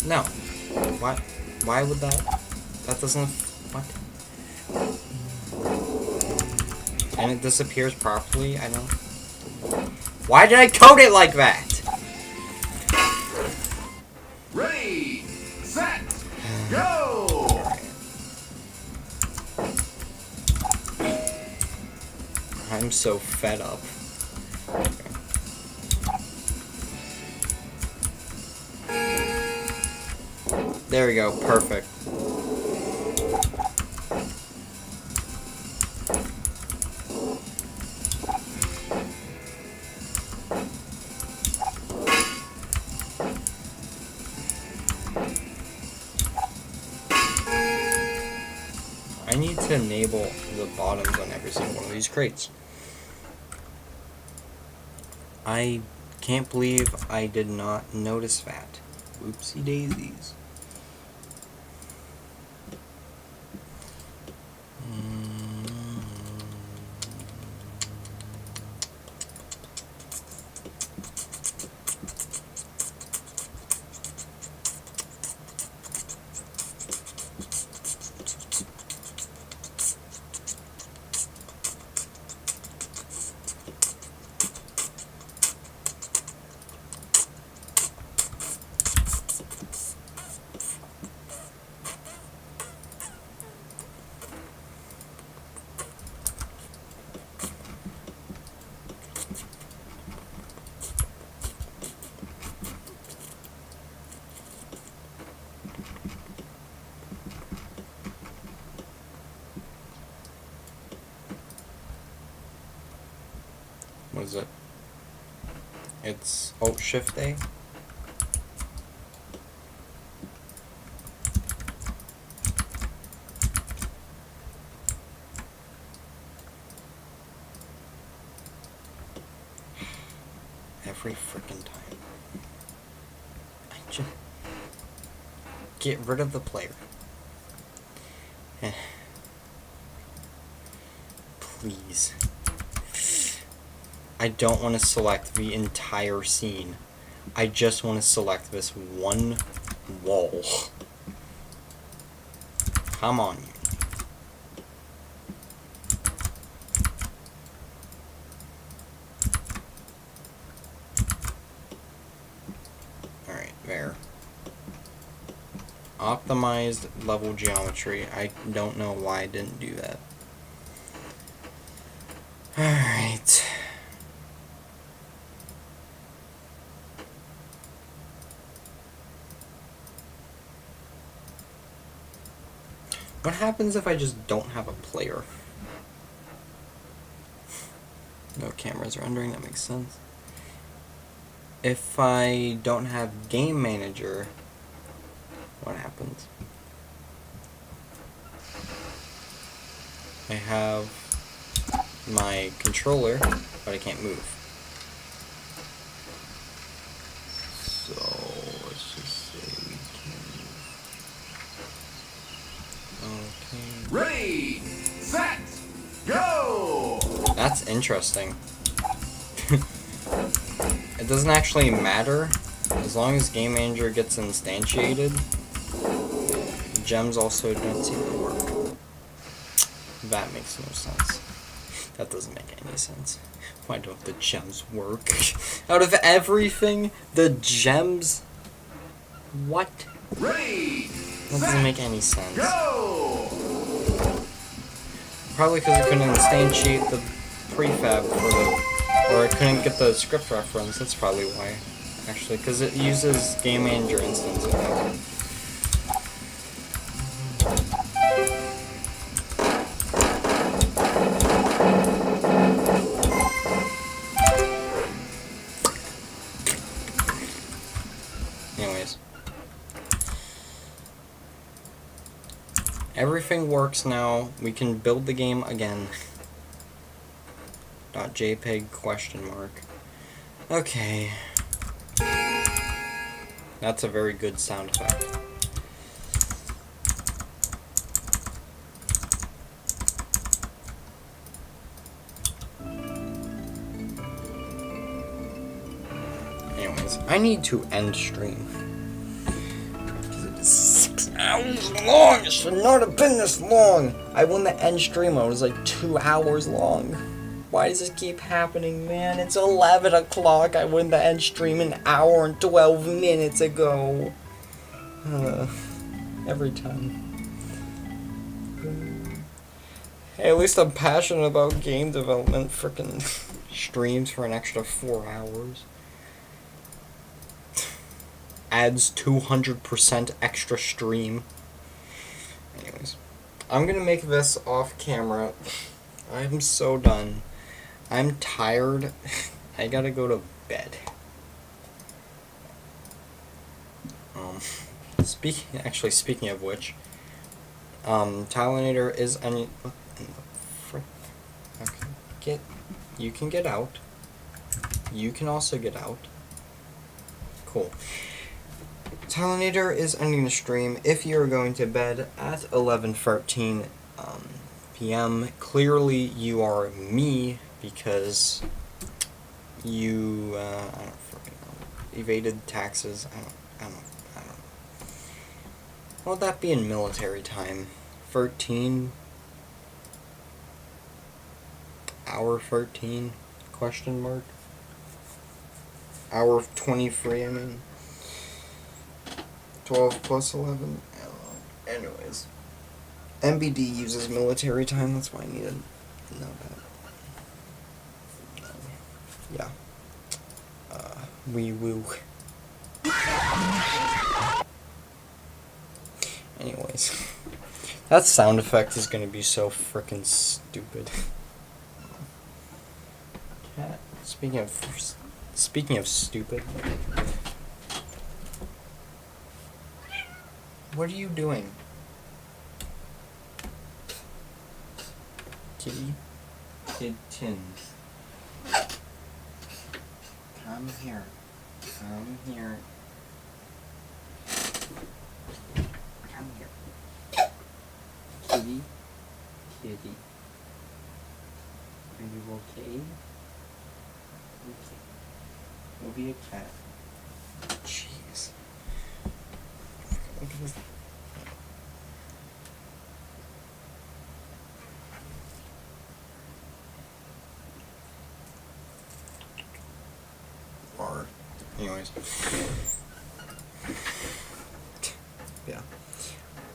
No. What? Why would that? That doesn't... What? And it disappears properly? I don't... Why did I code it like that? Ready, set, go! I'm so fed up. There we go, perfect. I need to enable the bottoms on every single one of these crates. I can't believe I did not notice that. Whoopsie daisies. What is it? It's Alt Shift A. Every freaking time. I just get rid of the player. Please. I don't want to select the entire scene. I just want to select this one wall. Come on. Alright, there. Optimized level geometry. I don't know why I didn't do that. Alright. What happens if I just don't have a player? No cameras rendering, that makes sense. If I don't have game manager, what happens? I have my controller, but I can't move. So let's just say we can. Okay. Ready, set, go! That's interesting. It doesn't actually matter as long as game manager gets instantiated. Gems also don't seem to work. That makes no sense. That doesn't make any sense. Why don't the gems work? Out of everything, the gems. What? Ready, That doesn't make any sense. go! Probably because I couldn't instantiate the prefab for the, or I couldn't get the script reference. That's probably why. Actually, because it uses game manager instance. Anyways. Everything works now. We can build the game again. .jpeg question mark. Okay. That's a very good sound effect. I need to end stream. Because it is 6 hours long. It should not have been this long. I won the end stream. I was like 2 hours long. Why does this keep happening, man? It's 11 o'clock. I won the end stream an hour and 12 minutes ago. Every time. Hey, at least I'm passionate about game development. Frickin' streams for an extra 4 hours. Adds 200% extra stream. Anyways, I'm gonna make this off camera. I'm so done. I'm tired. I gotta go to bed. Speaking of which, Talinator is any. What in the frick? Okay, you can get out. You can also get out. Cool. Talinator is ending the stream. If you're going to bed at 11:13 p.m., clearly you are me because you I don't fucking know, evaded taxes. I don't know. What would that be in military time? 13? Hour 13? Question mark? Hour 23, I mean. 12 plus 11? I don't know. Anyways. MBD uses military time, that's why I needed to know that. Yeah. Wee woo. Anyways. That sound effect is gonna be so frickin' stupid. Cat. Speaking of stupid. What are you doing? Kitty? Kittens. Come here. Come here. Come here. Kitty? Kitty. Are you okay? Okay. We'll be a cat. Jeez. Look at this. Anyways. Yeah.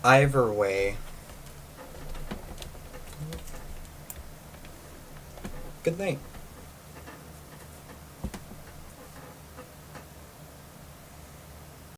Either way. Good night.